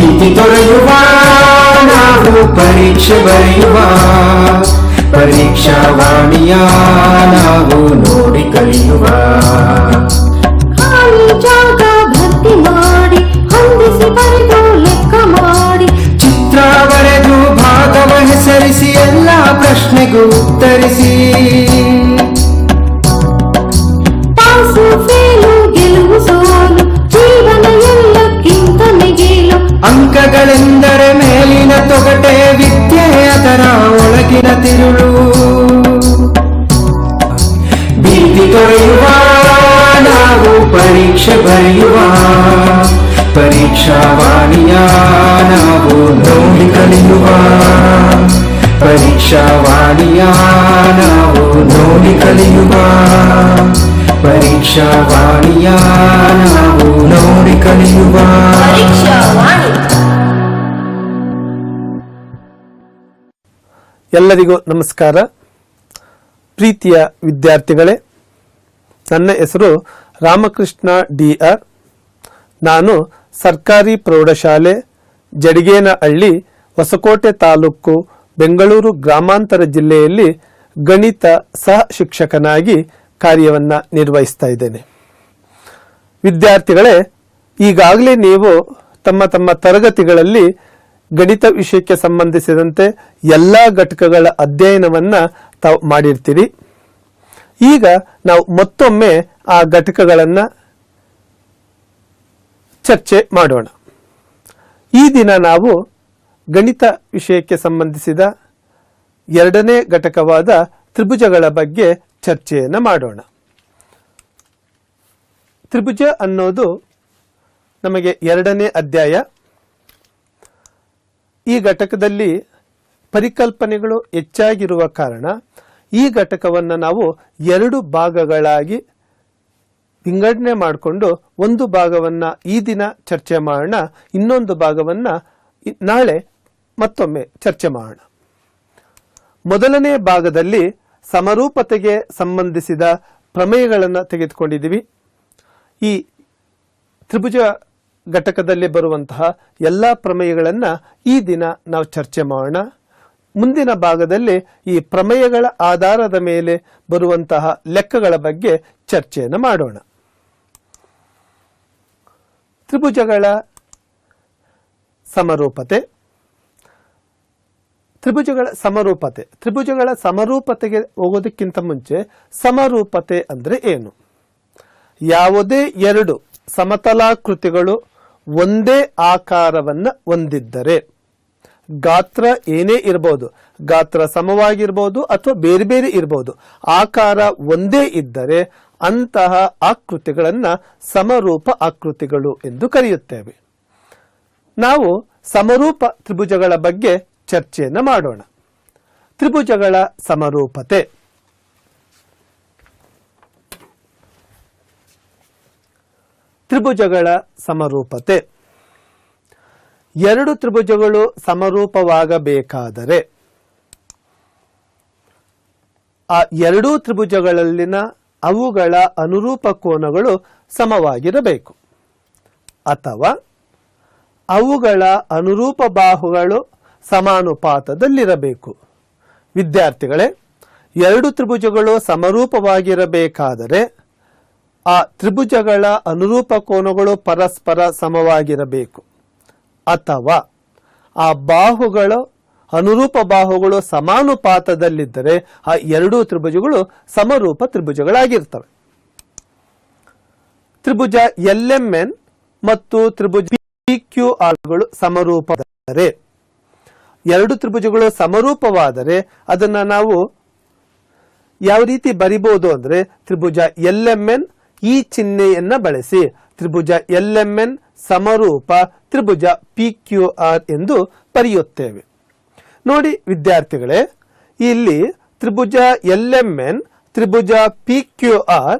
ಭೀತಿ ತೊರೆಯುವ ನಾವು ಪರೀಕ್ಷೆ ಬರೆಯುವ ಪರೀಕ್ಷಾವಾಣಿಯ ನಾವು ನೋಡಿ ಕಲಿಯುವ ಖಾಲಿ ಜಾಗ ಭರ್ತಿ ಮಾಡಿ ಹೊಂದಿಸಿ ಬರೆದು ಲೆಕ್ಕ ಮಾಡಿ ಚಿತ್ರ ಬರೆದು ಭಾಗವ ಹೆಸರಿಸಿ ಎಲ್ಲ ಪ್ರಶ್ನೆಗೂ ಉತ್ತರಿಸಿ ಪಾಸು ಫೇಲು ಗೆಲುವು ಸೋಲು ಜೀವನ ಎಲ್ಲಕ್ಕಿಂತ ಮಿಗಿಲು ಅಂಕಗಳೆಂದರೆ ಮೇಲಿನ ತೊಗಟೆ ವಿದ್ಯೆ ಅದರ ಒಳಗಿನ ತಿರುಳು ಭೀತಿ ತೊರೆಯುವ ನಾವು ಪರೀಕ್ಷೆ ಬರೆಯುವ ಪರೀಕ್ಷಾವಾಣಿಯ ನಾವು ನೋಡಿ ಕಲಿಯುವ ಪರೀಕ್ಷಾವಾಣಿಯ ನಾವು ನೋಡಿ ಕಲಿಯುವ ಪರೀಕ್ಷಾವಾಣಿಯ ನಾವು ನೋಡಿ ಕಲಿಯುವ ಎಲ್ಲರಿಗೂ ನಮಸ್ಕಾರ. ಪ್ರೀತಿಯ ವಿದ್ಯಾರ್ಥಿಗಳೇ, ನನ್ನ ಹೆಸರು ರಾಮಕೃಷ್ಣ ಡಿ.ಆರ್. ನಾನು ಸರ್ಕಾರಿ ಪ್ರೌಢಶಾಲೆ ಜಡಿಗೇನಹಳ್ಳಿ, ಹೊಸಕೋಟೆ ತಾಲೂಕು, ಬೆಂಗಳೂರು ಗ್ರಾಮಾಂತರ ಜಿಲ್ಲೆಯಲ್ಲಿ ಗಣಿತ ಸಹ ಶಿಕ್ಷಕನಾಗಿ ಕಾರ್ಯವನ್ನು ನಿರ್ವಹಿಸ್ತಾ ಇದ್ದೇನೆ. ವಿದ್ಯಾರ್ಥಿಗಳೇ, ಈಗಾಗಲೇ ನೀವು ತಮ್ಮ ತಮ್ಮ ತರಗತಿಗಳಲ್ಲಿ ಗಣಿತ ವಿಷಯಕ್ಕೆ ಸಂಬಂಧಿಸಿದಂತೆ ಎಲ್ಲ ಘಟಕಗಳ ಅಧ್ಯಯನವನ್ನು ತಾವು ಮಾಡಿರ್ತೀರಿ. ಈಗ ನಾವು ಮತ್ತೊಮ್ಮೆ ಆ ಘಟಕಗಳನ್ನು ಚರ್ಚೆ ಮಾಡೋಣ. ಈ ದಿನ ನಾವು ಗಣಿತ ವಿಷಯಕ್ಕೆ ಸಂಬಂಧಿಸಿದ ಎರಡನೇ ಘಟಕವಾದ ತ್ರಿಭುಜಗಳ ಬಗ್ಗೆ ಚರ್ಚೆಯನ್ನು ಮಾಡೋಣ. ತ್ರಿಭುಜ ಅನ್ನೋದು ನಮಗೆ ಎರಡನೇ ಅಧ್ಯಾಯ. ಈ ಘಟಕದಲ್ಲಿ ಪರಿಕಲ್ಪನೆಗಳು ಹೆಚ್ಚಾಗಿರುವ ಕಾರಣ ಈ ಘಟಕವನ್ನು ನಾವು ಎರಡು ಭಾಗಗಳಾಗಿ ವಿಂಗಡಣೆ ಮಾಡಿಕೊಂಡು ಒಂದು ಭಾಗವನ್ನು ಈ ದಿನ ಚರ್ಚೆ ಮಾಡೋಣ, ಇನ್ನೊಂದು ಭಾಗವನ್ನು ನಾಳೆ ಮತ್ತೊಮ್ಮೆ ಚರ್ಚೆ ಮಾಡೋಣ. ಮೊದಲನೇ ಭಾಗದಲ್ಲಿ ಸಮರೂಪತೆಗೆ ಸಂಬಂಧಿಸಿದ ಪ್ರಮೇಯಗಳನ್ನು ತೆಗೆದುಕೊಂಡಿದ್ದೀವಿ. ಈ ತ್ರಿಭುಜ ಘಟಕದಲ್ಲಿ ಬರುವಂತಹ ಎಲ್ಲ ಪ್ರಮೇಯಗಳನ್ನು ಈ ದಿನ ನಾವು ಚರ್ಚೆ ಮಾಡೋಣ. ಮುಂದಿನ ಭಾಗದಲ್ಲಿ ಈ ಪ್ರಮೇಯಗಳ ಆಧಾರದ ಮೇಲೆ ಬರುವಂತಹ ಲೆಕ್ಕಗಳ ಬಗ್ಗೆ ಚರ್ಚೆಯನ್ನು ಮಾಡೋಣ. ತ್ರಿಭುಜಗಳ ಸಮರೂಪತೆ. ತ್ರಿಭುಜಗಳ ಸಮರೂಪತೆಗೆ ಹೋಗೋದಕ್ಕಿಂತ ಮುಂಚೆ ಸಮರೂಪತೆ ಅಂದರೆ ಏನು? ಯಾವುದೇ ಎರಡು ಸಮತಲಾಕೃತಿಗಳು ಒಂದೇ ಆಕಾರವನ್ನು ಹೊಂದಿದ್ದರೆ, ಗಾತ್ರ ಏನೇ ಇರಬಹುದು, ಗಾತ್ರ ಸಮವಾಗಿರ್ಬೋದು ಅಥವಾ ಬೇರೆ ಬೇರೆ ಇರಬಹುದು, ಆಕಾರ ಒಂದೇ ಇದ್ದರೆ ಅಂತಹ ಆಕೃತಿಗಳನ್ನು ಸಮರೂಪ ಆಕೃತಿಗಳು ಎಂದು ಕರೆಯುತ್ತೇವೆ. ನಾವು ಸಮರೂಪ ತ್ರಿಭುಜಗಳ ಬಗ್ಗೆ ಚರ್ಚೆಯನ್ನು ಮಾಡೋಣ. ತ್ರಿಭುಜಗಳ ಸಮರೂಪತೆ. ತ್ರಿಭುಜಗಳ ಸಮರೂಪತೆ. ಎರಡು ತ್ರಿಭುಜಗಳು ಸಮರೂಪವಾಗಬೇಕಾದರೆ ಆ ಎರಡೂ ತ್ರಿಭುಜಗಳಲ್ಲಿನ ಅವುಗಳ ಅನುರೂಪ ಕೋನಗಳು ಸಮವಾಗಿರಬೇಕು, ಅಥವಾ ಅವುಗಳ ಅನುರೂಪ ಬಾಹುಗಳು ಸಮಾನುಪಾತದಲ್ಲಿರಬೇಕು. ವಿದ್ಯಾರ್ಥಿಗಳೇ, ಎರಡು ತ್ರಿಭುಜಗಳು ಸಮರೂಪವಾಗಿರಬೇಕಾದರೆ ಆ ತ್ರಿಭುಜಗಳ ಅನುರೂಪ ಕೋನಗಳು ಪರಸ್ಪರ ಸಮವಾಗಿರಬೇಕು, ಅಥವಾ ಆ ಬಾಹುಗಳು ಅನುರೂಪ ಬಾಹುಗಳು ಸಮಾನುಪಾತದಲ್ಲಿದ್ದರೆ ಆ ಎರಡೂ ತ್ರಿಭುಜಗಳು ಸಮರೂಪ ತ್ರಿಭುಜಗಳಾಗಿರ್ತವೆ. ತ್ರಿಭುಜ LMN ಮತ್ತು ತ್ರಿಭುಜ PQRಗಳು ಸಮರೂಪವಾದರೆ, ಎರಡು ತ್ರಿಭುಜಗಳು ಸಮರೂಪವಾದರೆ ಅದನ್ನ ನಾವು ಯಾವ ರೀತಿ ಬರಿಬಹುದು ಅಂದ್ರೆ, ತ್ರಿಭುಜ LMN ಈ ಚಿಹ್ನೆಯನ್ನ ಬಳಸಿ ತ್ರಿಭುಜ LMN ಸಮರೂಪ ತ್ರಿಭುಜ PQR ಎಂದು ಬರೆಯುತ್ತೇವೆ. ನೋಡಿ ವಿದ್ಯಾರ್ಥಿಗಳೇ, ಇಲ್ಲಿ ತ್ರಿಭುಜ LMN ತ್ರಿಭುಜ PQR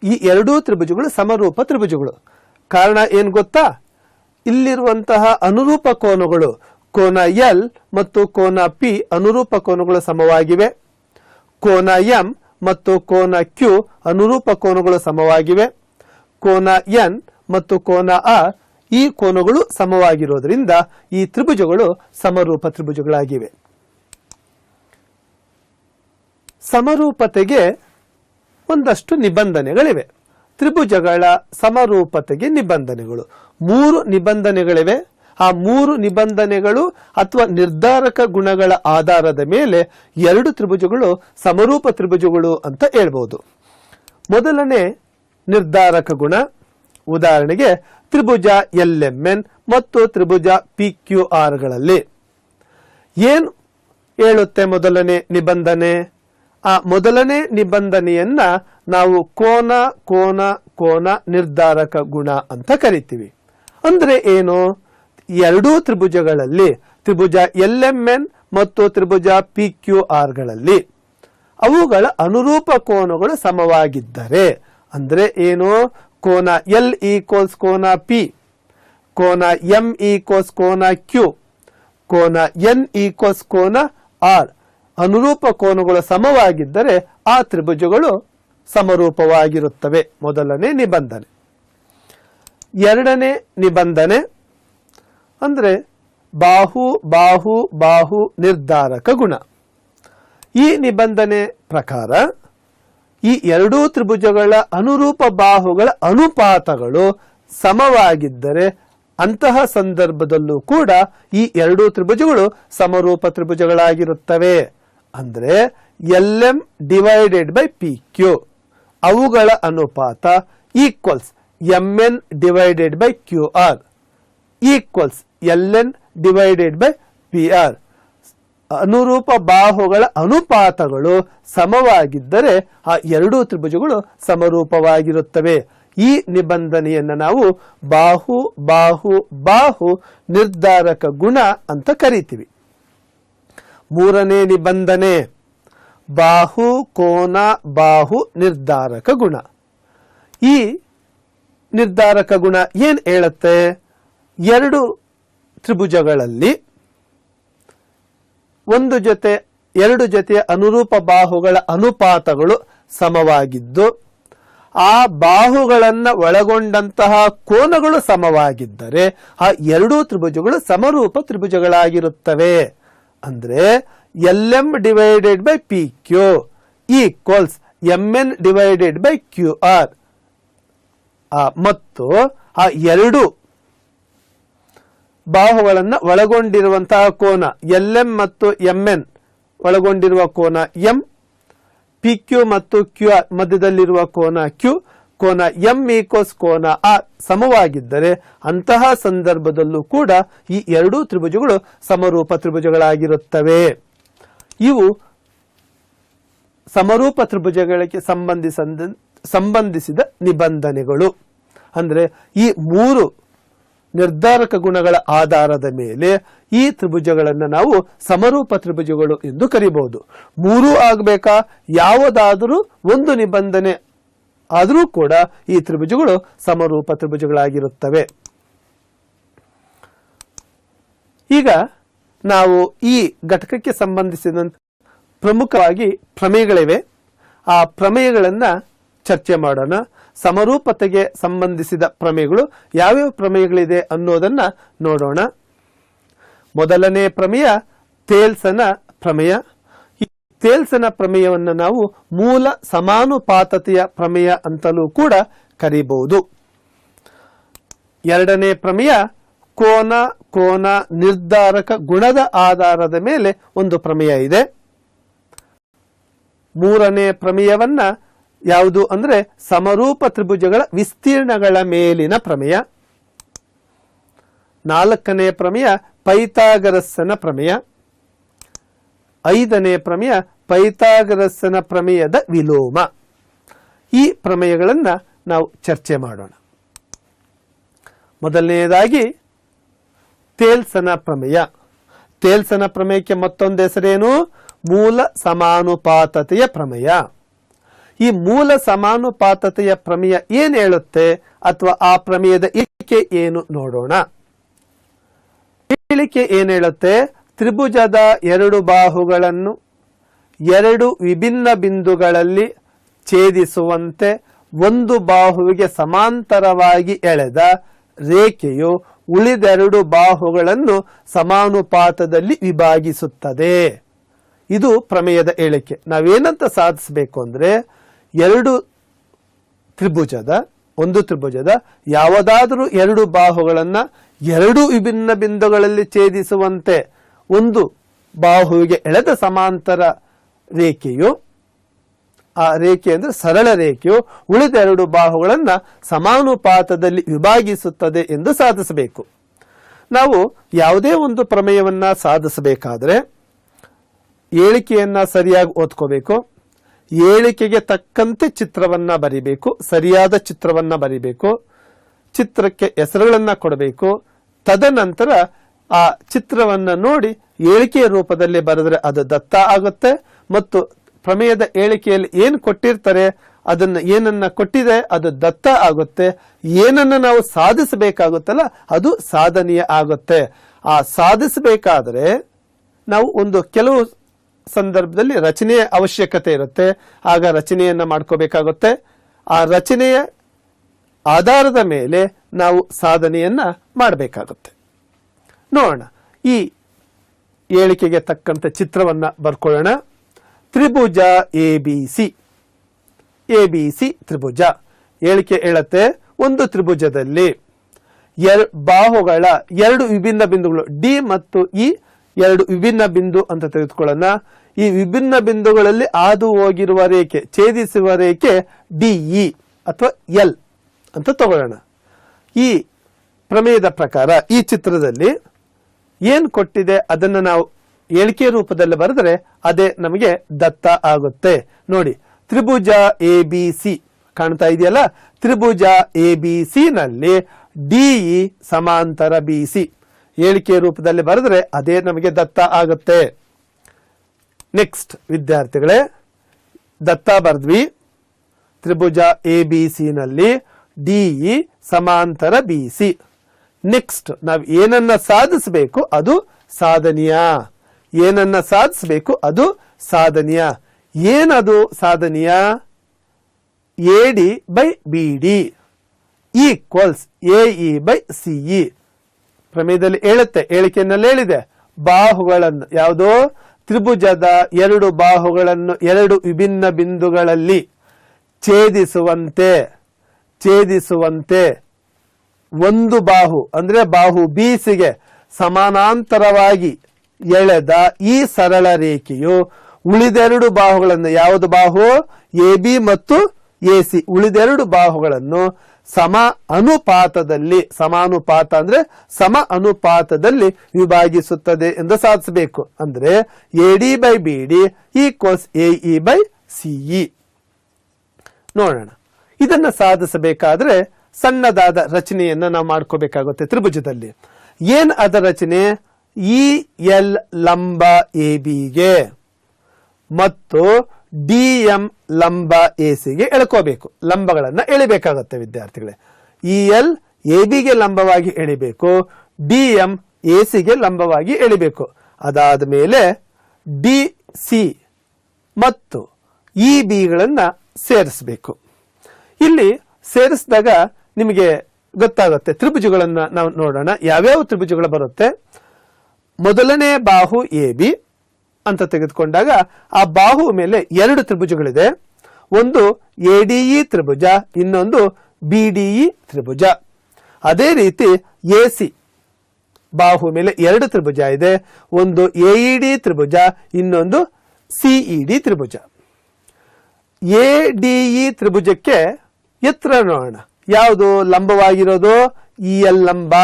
ಈ ಎರಡೂ ತ್ರಿಭುಜಗಳು ಸಮರೂಪ ತ್ರಿಭುಜಗಳು. ಕಾರಣ ಏನು ಗೊತ್ತಾ? ಇಲ್ಲಿರುವಂತಹ ಅನುರೂಪ ಕೋನಗಳು, ಕೋನ L ಮತ್ತು ಕೋನ P ಅನುರೂಪ ಕೋನಗಳು ಸಮವಾಗಿವೆ. ಕೋನ M ಮತ್ತು ಕೋನ Q ಅನುರೂಪ ಕೋನಗಳು ಸಮವಾಗಿವೆ. ಕೋನ N ಮತ್ತು ಕೋನ R ಈ ಕೋನಗಳು ಸಮವಾಗಿರೋದ್ರಿಂದ ಈ ತ್ರಿಭುಜಗಳು ಸಮರೂಪ ತ್ರಿಭುಜಗಳಾಗಿವೆ. ಸಮರೂಪತೆಗೆ ಒಂದಷ್ಟು ನಿಬಂಧನೆಗಳಿವೆ. ತ್ರಿಭುಜಗಳ ಸಮರೂಪತೆಗೆ ನಿಬಂಧನೆಗಳು 3 ನಿಬಂಧನೆಗಳಿವೆ. ಆ 3 ನಿಬಂಧನೆಗಳು ಅಥವಾ ನಿರ್ಧಾರಕ ಗುಣಗಳ ಆಧಾರದ ಮೇಲೆ 2 ತ್ರಿಭುಜಗಳು ಸಮರೂಪ ತ್ರಿಭುಜಗಳು ಅಂತ ಹೇಳ್ಬೋದು. ಮೊದಲನೇ ನಿರ್ಧಾರಕ ಗುಣ, ಉದಾಹರಣೆಗೆ ತ್ರಿಭುಜ LMN ಮತ್ತು ತ್ರಿಭುಜ PQR ಗಳಲ್ಲಿ ಏನು ಹೇಳುತ್ತೆ ಮೊದಲನೇ ನಿಬಂಧನೆ? ಆ ಮೊದಲನೇ ನಿಬಂಧನೆಯನ್ನ ನಾವು ಕೋನ ಕೋನ ಕೋನ ನಿರ್ಧಾರಕ ಗುಣ ಅಂತ ಕರಿತೀವಿ. ಅಂದ್ರೆ ಏನು? ಎರಡೂ ತ್ರಿಭುಜಗಳಲ್ಲಿ, ತ್ರಿಭುಜ LMN ಮತ್ತು ತ್ರಿಭುಜ PQR ಗಳಲ್ಲಿ ಅವುಗಳ ಅನುರೂಪ ಕೋನಗಳು ಸಮವಾಗಿದ್ದರೆ, ಅಂದ್ರೆ ಏನು? ಕೋನ L ಈಕ್ವಲ್ಸ್ ಕೋನ P, ಕೋನ M ಈಕ್ವಲ್ಸ್ ಕೋನ Q, ಕೋನ N ಈಕ್ವಲ್ಸ್ ಕೋನ R, ಅನುರೂಪ ಕೋನಗಳು ಸಮವಾಗಿದ್ದರೆ ಆ ತ್ರಿಭುಜಗಳು ಸಮರೂಪವಾಗಿರುತ್ತವೆ. ಮೊದಲನೇ ನಿಬಂಧನೆ. ಎರಡನೇ ನಿಬಂಧನೆ ಅಂದ್ರೆ ಬಾಹು ಬಾಹು ಬಾಹು ನಿರ್ಧಾರಕ ಗುಣ. ಈ ನಿಬಂಧನೆ ಪ್ರಕಾರ ಈ ಎರಡೂ ತ್ರಿಭುಜಗಳ ಅನುರೂಪ ಬಾಹುಗಳ ಅನುಪಾತಗಳು ಸಮವಾಗಿದ್ದರೆ ಅಂತಹ ಸಂದರ್ಭದಲ್ಲೂ ಕೂಡ ಈ ಎರಡೂ ತ್ರಿಭುಜಗಳು ಸಮರೂಪ ತ್ರಿಭುಜಗಳಾಗಿರುತ್ತವೆ. ಅಂದ್ರೆ LM ಡಿವೈಡೆಡ್ ಬೈ PQ ಅವುಗಳ ಅನುಪಾತ equals MN divided by QR equals LN divided by PR. ಅನುರೂಪ ಬಾಹುಗಳ ಅನುಪಾತಗಳು ಸಮವಾಗಿದ್ದರೆ ಆ ಎರಡೂ ತ್ರಿಭುಜಗಳು ಸಮರೂಪವಾಗಿರುತ್ತವೆ. ಈ ನಿಬಂಧನೆಯನ್ನ ನಾವು ಬಾಹು ಬಾಹು ಬಾಹು ನಿರ್ಧಾರಕ ಗುಣ ಅಂತ ಕರಿತೀವಿ. ಮೂರನೇ ನಿಬಂಧನೆ ಬಾಹು ಕೋನ ಬಾಹು ನಿರ್ಧಾರಕ ಗುಣ. ಈ ನಿರ್ಧಾರಕ ಗುಣ ಏನ್ ಹೇಳುತ್ತೆ? ಎರಡು ತ್ರಿಭುಜಗಳಲ್ಲಿ ಎರಡು ಜೊತೆಯ ಅನುರೂಪ ಬಾಹುಗಳ ಅನುಪಾತಗಳು ಸಮವಾಗಿದ್ದು ಆ ಬಾಹುಗಳನ್ನ ಒಳಗೊಂಡಂತಹ ಕೋನಗಳು ಸಮವಾಗಿದ್ದರೆ ಆ ಎರಡೂ ತ್ರಿಭುಜಗಳು ಸಮರೂಪ ತ್ರಿಭುಜಗಳಾಗಿರುತ್ತವೆ. ಅಂದ್ರೆ LM divided by PQ equals MN divided by QR ಮತ್ತು ಆ ಎರಡು ಬಾಹುಗಳನ್ನ ಒಳಗೊಂಡಿರುವಂತಹ ಕೋನ LM ಮತ್ತು MN ಒಳಗೊಂಡಿರುವ ಕೋನ M, PQ ಮತ್ತು QR ಮಧ್ಯದಲ್ಲಿರುವ ಕೋನ Q, ಕೋನ M ಈಕ್ವಲ್ಸ್ ಕೋನ R ಸಮವಾಗಿದ್ದರೆ ಅಂತಹ ಸಂದರ್ಭದಲ್ಲೂ ಕೂಡ ಈ ಎರಡೂ ತ್ರಿಭುಜಗಳು ಸಮರೂಪ ತ್ರಿಭುಜಗಳಾಗಿರುತ್ತವೆ. ಇವು ಸಮರೂಪ ತ್ರಿಭುಜಗಳಿಗೆ ಸಂಬಂಧಿಸಿದ ನಿಬಂಧನೆಗಳು. ಅಂದ್ರೆ ಈ ಮೂರು ನಿರ್ಧಾರಕ ಗುಣಗಳ ಆಧಾರದ ಮೇಲೆ ಈ ತ್ರಿಭುಜಗಳನ್ನು ನಾವು ಸಮರೂಪ ತ್ರಿಭುಜಗಳು ಎಂದು ಕರೀಬಹುದು. ಮೂರೂ ಆಗಬೇಕಾ? ಯಾವುದಾದರೂ ಒಂದು ನಿಬಂಧನೆ ಆದರೂ ಕೂಡ ಈ ತ್ರಿಭುಜಗಳು ಸಮರೂಪ ತ್ರಿಭುಜಗಳಾಗಿರುತ್ತವೆ. ಈಗ ನಾವು ಈ ಘಟಕಕ್ಕೆ ಸಂಬಂಧಿಸಿದಂತೆ ಪ್ರಮುಖವಾಗಿ ಪ್ರಮೇಯಗಳಿವೆ. ಆ ಪ್ರಮೇಯಗಳನ್ನ ಚರ್ಚೆ ಮಾಡೋಣ. ಸಮರೂಪತೆಗೆ ಸಂಬಂಧಿಸಿದ ಪ್ರಮೇಯಗಳು ಯಾವ್ಯಾವ ಪ್ರಮೇಯಗಳಿದೆ ಅನ್ನೋದನ್ನ ನೋಡೋಣ. ಮೊದಲನೇ ಪ್ರಮೇಯ ಥೇಲ್ಸನ ಪ್ರಮೇಯ. ಈ ಥೇಲ್ಸನ ಪ್ರಮೇಯವನ್ನು ನಾವು ಮೂಲ ಸಮಾನುಪಾತತೆಯ ಪ್ರಮೇಯ ಅಂತಲೂ ಕೂಡ ಕರೀಬಹುದು. ಎರಡನೇ ಪ್ರಮೇಯ ಕೋನ ಕೋನ ನಿರ್ಧಾರಕ ಗುಣದ ಆಧಾರದ ಮೇಲೆ ಒಂದು ಪ್ರಮೇಯ ಇದೆ. ಮೂರನೇ ಪ್ರಮೇಯವನ್ನ ಯಾವುದು ಅಂದ್ರೆ ಸಮರೂಪ ತ್ರಿಭುಜಗಳ ವಿಸ್ತೀರ್ಣಗಳ ಮೇಲಿನ ಪ್ರಮೇಯ. ನಾಲ್ಕನೇ ಪ್ರಮೇಯ ಪೈಥಾಗರಸ್ಸನ ಪ್ರಮೇಯ. ಐದನೇ ಪ್ರಮೇಯ ಪೈಥಾಗರಸ್ಸನ ಪ್ರಮೇಯದ ವಿಲೋಮ. ಈ ಪ್ರಮೇಯಗಳನ್ನ ನಾವು ಚರ್ಚೆ ಮಾಡೋಣ. ಮೊದಲನೆಯದಾಗಿ ಥೇಲ್ಸನ ಪ್ರಮೇಯ. ಥೇಲ್ಸನ ಪ್ರಮೇಯಕ್ಕೆ ಮತ್ತೊಂದು ಹೆಸರೇನು? ಮೂಲ ಸಮಾನುಪಾತತೆಯ ಪ್ರಮೇಯ. ಈ ಮೂಲ ಸಮಾನುಪಾತತೆಯ ಪ್ರಮೇಯ ಏನ್ ಹೇಳುತ್ತೆ ಅಥವಾ ಆ ಪ್ರಮೇಯದ ಹೇಳಿಕೆ ಏನು ನೋಡೋಣ. ಹೇಳಿಕೆ ಏನ್ ಹೇಳುತ್ತೆ? ತ್ರಿಭುಜದ ಎರಡು ಬಾಹುಗಳನ್ನು ಎರಡು ವಿಭಿನ್ನ ಬಿಂದುಗಳಲ್ಲಿ ಛೇದಿಸುವಂತೆ ಒಂದು ಬಾಹುವಿಗೆ ಸಮಾಂತರವಾಗಿ ಎಳೆದ ರೇಖೆಯು ಉಳಿದೆರಡು ಬಾಹುಗಳನ್ನು ಸಮಾನುಪಾತದಲ್ಲಿ ವಿಭಾಗಿಸುತ್ತದೆ. ಇದು ಪ್ರಮೇಯದ ಹೇಳಿಕೆ. ನಾವೇನಂತ ಸಾಧಿಸಬೇಕು ಅಂದ್ರೆ ಒಂದು ತ್ರಿಭುಜದ ಯಾವುದಾದರೂ ಎರಡು ಬಾಹುಗಳನ್ನ ಎರಡು ವಿಭಿನ್ನ ಬಿಂದುಗಳಲ್ಲಿ ಛೇದಿಸುವಂತೆ ಒಂದು ಬಾಹುವಿಗೆ ಎಳೆದ ಸಮಾಂತರ ರೇಖೆಯು, ಆ ರೇಖೆ ಅಂದ್ರೆ ಸರಳ ರೇಖೆಯು ಉಳಿದೆರಡು ಬಾಹುಗಳನ್ನ ಸಮಾನುಪಾತದಲ್ಲಿ ವಿಭಾಗಿಸುತ್ತದೆ ಎಂದು ಸಾಧಿಸಬೇಕು. ನಾವು ಯಾವುದೇ ಒಂದು ಪ್ರಮೇಯವನ್ನ ಸಾಧಿಸಬೇಕಾದ್ರೆ ಹೇಳಿಕೆಯನ್ನ ಸರಿಯಾಗಿ ಓದ್ಕೋಬೇಕು, ಹೇಳಿಕೆಗೆ ತಕ್ಕಂತೆ ಚಿತ್ರವನ್ನ ಬರಿಬೇಕು, ಸರಿಯಾದ ಚಿತ್ರವನ್ನ ಬರಿಬೇಕು, ಚಿತ್ರಕ್ಕೆ ಹೆಸರುಗಳನ್ನ ಕೊಡಬೇಕು. ತದನಂತರ ಆ ಚಿತ್ರವನ್ನ ನೋಡಿ ಹೇಳಿಕೆಯ ರೂಪದಲ್ಲಿ ಬರೆದ್ರೆ ಅದು ದತ್ತ ಆಗುತ್ತೆ. ಮತ್ತು ಪ್ರಮೇಯದ ಹೇಳಿಕೆಯಲ್ಲಿ ಏನು ಕೊಟ್ಟಿರ್ತಾರೆ ಅದನ್ನ ಏನನ್ನ ಕೊಟ್ಟಿದೆ ಅದು ದತ್ತ ಆಗುತ್ತೆ. ಏನನ್ನ ನಾವು ಸಾಧಿಸಬೇಕಾಗುತ್ತಲ್ಲ ಅದು ಸಾಧನೀಯ ಆಗುತ್ತೆ. ಆ ಸಾಧಿಸಬೇಕಾದ್ರೆ ನಾವು ಕೆಲವು ಸಂದರ್ಭದಲ್ಲಿ ರಚನೆಯ ಅವಶ್ಯಕತೆ ಇರುತ್ತೆ, ಆಗ ರಚನೆಯನ್ನ ಮಾಡ್ಕೋಬೇಕಾಗುತ್ತೆ. ಆ ರಚನೆಯ ಆಧಾರದ ಮೇಲೆ ನಾವು ಸಾಧನೆಯನ್ನ ಮಾಡಬೇಕಾಗುತ್ತೆ. ನೋಡೋಣ, ಈ ಹೇಳಿಕೆಗೆ ತಕ್ಕಂತೆ ಚಿತ್ರವನ್ನ ಬರ್ಕೊಳ್ಳೋಣ. ತ್ರಿಭುಜ ಎಬಿಸಿ ತ್ರಿಭುಜ. ಹೇಳಿಕೆ ಹೇಳುತ್ತೆ, ಒಂದು ತ್ರಿಭುಜದಲ್ಲಿ ಬಾಹುಗಳ ಎರಡು ವಿಭಿನ್ನ ಬಿಂದುಗಳು ಡಿ ಮತ್ತು ಇ ಎರಡು ವಿಭಿನ್ನ ಬಿಂದು ಅಂತ ತೆಗೆದುಕೊಳ್ಳೋಣ. ಈ ವಿಭಿನ್ನ ಬಿಂದುಗಳಲ್ಲಿ ಹಾದು ಹೋಗಿರುವ ರೇಖೆ, ಛೇದಿಸುವ ರೇಖೆ ಡಿಇ ಅಥವಾ ಎಲ್ ಅಂತ ತಗೊಳ್ಳೋಣ. ಈ ಪ್ರಮೇಯದ ಪ್ರಕಾರ ಈ ಚಿತ್ರದಲ್ಲಿ ಏನ್ ಕೊಟ್ಟಿದೆ ಅದನ್ನ ನಾವು ಹೇಳಿಕೆ ರೂಪದಲ್ಲಿ ಬರೆದ್ರೆ ಅದೇ ನಮಗೆ ದತ್ತ ಆಗುತ್ತೆ. ನೋಡಿ, ತ್ರಿಭುಜ ಎಬಿಸಿ ಕಾಣ್ತಾ ಇದೆಯಲ್ಲ, ತ್ರಿಭುಜ ಎಬಿಸಿ ನಲ್ಲಿ ಡಿಇ ಸಮಾಂತರ ಬಿಸಿ ಹೇಳಿಕೆ ರೂಪದಲ್ಲಿ ಬರೆದ್ರೆ ಅದೇ ನಮಗೆ ದತ್ತ ಆಗುತ್ತೆ. ನೆಕ್ಸ್ಟ್ ವಿದ್ಯಾರ್ಥಿಗಳೇ, ದತ್ತ ಬರ್ದ್ವಿ. ತ್ರಿಭುಜ ಎಬಿಸಿ ನಲ್ಲಿ ಡಿಇ ಸಮಾಂತರ ಬಿಸಿ. ನೆಕ್ಸ್ಟ್ ನಾವು ಏನನ್ನ ಸಾಧಿಸಬೇಕು ಅದು ಸಾಧನೀಯ. ಏನನ್ನ ಸಾಧಿಸಬೇಕು ಅದು ಸಾಧನೀಯ. ಏನದು ಸಾಧನೀಯ? ಎಡಿ ಬೈ ಬಿಡಿ ಈಕ್ವಲ್ಸ್ ಎಇ ಬೈ ಸಿಇ. ಪ್ರಮೇಯದಲ್ಲಿ ಹೇಳುತ್ತೆ, ಹೇಳಿಕೆಯಲ್ಲಿ ಹೇಳಿದೆ, ಬಾಹುಗಳನ್ನು ಯಾವುದೋ ತ್ರಿಭುಜದ ಎರಡು ಬಾಹುಗಳನ್ನು ಎರಡು ವಿಭಿನ್ನ ಬಿಂದುಗಳಲ್ಲಿ ಛೇದಿಸುವಂತೆ ಒಂದು ಬಾಹು ಅಂದ್ರೆ ಬಾಹು ಬಿಸಿಗೆ ಸಮಾನಾಂತರವಾಗಿ ಎಳೆದ ಈ ಸರಳ ರೇಖೆಯು ಉಳಿದೆರಡು ಬಾಹುಗಳನ್ನು, ಯಾವುದು ಬಾಹು ಎಬಿ ಮತ್ತು ಎಸಿ, ಉಳಿದೆರಡು ಬಾಹುಗಳನ್ನು ಸಮಾನುಪಾತ ಅಂದ್ರೆ ಸಮ ಅನುಪಾತದಲ್ಲಿ ವಿಭಾಗಿಸುತ್ತದೆ ಎಂದು ಸಾಧಿಸಬೇಕು. ಅಂದ್ರೆ ಎಡಿ ಬೈ ಬಿಡಿ ಈಕ್ವಲ್ಸ್ ಎಇ ಬೈ ಸಿಇ. ನೋಡೋಣ, ಇದನ್ನ ಸಾಧಿಸಬೇಕಾದ್ರೆ ಸಣ್ಣದಾದ ರಚನೆಯನ್ನ ನಾವು ಮಾಡ್ಕೋಬೇಕಾಗುತ್ತೆ. ತ್ರಿಭುಜದಲ್ಲಿ ಏನ್ ಅದ ರಚನೆ? ಇ ಎಲ್ ಲಂಬ ಎಬಿಗೆ ಮತ್ತು ಡಿಎಂ ಲಂಬ ಎಸಿಗೆ ಎಳ್ಕೋಬೇಕು. ಲಂಬಗಳನ್ನ ಎಳಿಬೇಕಾಗುತ್ತೆ ವಿದ್ಯಾರ್ಥಿಗಳೇ. ಇ ಎಲ್ ಎಬಿಗೆ ಲಂಬವಾಗಿ ಎಳಿಬೇಕು, ಡಿಎಂ ಎಸಿಗೆ ಲಂಬವಾಗಿ ಎಳಿಬೇಕು. ಅದಾದ ಮೇಲೆ ಡಿ ಸಿ ಮತ್ತು ಇ ಬಿಗಳನ್ನ ಸೇರಿಸಬೇಕು. ಇಲ್ಲಿ ಸೇರಿಸಿದಾಗ ನಿಮಗೆ ಗೊತ್ತಾಗುತ್ತೆ. ತ್ರಿಭುಜಗಳನ್ನ ನಾವು ನೋಡೋಣ, ಯಾವ್ಯಾವ ತ್ರಿಭುಜಗಳು ಬರುತ್ತೆ. ಮೊದಲನೇ ಬಾಹು ಎ ಬಿ ಅಂತ ತೆಗೆದುಕೊಂಡಾಗ ಆ ಬಾಹು ಮೇಲೆ ಎರಡು ತ್ರಿಭುಜಗಳಿದೆ. ಒಂದು ಎಡಿಇ ತ್ರಿಭುಜ, ಇನ್ನೊಂದು ಬಿಡಿಇ ತ್ರಿಭುಜ. ಅದೇ ರೀತಿ ಎಸಿ ಬಾಹು ಮೇಲೆ ಎರಡು ತ್ರಿಭುಜ ಇದೆ, ಒಂದು ಎಇಡಿ ತ್ರಿಭುಜ, ಇನ್ನೊಂದು ಸಿಇಡಿ ತ್ರಿಭುಜ. ಎಡಿಇ ತ್ರಿಭುಜಕ್ಕೆ ಎತ್ತರ ನೋಡೋಣ, ಯಾವುದು ಲಂಬವಾಗಿರೋದು? ಇಎಲ್ ಲಂಬ.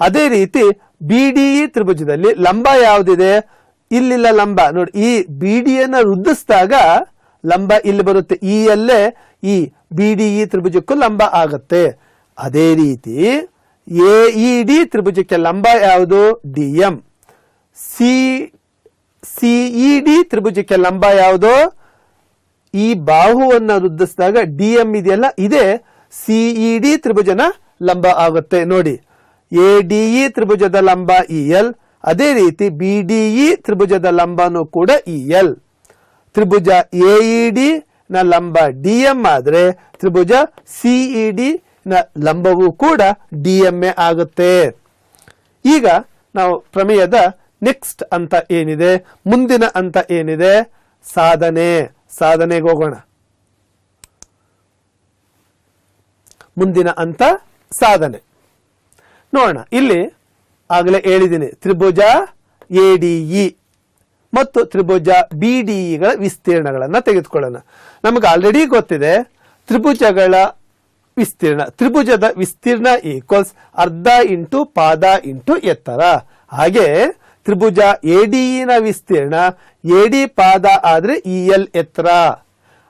ಅದೇ ರೀತಿ ಬಿಡಿಇ ತ್ರಿಭುಜದಲ್ಲಿ ಲಂಬ ಯಾವುದಿದೆ? ಇಲ್ಲಿಲ್ಲ ಲಂಬ. ನೋಡಿ, ಈ ಬಿಡಿಯನ್ನ ವೃದ್ಧಿಸಿದಾಗ ಲಂಬ ಇಲ್ಲಿ ಬರುತ್ತೆ, ಈ ಅಲ್ಲೇ ಈ ಬಿಡಿಇ ತ್ರಿಭುಜಕ್ಕೂ ಲಂಬ ಆಗುತ್ತೆ. ಅದೇ ರೀತಿ ಎಇಡಿ ತ್ರಿಭುಜಕ್ಕೆ ಲಂಬ ಯಾವುದು? ಡಿಎಂ. ಸಿಇಡಿ ತ್ರಿಭುಜಕ್ಕೆ ಲಂಬ ಯಾವುದು? ಈ ಬಾಹುವನ್ನ ವೃದ್ಧಿಸಿದಾಗ ಡಿಎಂ ಇದೆಯಲ್ಲ, ಇದೇ ಸಿಇಡಿ ತ್ರಿಭುಜನ ಲಂಬ ಆಗುತ್ತೆ. ನೋಡಿ, ಎಡಿಇ ತ್ರಿಭುಜದ ಲಂಬ ಇಎಲ್, ಅದೇ ರೀತಿ ಬಿಡಿಇ ತ್ರಿಭುಜದ ಲಂಬನೂ ಕೂಡ ಇಎಲ್. ತ್ರಿಭುಜ ಎಇಡಿ ನ ಲಂಬ ಡಿಎಂ ಆದ್ರೆ ತ್ರಿಭುಜ ಸಿಇಡಿ ನ ಲಂಬವೂ ಕೂಡ DMA ಆಗುತ್ತೆ. ಈಗ ನಾವು ಪ್ರಮೇಯದ ನೆಕ್ಸ್ಟ್ ಅಂತ ಏನಿದೆ, ಮುಂದಿನ ಅಂತ ಏನಿದೆ, ಸಾಧನೆಗೆ ಹೋಗೋಣ. ಮುಂದಿನ ಅಂತ ಸಾಧನೆ ನೋಡೋಣ. ಇಲ್ಲಿ ಆಗಲೇ ಹೇಳಿದ್ದೀನಿ, ತ್ರಿಭುಜ ADE ಮತ್ತು ತ್ರಿಭುಜ BDEಗಳ ವಿಸ್ತೀರ್ಣಗಳನ್ನು ತೆಗೆದುಕೊಳ್ಳೋಣ. ನಮಗೆ ಆಲ್ರೆಡಿ ಗೊತ್ತಿದೆ ತ್ರಿಭುಜಗಳ ವಿಸ್ತೀರ್ಣ. ತ್ರಿಭುಜದ ವಿಸ್ತೀರ್ಣ ಈಕ್ವಲ್ಸ್ ಅರ್ಧ ಇಂಟು ಪಾದ ಇಂಟು ಎತ್ತರ. ಹಾಗೆ ತ್ರಿಭುಜ ADE ನ ವಿಸ್ತೀರ್ಣ AD ಪಾದ ಆದ್ರೆ EL ಎತ್ತರ.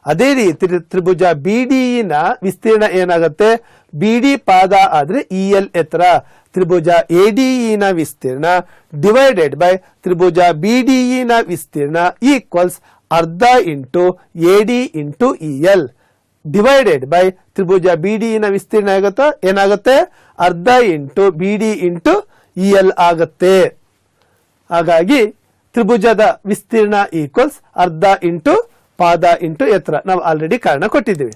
ಅದೇ ರೀತಿ ತ್ರಿಭುಜ BDE ನ ವಿಸ್ತೀರ್ಣ ಏನಾಗುತ್ತೆ, BD ಪಾದ ಆದ್ರೆ EL ಎತ್ತರ. ತ್ರಿಭುಜ ADE ನ ವಿಸ್ತೀರ್ಣ ಡಿವೈಡೆಡ್ ಬೈ ತ್ರಿಭುಜ BDE ನ ವಿಸ್ತೀರ್ಣ ಈಕ್ವಲ್ಸ್ ಅರ್ಧ into AD into EL divided by Tribhuja BDE ನ ವಿಸ್ತೀರ್ಣ ಏನಾಗುತ್ತೆ, ಅರ್ಧ ಇಂಟು BD ಇಂಟು EL ಆಗುತ್ತೆ. ಹಾಗಾಗಿ ತ್ರಿಭುಜದ ವಿಸ್ತೀರ್ಣ ಈಕ್ವಲ್ಸ್ ಅರ್ಧ ಇಂಟು ಪಾದ ಇಂಟು ಎತ್ತರ. ನಾವು ಆಲ್ರೆಡಿ ಕಾರಣ ಕೊಟ್ಟಿದ್ದೀವಿ.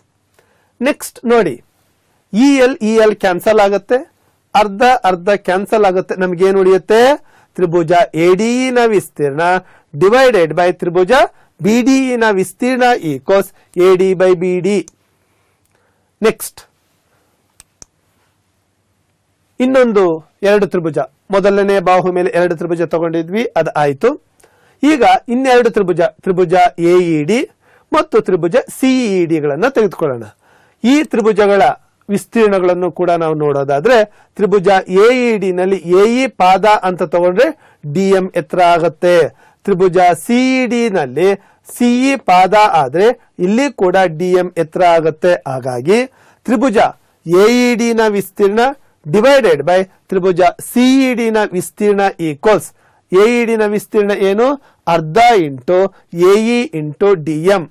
ನೆಕ್ಸ್ಟ್ ನೋಡಿ, EL ಕ್ಯಾನ್ಸಲ್ ಆಗುತ್ತೆ, ಅರ್ಧ ಕ್ಯಾನ್ಸಲ್ ಆಗುತ್ತೆ. ನಮಗೇನು ಉಳಿಯುತ್ತೆ, ತ್ರಿಭುಜ ADE ನ ವಿಸ್ತೀರ್ಣ ಡಿವೈಡೆಡ್ ಬೈ ತ್ರಿಭುಜ BDE ನ ವಿಸ್ತೀರ್ಣ equals AD by BD. Next ಇನ್ನೊಂದು ಎರಡು ತ್ರಿಭುಜ, ಮೊದಲನೇ ಬಾಹು ಮೇಲೆ ಎರಡು ತ್ರಿಭುಜ ತಗೊಂಡಿದ್ವಿ, ಅದು ಆಯ್ತು. ಈಗ ಇನ್ನೆರಡು ತ್ರಿಭುಜ AED ಮತ್ತು ತ್ರಿಭುಜ CED ಗಳನ್ನ ತೆಗೆದುಕೊಳ್ಳೋಣ. ಈ ತ್ರಿಭುಜಗಳ ವಿಸ್ತೀರ್ಣಗಳನ್ನು ಕೂಡ ನಾವು ನೋಡೋದಾದ್ರೆ, ತ್ರಿಭುಜ AED ನಲ್ಲಿ AE ಪಾದ ಅಂತ ತಗೊಂಡ್ರೆ DM ಎತ್ತರ ಆಗುತ್ತೆ. ತ್ರಿಭುಜ CED ನಲ್ಲಿ CE ಪಾದ ಆದ್ರೆ ಇಲ್ಲಿ ಕೂಡ DM ಎತ್ತರ ಆಗುತ್ತೆ. ಹಾಗಾಗಿ ತ್ರಿಭುಜ AED ನ ವಿಸ್ತೀರ್ಣ ಡಿವೈಡೆಡ್ ಬೈ ತ್ರಿಭುಜ CED ನ ವಿಸ್ತೀರ್ಣ ಈಕ್ವಲ್ಸ್, AED ನ ವಿಸ್ತೀರ್ಣ ಏನು, ಅರ್ಧ ಇಂಟು AE ಇಂಟು DM.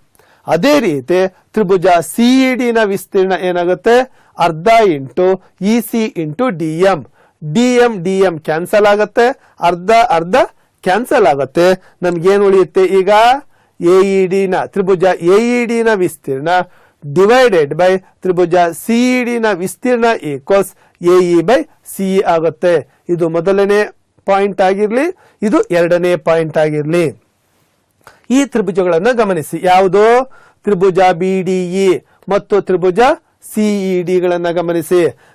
ಅದೇ ರೀತಿ ತ್ರಿಭುಜ CED ನ ವಿಸ್ತೀರ್ಣ ಏನಾಗುತ್ತೆ, ಅರ್ಧ into EC into DM. DM cancel ಆಗುತ್ತೆ, ಅರ್ಧ ಕ್ಯಾನ್ಸಲ್ ಆಗುತ್ತೆ. ನಮ್ಗೇನು ಉಳಿಯುತ್ತೆ ಈಗ, ತ್ರಿಭುಜ AED ನ ವಿಸ್ತೀರ್ಣ ಡಿವೈಡೆಡ್ ಬೈ ತ್ರಿಭುಜ CED ನ ವಿಸ್ತೀರ್ಣ ಈಕ್ವಲ್ಸ್ AE ಬೈ CE ಆಗುತ್ತೆ. ಇದು ಮೊದಲನೇ ಪಾಯಿಂಟ್ ಆಗಿರ್ಲಿ, ಇದು ಎರಡನೇ ಪಾಯಿಂಟ್ ಆಗಿರ್ಲಿ. ಈ ತ್ರಿಭುಜಗಳನ್ನು ಗಮನಿಸಿ. ಯಾವುದು, ತ್ರಿಭುಜ BDE ಮತ್ತು ತ್ರಿಭುಜ CED ಗಳನ್ನ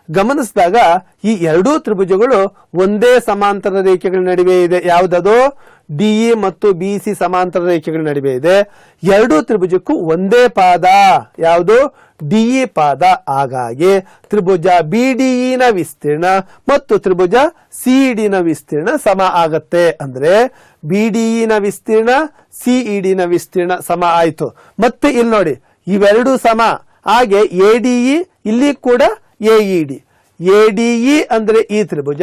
ಗಮನಿಸಿದಾಗ ಈ ಎರಡೂ ತ್ರಿಭುಜಗಳು ಒಂದೇ ಸಮಾಂತರ ರೇಖೆಗಳ ನಡುವೆ ಇದೆ. ಯಾವುದದು, DE ಮತ್ತು BC ಸಮಾಂತರ ರೇಖೆಗಳ ನಡುವೆ ಇದೆ. ಎರಡೂ ತ್ರಿಭುಜಕ್ಕೂ ಒಂದೇ ಪಾದ, ಯಾವುದು, DE ಪಾದ. ಹಾಗಾಗಿ ತ್ರಿಭುಜ BDE ನ ವಿಸ್ತೀರ್ಣ ಮತ್ತು ತ್ರಿಭುಜ CED ನ ವಿಸ್ತೀರ್ಣ ಸಮ ಆಗತ್ತೆ. ಅಂದ್ರೆ BDE ನ ವಿಸ್ತೀರ್ಣ CED ನ ವಿಸ್ತೀರ್ಣ ಸಮ ಆಯ್ತು. ಮತ್ತೆ ಇಲ್ಲಿ ನೋಡಿ, ಇವೆರಡು ಸಮ. ಹಾಗೆ ADE ಇಲ್ಲಿ ಕೂಡ AED. ADE ಅಂದ್ರೆ ಈ ತ್ರಿಭುಜ,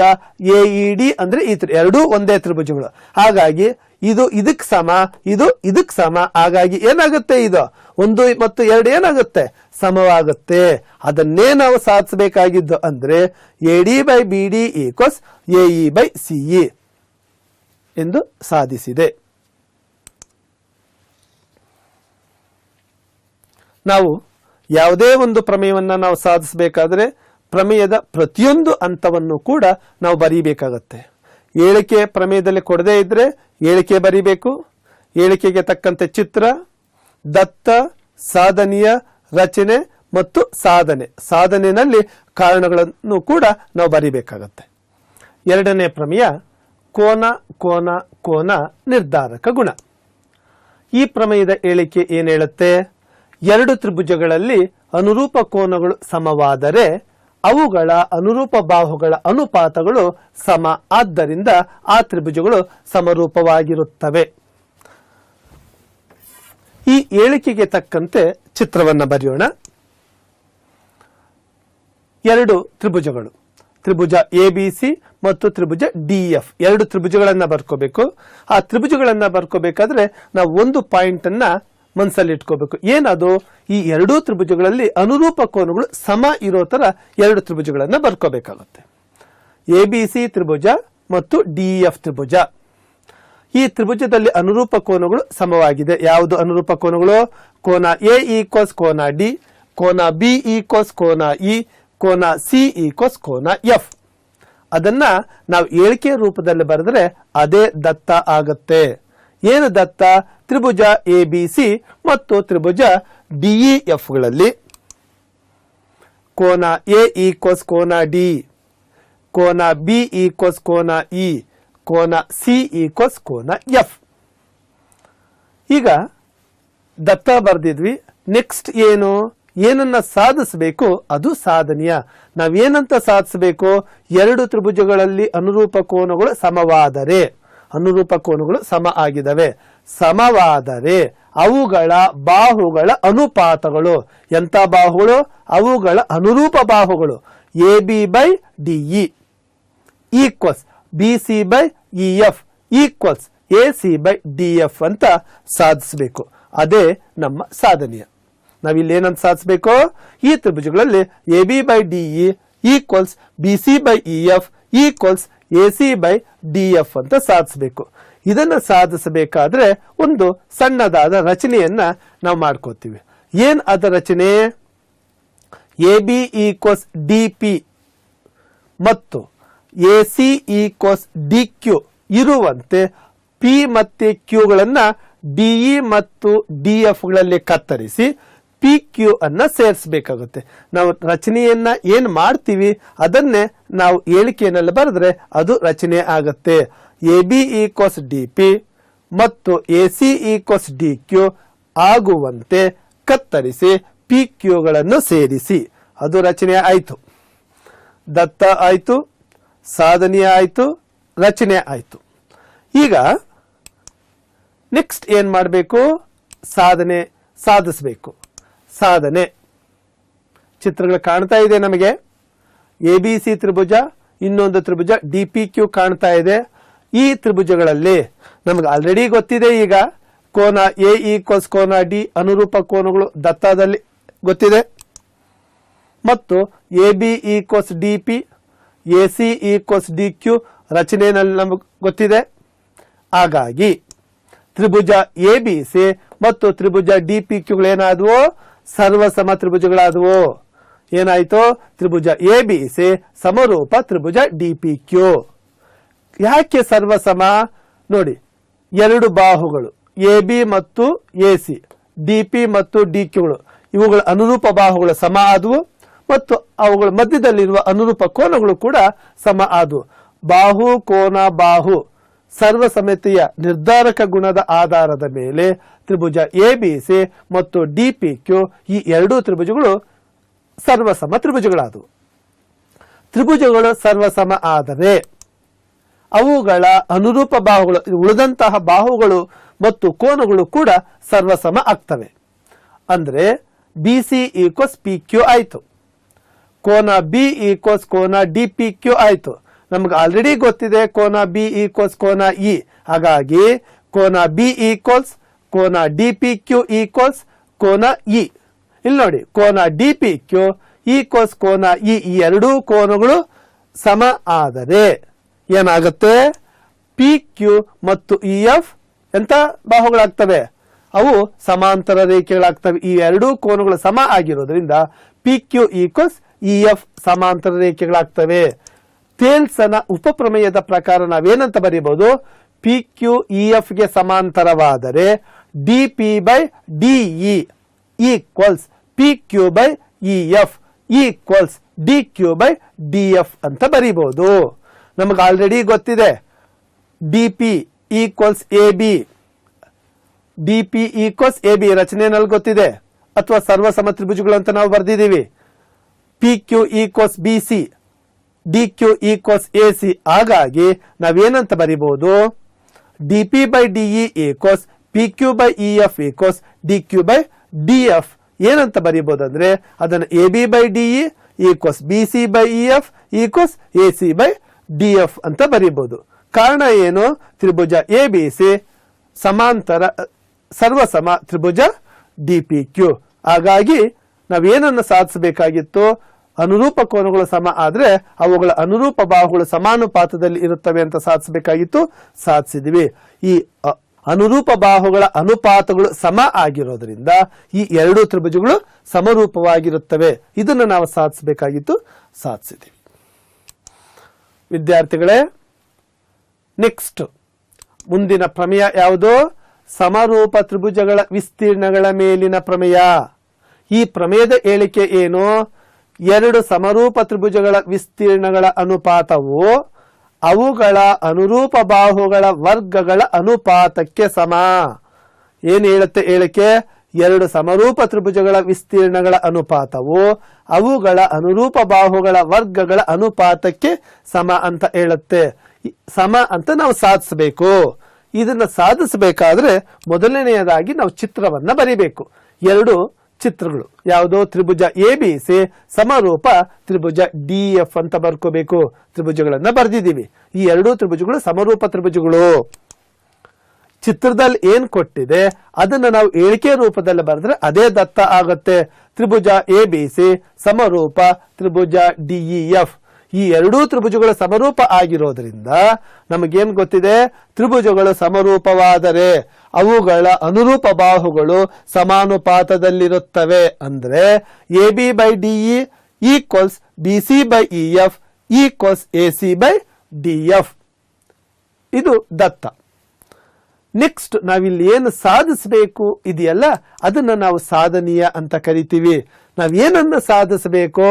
AED ಅಂದ್ರೆ ಈ ಎರಡೂ ಒಂದೇ ತ್ರಿಭುಜಗಳು. ಹಾಗಾಗಿ ಇದು ಇದಕ್ಕೆ ಸಮ, ಇದು ಇದಕ್ಕೆ ಸಮ. ಹಾಗಾಗಿ ಏನಾಗುತ್ತೆ, ಇದು 1 ಮತ್ತು 2 ಏನಾಗುತ್ತೆ, ಸಮವಾಗುತ್ತೆ. ಅದನ್ನೇ ನಾವು ಸಾಧಿಸಬೇಕಾಗಿದ್ದು. ಅಂದ್ರೆ AD by BD equals AE by CE ಎಂದು ಸಾಧಿಸಿದೆ. ನಾವು ಯಾವುದೇ ಒಂದು ಪ್ರಮೇಯವನ್ನ ನಾವು ಸಾಧಿಸಬೇಕಾದ್ರೆ ಪ್ರಮೇಯದ ಪ್ರತಿಯೊಂದು ಹಂತವನ್ನು ಕೂಡ ನಾವು ಬರೀಬೇಕಾಗತ್ತೆ. ಹೇಳಿಕೆ ಪ್ರಮೇಯದಲ್ಲಿ ಕೊಡದೇ ಇದ್ರೆ ಹೇಳಿಕೆ ಬರೀಬೇಕು. ಹೇಳಿಕೆಗೆ ತಕ್ಕಂತೆ ಚಿತ್ರ, ದತ್ತ, ಸಾಧನೆಯ ರಚನೆ ಮತ್ತು ಸಾಧನೆಯಲ್ಲಿ ಕಾರಣಗಳನ್ನು ಕೂಡ ನಾವು ಬರೀಬೇಕಾಗತ್ತೆ. ಎರಡನೇ ಪ್ರಮೇಯ ಕೋನ ನಿರ್ಧಾರಕ ಗುಣ. ಈ ಪ್ರಮೇಯದ ಹೇಳಿಕೆ ಏನ್ ಹೇಳುತ್ತೆ, ಎರಡು ತ್ರಿಭುಜಗಳಲ್ಲಿ ಅನುರೂಪ ಕೋನಗಳು ಸಮವಾದರೆ ಅವುಗಳ ಅನುರೂಪ ಬಾಹುಗಳ ಅನುಪಾತಗಳು ಸಮ. ಆದ್ದರಿಂದ ಆ ತ್ರಿಭುಜಗಳು ಸಮರೂಪವಾಗಿರುತ್ತವೆ. ಈ ಹೇಳಿಕೆಗೆ ತಕ್ಕಂತೆ ಚಿತ್ರವನ್ನ ಬರೆಯೋಣ. ಎರಡು ತ್ರಿಭುಜಗಳು, ತ್ರಿಭುಜ ABC ಮತ್ತು ತ್ರಿಭುಜ DF, ಎರಡು ತ್ರಿಭುಜಗಳನ್ನ ಬರ್ಕೋಬೇಕು. ಆ ತ್ರಿಭುಜಗಳನ್ನ ಬರ್ಕೋಬೇಕಾದ್ರೆ ನಾವು ಒಂದು ಪಾಯಿಂಟ್ ಅನ್ನ ಮನಸ್ಸಲ್ಲಿ ಇಟ್ಕೋಬೇಕು. ಏನದು, ಈ ಎರಡೂ ತ್ರಿಭುಜಗಳಲ್ಲಿ ಅನುರೂಪ ಕೋನಗಳು ಸಮ ಇರೋ ತರ ಎರಡು ತ್ರಿಭುಜಗಳನ್ನ ಬರ್ಕೋಬೇಕಾಗುತ್ತೆ. ABC ತ್ರಿಭುಜ ಮತ್ತು DF ತ್ರಿಭುಜ. ಈ ತ್ರಿಭುಜದಲ್ಲಿ ಅನುರೂಪ ಕೋನಗಳು ಸಮವಾಗಿದೆ. ಯಾವುದು ಅನುರೂಪ ಕೋನಗಳು, ಕೋನ A ಈಕ್ವಲ್ಸ್ ಕೋನ D, ಕೋನ B ಈಕ್ವಲ್ಸ್ ಕೋನ E, ಕೋನ ಸಿ ಈಕ್ವಲ್ಸ್ ಕೋನ ಎಫ್. ಅದನ್ನ ನಾವು ಏಳಿಕೆ ರೂಪದಲ್ಲಿ ಬರೆದ್ರೆ ಅದೇ ದತ್ತ ಆಗುತ್ತೆ. ಏನು ದತ್ತ? ತ್ರಿಭುಜ ABC ಮತ್ತು ತ್ರಿಭುಜ DEF ಗಳಲ್ಲಿ ಕೋನ A ಈಕ್ವಲ್ಸ್ ಕೋನ D, ಕೋನ B ಈಕ್ವಲ್ಸ್ ಕೋನ E, ಕೋನ C ಈಕ್ವಲ್ಸ್ ಕೋನ F. ಈಗ ದತ್ತ ಬರೆದಿದ್ವಿ. ನೆಕ್ಸ್ಟ್ ಏನನ್ನ ಸಾಧಿಸಬೇಕು? ಅದು ಸಾಧನೀಯ. ನಾವೇನಂತ ಸಾಧಿಸಬೇಕು? ಎರಡು ತ್ರಿಭುಜಗಳಲ್ಲಿ ಅನುರೂಪ ಕೋನಗಳು ಸಮವಾದರೆ, ಅನುರೂಪ ಕೋನಗಳು ಸಮ ಆಗಿದವೆ, ಸಮವಾದರೆ ಅವುಗಳ ಬಾಹುಗಳ ಅನುಪಾತಗಳು. ಎಂತ ಬಾಹುಗಳು? ಅವುಗಳ ಅನುರೂಪ ಬಾಹುಗಳು. AB/DE equals BC/EF equals AC/DF ಅಂತ ಸಾಧಿಸಬೇಕು. ಅದೇ ನಮ್ಮ ಸಾಧನೀಯ. ನಾವಿಲ್ಲಿ ಏನಂತ ಸಾಧಿಸಬೇಕು? ಈ ತ್ರಿಭುಜಗಳಲ್ಲಿ AB/DE equals BC/EF equals AC/DF ಅಂತ ಸಾಧಿಸಬೇಕು. ಇದನ್ನ ಸಾಧಿಸಬೇಕಾದ್ರೆ ಒಂದು ಸಣ್ಣದಾದ ರಚನೆಯನ್ನ ನಾವು ಮಾಡ್ಕೋತೀವಿ. ಏನ್ ಅದ ರಚನೆ? AB ಈಕ್ವಲ್ಸ್ DP ಮತ್ತು AC ಈಕ್ವಲ್ಸ್ DQ ಇರುವಂತೆ P ಮತ್ತೆ Q ಗಳನ್ನ DE ಮತ್ತು DF ಗಳಲ್ಲಿ ಕತ್ತರಿಸಿ PQ ಅನ್ನ ಸೇರಿಸಬೇಕಾಗುತ್ತೆ. ನಾವು ರಚನೆಯನ್ನ ಏನ್ ಮಾಡ್ತೀವಿ ಅದನ್ನೇ ನಾವು ಏಳಿಕೆಯಲ್ಲಿ ಬರೆದ್ರೆ ಅದು ರಚನೆ ಆಗತ್ತೆ. AB ಈಕ್ವಲ್ಸ್ DP ಮತ್ತು AC ಈಕ್ವಲ್ಸ್ DQ ಆಗುವಂತೆ ಕತ್ತರಿಸಿ PQ ಗಳನ್ನು ಸೇರಿಸಿ ಅದು ರಚನೆ ಆಯ್ತು. ದತ್ತ ಆಯ್ತು, ಸಾಧನೀಯ ಆಯ್ತು, ರಚನೆ ಆಯ್ತು. ಈಗ ನೆಕ್ಸ್ಟ್ ಏನ್ ಮಾಡಬೇಕು? ಸಾಧನೆ ಸಾಧಿಸಬೇಕು. ಸಾಧನೆ ಚಿತ್ರಗಳು ಕಾಣ್ತಾ ಇದೆ ನಮಗೆ. ABC ತ್ರಿಭುಜ, ಇನ್ನೊಂದು ತ್ರಿಭುಜ DPQ ಕಾಣ್ತಾ ಇದೆ. ಈ ತ್ರಿಭುಜಗಳಲ್ಲಿ ನಮಗೆ ಆಲ್ರೆಡಿ ಗೊತ್ತಿದೆ. ಈಗ ಕೋನ A ಈಕ್ವಲ್ಸ್ ಕೋನ D ಅನುರೂಪ ಕೋನಗಳು ದತ್ತದಲ್ಲಿ ಗೊತ್ತಿದೆ, ಮತ್ತು AB equals DP, AC equals DQ ರಚನೆಯಲ್ಲಿ ನಮಗೆ ಗೊತ್ತಿದೆ. ಹಾಗಾಗಿ ತ್ರಿಭುಜ ABC ಮತ್ತು ತ್ರಿಭುಜ DPQ ಗಳೇನಾದವು? ಸರ್ವಸಮ ತ್ರಿಭುಜಗಳಾದವು. ಏನಾಯ್ತು? ತ್ರಿಭುಜ ABC ಸಮರೂಪ ತ್ರಿಭುಜ DPQ. ಯಾಕೆ ಸರ್ವಸಮ? ನೋಡಿ, ಎರಡು ಬಾಹುಗಳು AB ಮತ್ತು AC, DP ಮತ್ತು DQ ಗಳು ಇವುಗಳ ಅನುರೂಪ ಬಾಹುಗಳು ಸಮ ಆದವು, ಮತ್ತು ಅವುಗಳ ಮಧ್ಯದಲ್ಲಿರುವ ಅನುರೂಪ ಕೋನಗಳು ಕೂಡ ಸಮ ಆದವು. ಬಾಹು ಕೋನ ಬಾಹು ಸರ್ವಸಮತೆಯ ನಿರ್ಧಾರಕ ಗುಣದ ಆಧಾರದ ಮೇಲೆ ತ್ರಿಭುಜ ABC ಮತ್ತು DPQ ಈ ಎರಡೂ ತ್ರಿಭುಜಗಳು ಸರ್ವಸಮ ತ್ರಿಭುಜಗಳಾದವು. ತ್ರಿಭುಜಗಳು ಸರ್ವಸಮ ಆದರೆ ಅವುಗಳ ಅನುರೂಪ ಬಾಹುಗಳು, ಉಳಿದಂತಹ ಬಾಹುಗಳು ಮತ್ತು ಕೋನಗಳು ಕೂಡ ಸರ್ವಸಮ ಆಗ್ತವೆ. ಅಂದ್ರೆ BC ಈಕ್ವಲ್ಸ್ PQ ಆಯ್ತು, ಕೋನ B ಈಕ್ವಲ್ಸ್ ಕೋನ DPQ ಆಯ್ತು. ನಮ್ಗೆ ಆಲ್ರೆಡಿ ಗೊತ್ತಿದೆ ಕೋನ B ಈಕ್ವಲ್ಸ್ ಕೋನ E. ಹಾಗಾಗಿ ಕೋನ B ಈಕ್ವಲ್ಸ್ ಕೋನ DPQ ಈಕ್ವಲ್ಸ್ ಕೋನ E. ಇಲ್ಲಿ ನೋಡಿ, ಕೋನ DPQ ಈಕ್ವಲ್ಸ್ ಕೋನ E. ಈ ಎರಡೂ ಕೋನಗಳು ಸಮ ಆದರೆ ಏನಾಗುತ್ತೆ? PQ ಮತ್ತು EF ಎಂತ ಬಾಹುಗಳಾಗ್ತವೆ? ಅವು ಸಮಾಂತರ ರೇಖೆಗಳಾಗ್ತವೆ. ಈ ಎರಡೂ ಕೋನಗಳು ಸಮ ಆಗಿರೋದ್ರಿಂದ PQ ಈಕ್ವಲ್ಸ್ EF ಸಮಾಂತರ ರೇಖೆಗಳಾಗ್ತವೆ. ಥೇಲ್ಸನ ಉಪಪ್ರಮೇಯದ ಪ್ರಕಾರ ನಾವೇನಂತ ಬರೀಬಹುದು? PQ EF ಗೆ ಸಮಾಂತರವಾದರೆ DP/DE equals PQ/EF equals DQ/DF ಅಂತ ಬರೀಬಹುದು. ನಮಗೆ ಆಲ್ರೆಡಿ ಗೊತ್ತಿದೆ DP equals AB, DP equals AB ರಚನೆಯಲ್ಲಿ ಗೊತ್ತಿದೆ, ಅಥವಾ ಸರ್ವಸಮ ತ್ರಿಭುಜಗಳು ಅಂತ ನಾವು ಬರೆದಿದ್ದೀವಿ. PQ equals BC, DQ equals AC. ಹಾಗಾಗಿ ನಾವೇನಂತ ಬರೀಬಹುದು? DP/DE equals PQ/EF equals DQ/DF. ಏನಂತ ಬರೀಬಹುದು ಅಂದ್ರೆ ಅದನ್ನ AB/DE equals BC/EF equals AC/DF ಅಂತ ಬರೀಬಹುದು. ಕಾರಣ ಏನು? ತ್ರಿಭುಜ ABC ಸಮಾಂತರ ಸರ್ವಸಮ ತ್ರಿಭುಜ DPQ. ಹಾಗಾಗಿ ನಾವೇನನ್ನು ಸಾಧಿಸಬೇಕಾಗಿತ್ತು? ಅನುರೂಪ ಕೋನಗಳು ಸಮ ಆದ್ರೆ ಅವುಗಳ ಅನುರೂಪ ಬಾಹುಗಳು ಸಮಾನುಪಾತದಲ್ಲಿ ಇರುತ್ತವೆ ಅಂತ ಸಾಧಿಸಬೇಕಾಗಿತ್ತು. ಸಾಧಿಸಿದ್ವಿ. ಈ ಅನುರೂಪ ಬಾಹುಗಳ ಅನುಪಾತಗಳು ಸಮ ಆಗಿರೋದ್ರಿಂದ ಈ ಎರಡು ತ್ರಿಭುಜಗಳು ಸಮರೂಪವಾಗಿರುತ್ತವೆ. ಇದನ್ನು ನಾವು ಸಾಧಿಸಬೇಕಾಗಿತ್ತು, ಸಾಧಿಸಿದ್ದೀವಿ. ವಿದ್ಯಾರ್ಥಿಗಳೇ, ನೆಕ್ಸ್ಟ್ ಮುಂದಿನ ಪ್ರಮೇಯ ಯಾವುದು? ಸಮರೂಪ ತ್ರಿಭುಜಗಳ ವಿಸ್ತೀರ್ಣಗಳ ಮೇಲಿನ ಪ್ರಮೇಯ. ಈ ಪ್ರಮೇಯದ ಹೇಳಿಕೆ ಏನು? ಎರಡು ಸಮರೂಪ ತ್ರಿಭುಜಗಳ ವಿಸ್ತೀರ್ಣಗಳ ಅನುಪಾತವು ಅವುಗಳ ಅನುರೂಪ ಬಾಹುಗಳ ವರ್ಗಗಳ ಅನುಪಾತಕ್ಕೆ ಸಮ. ಏನು ಹೇಳುತ್ತೆ ಹೇಳಿಕೆ? ಎರಡು ಸಮರೂಪ ತ್ರಿಭುಜಗಳ ವಿಸ್ತೀರ್ಣಗಳ ಅನುಪಾತವು ಅವುಗಳ ಅನುರೂಪ ಬಾಹುಗಳ ವರ್ಗಗಳ ಅನುಪಾತಕ್ಕೆ ಸಮ ಅಂತ ಹೇಳುತ್ತೆ. ಸಮ ಅಂತ ನಾವು ಸಾಧಿಸಬೇಕು. ಇದನ್ನ ಸಾಧಿಸಬೇಕಾದ್ರೆ ಮೊದಲನೆಯದಾಗಿ ನಾವು ಚಿತ್ರವನ್ನ ಬರಿಬೇಕು. ಎರಡು ಚಿತ್ರಗಳು ಯಾವುದು? ತ್ರಿಭುಜ ABC ಸಮರೂಪ ತ್ರಿಭುಜ DF ಅಂತ ಬರ್ಕೋಬೇಕು. ತ್ರಿಭುಜಗಳನ್ನ ಬರೆದಿದ್ದೀವಿ. ಈ ಎರಡು ತ್ರಿಭುಜಗಳು ಸಮರೂಪ ತ್ರಿಭುಜಗಳು. ಚಿತ್ರದಲ್ಲಿ ಏನ್ ಕೊಟ್ಟಿದೆ ಅದನ್ನ ನಾವು ಹೇಳಿಕೆ ರೂಪದಲ್ಲಿ ಬರೆದ್ರೆ ಅದೇ ದತ್ತ ಆಗುತ್ತೆ. ತ್ರಿಭುಜ ABC ಸಮರೂಪ ತ್ರಿಭುಜ DEF. ಈ ಎರಡೂ ತ್ರಿಭುಜಗಳು ಸಮರೂಪ ಆಗಿರೋದ್ರಿಂದ ನಮಗೇನ್ ಗೊತ್ತಿದೆ? ತ್ರಿಭುಜಗಳು ಸಮರೂಪವಾದರೆ ಅವುಗಳ ಅನುರೂಪ ಬಾಹುಗಳು ಸಮಾನುಪಾತದಲ್ಲಿರುತ್ತವೆ. ಅಂದ್ರೆ AB/DE equals BC/EF equals AC/DF. ಇದು ದತ್ತ. ನೆಕ್ಸ್ಟ್ ನಾವಿಲ್ಲಿ ಏನು ಸಾಧಿಸಬೇಕು ಇದೆಯಲ್ಲ, ಅದನ್ನ ನಾವು ಸಾಧನೀಯ ಅಂತ ಕರಿತೀವಿ. ನಾವೇನನ್ನು ಸಾಧಿಸಬೇಕು?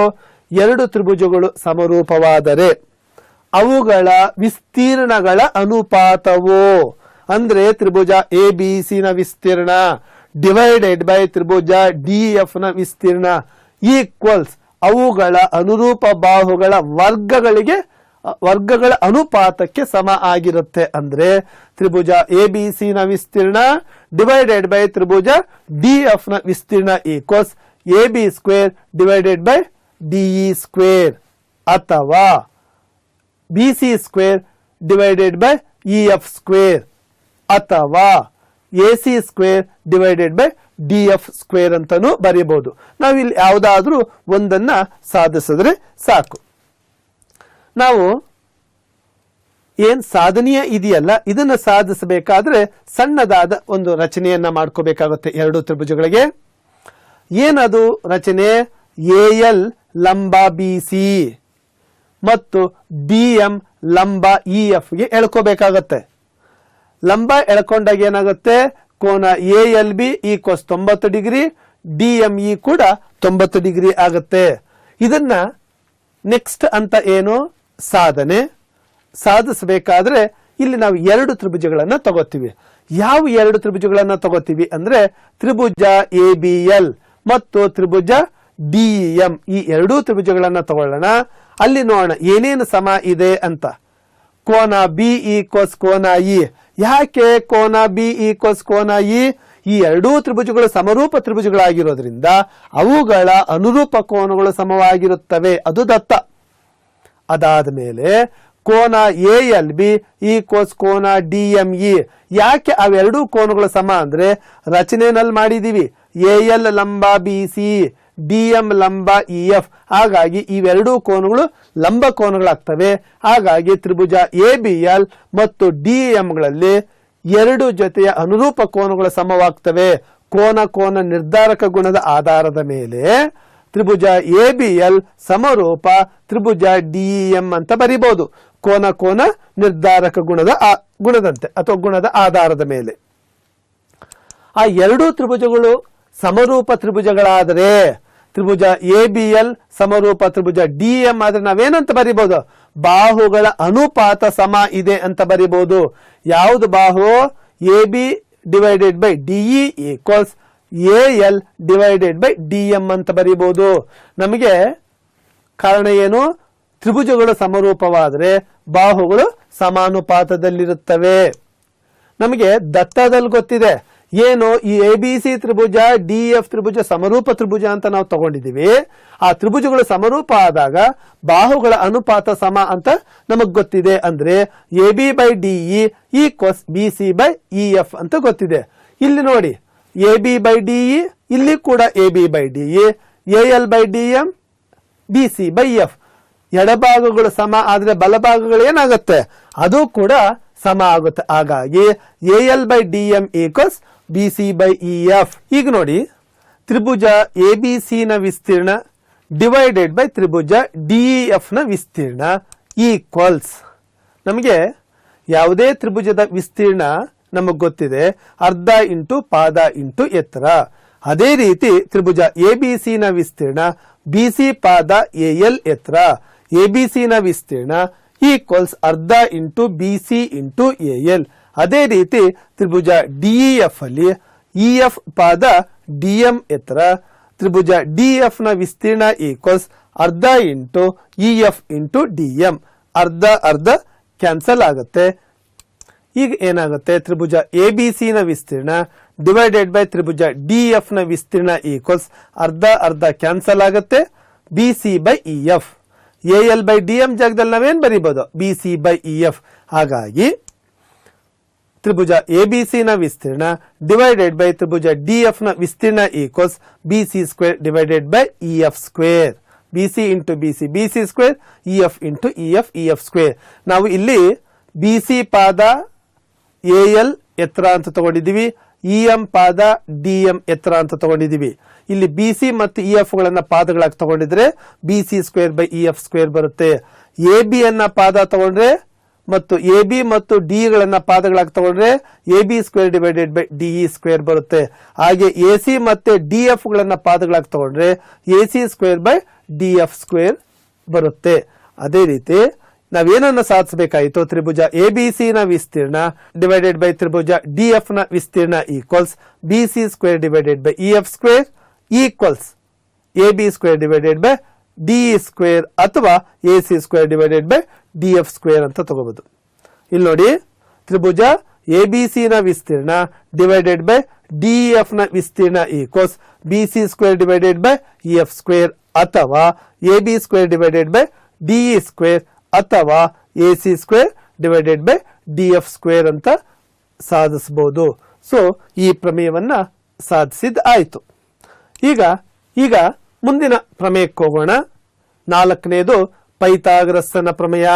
ಎರಡು ತ್ರಿಭುಜಗಳು ಸಮರೂಪವಾದರೆ ಅವುಗಳ ವಿಸ್ತೀರ್ಣಗಳ ಅನುಪಾತವು, ಅಂದ್ರೆ ತ್ರಿಭುಜ ABC ನ ವಿಸ್ತೀರ್ಣ ಡಿವೈಡೆಡ್ ಬೈ ತ್ರಿಭುಜ DF ನ ವಿಸ್ತೀರ್ಣ ಈಕ್ವಲ್ಸ್ ಅವುಗಳ ಅನುರೂಪ ಬಾಹುಗಳ ವರ್ಗಗಳ ಅನುಪಾತಕ್ಕೆ ಸಮ ಆಗಿರುತ್ತೆ. ಅಂದ್ರೆ ತ್ರಿಭುಜ ABC ನ ವಿಸ್ತೀರ್ಣ ಡಿವೈಡೆಡ್ ಬೈ ತ್ರಿಭುಜ DF ನ ವಿಸ್ತೀರ್ಣ equals AB² divided by DE² ಅಥವಾ BC² ಡಿವೈಡೆಡ್ ಬೈ EF² ಅಥವಾ AC² ಡಿವೈಡೆಡ್ ಬೈ DF² ಅಂತಾನು ಬರೀಬಹುದು. ನಾವಿಲ್ಲಿ ಯಾವುದಾದ್ರೂ ಒಂದನ್ನ ಸಾಧಿಸಿದ್ರೆ ಸಾಕು. ನಾವು ಏನ್ ಸಾಧನೀಯ ಇದೆಯಲ್ಲ ಇದನ್ನ ಸಾಧಿಸಬೇಕಾದ್ರೆ ಸಣ್ಣದಾದ ಒಂದು ರಚನೆಯನ್ನ ಮಾಡ್ಕೋಬೇಕಾಗುತ್ತೆ ಎರಡು ತ್ರಿಭುಜಗಳಿಗೆ. ಏನದು ರಚನೆ? AL ಲಂಬ BC ಮತ್ತು BM ಲಂಬ EF ಗೆ ಎಳ್ಕೋಬೇಕಾಗತ್ತೆ. ಲಂಬ ಎಳ್ಕೊಂಡಾಗ ಏನಾಗುತ್ತೆ? ಕೋನ ALB ಈಕ್ವಸ್ 90 ಡಿಗ್ರಿ, DME ಕೂಡ 90 ಡಿಗ್ರಿ ಆಗುತ್ತೆ. ಇದನ್ನ ನೆಕ್ಸ್ಟ್ ಅಂತ ಏನು? ಸಾಧನೆ. ಸಾಧಿಸಬೇಕಾದ್ರೆ ಇಲ್ಲಿ ನಾವು ಎರಡು ತ್ರಿಭುಜಗಳನ್ನ ತಗೋತೀವಿ. ಯಾವ ಎರಡು ತ್ರಿಭುಜಗಳನ್ನ ತಗೋತೀವಿ ಅಂದ್ರೆ ತ್ರಿಭುಜ ABL ಮತ್ತು ತ್ರಿಭುಜ DEM. ಈ ಎರಡೂ ತ್ರಿಭುಜಗಳನ್ನ ತಗೊಳ್ಳೋಣ. ಅಲ್ಲಿ ನೋಡೋಣ ಏನೇನು ಸಮ ಇದೆ ಅಂತ. ಕೋನ B ಈಕ್ವಸ್ ಕೋನ E. ಯಾಕೆ ಕೋನ B ಈಕ್ವಸ್ ಕೋನ E? ಈ ಎರಡೂ ತ್ರಿಭುಜಗಳು ಸಮರೂಪ ತ್ರಿಭುಜಗಳಾಗಿರೋದ್ರಿಂದ ಅವುಗಳ ಅನುರೂಪ ಕೋನಗಳು ಸಮವಾಗಿರುತ್ತವೆ. ಅದು ದತ್ತ. ಅದಾದ ಮೇಲೆ ಕೋನ ALB ಈಕ್ವಸ್ ಕೋನ DME. ಯಾಕೆ ಅವೆರಡೂ ಕೋನಗಳು ಸಮ ಅಂದ್ರೆ ರಚನೆಯಲ್ಲಿ ಮಾಡಿದೀವಿ. AL ಲಂಬ BC, DM ಲಂಬ EF. ಹಾಗಾಗಿ ಇವೆರಡೂ ಕೋನಗಳು ಲಂಬ ಕೋನಗಳಾಗ್ತವೆ. ಹಾಗಾಗಿ ತ್ರಿಭುಜ ABL ಮತ್ತು DEM ಗಳಲ್ಲಿ ಎರಡು ಜೊತೆಯ ಅನುರೂಪ ಕೋನಗಳು ಸಮವಾಗ್ತವೆ. ಕೋನ ನಿರ್ಧಾರಕ ಗುಣದ ಆಧಾರದ ಮೇಲೆ ತ್ರಿಭುಜ ABL ಸಮರೂಪ ತ್ರಿಭುಜ DEM ಅಂತ ಬರಿಬಹುದು. ಕೋನ ನಿರ್ಧಾರಕ ಗುಣದಂತೆ ಅಥವಾ ಗುಣದ ಆಧಾರದ ಮೇಲೆ. ಆ ಎರಡೂ ತ್ರಿಭುಜಗಳು ಸಮರೂಪ ತ್ರಿಭುಜಗಳಾದರೆ ತ್ರಿಭುಜ ABL ಸಮರೂಪ ತ್ರಿಭುಜ DEM ಆದ್ರೆ ನಾವೇನಂತ ಬರಿಬಹುದು? ಬಾಹುಗಳ ಅನುಪಾತ ಸಮ ಇದೆ ಅಂತ ಬರಿಬಹುದು. ಯಾವುದು ಬಾಹು? AB divided by DE equals AL divided by DM ಅಂತ ಬರಿಬಹುದು. ನಮಗೆ ಕಾರಣ ಏನು? ತ್ರಿಭುಜಗಳು ಸಮರೂಪವಾದರೆ ಬಾಹುಗಳು ಸಮಾನುಪಾತದಲ್ಲಿರುತ್ತವೆ. ನಮಗೆ ದತ್ತದಲ್ಲಿ ಗೊತ್ತಿದೆ ಏನು? ಈ ABC ತ್ರಿಭುಜ DF ತ್ರಿಭುಜ ಸಮರೂಪ ತ್ರಿಭುಜ ಅಂತ ನಾವು ತಗೊಂಡಿದ್ದೀವಿ. ಆ ತ್ರಿಭುಜಗಳು ಸಮರೂಪ ಆದಾಗ ಬಾಹುಗಳ ಅನುಪಾತ ಸಮ ಅಂತ ನಮಗ್ ಗೊತ್ತಿದೆ. ಅಂದ್ರೆ AB/DE ಈಕ್ವಸ್ BC/EF ಅಂತ ಗೊತ್ತಿದೆ. ಇಲ್ಲಿ ನೋಡಿ AB/DE, ಇಲ್ಲಿ ಕೂಡ AB/DE, AL/DM, BC/F. ಎಡಭಾಗಗಳು ಸಮ ಆದ್ರೆ ಬಲಭಾಗಗಳು ಏನಾಗುತ್ತೆ? ಅದು ಕೂಡ ಸಮ ಆಗುತ್ತೆ. ಹಾಗಾಗಿ AL/DM ಈಕ್ವಲ್ಸ್ BC/EF. ಈಗ ನೋಡಿ, ತ್ರಿಭುಜ ABC ನ ವಿಸ್ತೀರ್ಣ ಡಿವೈಡೆಡ್ ಬೈ ತ್ರಿಭುಜ DEF ನ ವಿಸ್ತೀರ್ಣ ಈಕ್ವಲ್ಸ್, ನಮಗೆ ಯಾವುದೇ ತ್ರಿಭುಜದ ವಿಸ್ತೀರ್ಣ ನಮಗೆ ಗೊತ್ತಿದೆ, ಅರ್ಧ ಇಂಟು ಪಾದ ಇಂಟು ಎತ್ತರ. ಅದೇ ರೀತಿ ತ್ರಿಭುಜ ABC ನ ವಿಸ್ತೀರ್ಣ BC ಪಾದ AL ಎತ್ತರ, ABC ನ ವಿಸ್ತೀರ್ಣ ಈಕ್ವಲ್ಸ್ ಅರ್ಧ ಇಂಟು BC ಇಂಟು AL. ಅದೇ ರೀತಿ ತ್ರಿಭುಜ DEF ಅಲ್ಲಿ EF ಪಾದ DM ಎತ್ತರ, ತ್ರಿಭುಜ DF ನ ವಿಸ್ತೀರ್ಣ ಈಕ್ವಲ್ಸ್ ಅರ್ಧ ಇಂಟು EF ಇಂಟು DM. ಅರ್ಧ ಅರ್ಧ ಕ್ಯಾನ್ಸಲ್ ಆಗುತ್ತೆ. ಈಗ ಏನಾಗುತ್ತೆ, ತ್ರಿಭುಜ ABC ನ ವಿಸ್ತೀರ್ಣ ಡಿವೈಡೆಡ್ ಬೈ ತ್ರಿಭುಜ DF ನ ವಿಸ್ತೀರ್ಣ ಈಕ್ವಲ್ಸ್ ಅರ್ಧ ಅರ್ಧ ಕ್ಯಾನ್ಸಲ್ ಆಗುತ್ತೆ. BC/EF. AL/DM ಜಾಗದಲ್ಲಿ ನಾವೇನ್ ಬರೀಬಹುದು, BC/EF. ಹಾಗಾಗಿ ತ್ರಿಭುಜ ABC ನ ವಿಸ್ತೀರ್ಣ ಡಿವೈಡೆಡ್ ಬೈ ತ್ರಿಭುಜ DF ನ ವಿಸ್ತೀರ್ಣ equals BC² divided by EF². BC into BC BC², EF into EF EF². ನಾವು ಇಲ್ಲಿ BC ಪಾದ AL ಎತ್ತರ ಅಂತ ತಗೊಂಡಿದ್ದೀವಿ, EM ಪಾದ DM ಎತ್ತರ ಅಂತ ತಗೊಂಡಿದ್ದೀವಿ. ಇಲ್ಲಿ BC ಮತ್ತು EF ಗಳನ್ನ ಪಾದಗಳಾಗಿ ತಗೊಂಡಿದ್ರೆ BC²/EF² ಬರುತ್ತೆ. AB ಅನ್ನ ಪಾದ ತಗೊಂಡ್ರೆ ಮತ್ತು AB ಮತ್ತು D ಗಳನ್ನ ಪಾದಗಳಾಗಿ ತಗೊಂಡ್ರೆ AB² ಡಿವೈಡೆಡ್ ಬೈ DE² ಬರುತ್ತೆ. ಹಾಗೆ AC ಮತ್ತೆ DF ಗಳನ್ನ ಪಾದಗಳಾಗಿ ತಗೊಂಡ್ರೆ AC²/DF² ಬರುತ್ತೆ. ಅದೇ ರೀತಿ ನಾವೇನನ್ನ ಸಾಧಿಸಬೇಕಾಯಿತು, ತ್ರಿಭುಜ ABC ನ ವಿಸ್ತೀರ್ಣ ಡಿವೈಡೆಡ್ ಬೈ ತ್ರಿಭುಜ DF ನ ವಿಸ್ತೀರ್ಣ equals BC² divided by EF² equals AB² divided by DE² ಅಥವಾ AC² ಡಿವೈಡೆಡ್ ಬೈ DF² ಅಂತ ತಗೋಬಹುದು. ಇಲ್ಲಿ ನೋಡಿ, ತ್ರಿಭುಜ ABC ನ ವಿಸ್ತೀರ್ಣ ಡಿವೈಡೆಡ್ ಬೈ DEF ನ ವಿಸ್ತೀರ್ಣ equals BC² divided by EF² ಅಥವಾ AB² ಡಿವೈಡೆಡ್ ಬೈ DE² ಅಥವಾ AC² ಡಿವೈಡೆಡ್ ಬೈ DF² ಅಂತ ಸಾಧಿಸಬಹುದು. ಸೊ ಈ ಪ್ರಮೇಯವನ್ನ ಸಾಧಿಸಿದ ಆಯ್ತು. ಈಗ ಮುಂದಿನ ಪ್ರಮೇಯಕ್ಕೆ ಹೋಗೋಣ. 4ನೇದು ಪೈಥಾಗರಸ್ಸನ ಪ್ರಮೇಯ.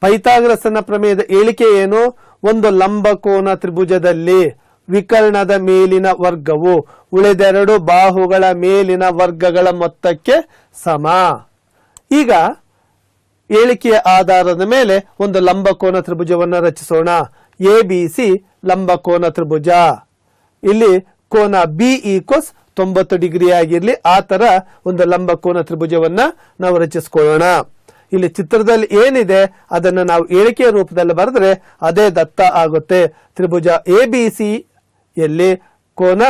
ಪೈಥಾಗರಸ್ಸನ ಪ್ರಮೇಯದ ಹೇಳಿಕೆ ಏನು, ಒಂದು ಲಂಬಕೋನ ತ್ರಿಭುಜದಲ್ಲಿ ವಿಕರ್ಣದ ಮೇಲಿನ ವರ್ಗವು ಉಳಿದೆರಡು ಬಾಹುಗಳ ಮೇಲಿನ ವರ್ಗಗಳ ಮೊತ್ತಕ್ಕೆ ಸಮ. ಈಗ ಹೇಳಿಕೆಯ ಆಧಾರದ ಮೇಲೆ ಒಂದು ಲಂಬಕೋನ ತ್ರಿಭುಜವನ್ನು ರಚಿಸೋಣ. ABC ಲಂಬಕೋನ ತ್ರಿಭುಜ. ಇಲ್ಲಿ ಕೋನ B ಈಕ್ವಲ್ಸ್ 90 ಡಿಗ್ರಿ ಆಗಿರ್ಲಿ, ಆ ತರ ಒಂದು ಲಂಬಕೋನ ತ್ರಿಭುಜವನ್ನ ನಾವು ರಚಿಸ್ಕೊಳ್ಳೋಣ. ಇಲ್ಲಿ ಚಿತ್ರದಲ್ಲಿ ಏನಿದೆ ಅದನ್ನ ನಾವು ಹೇಳಿಕೆಯ ರೂಪದಲ್ಲಿ ಬರೆದ್ರೆ ಅದೇ ದತ್ತ ಆಗುತ್ತೆ. ತ್ರಿಭುಜ ABC ಯಲ್ಲಿ ಕೋನ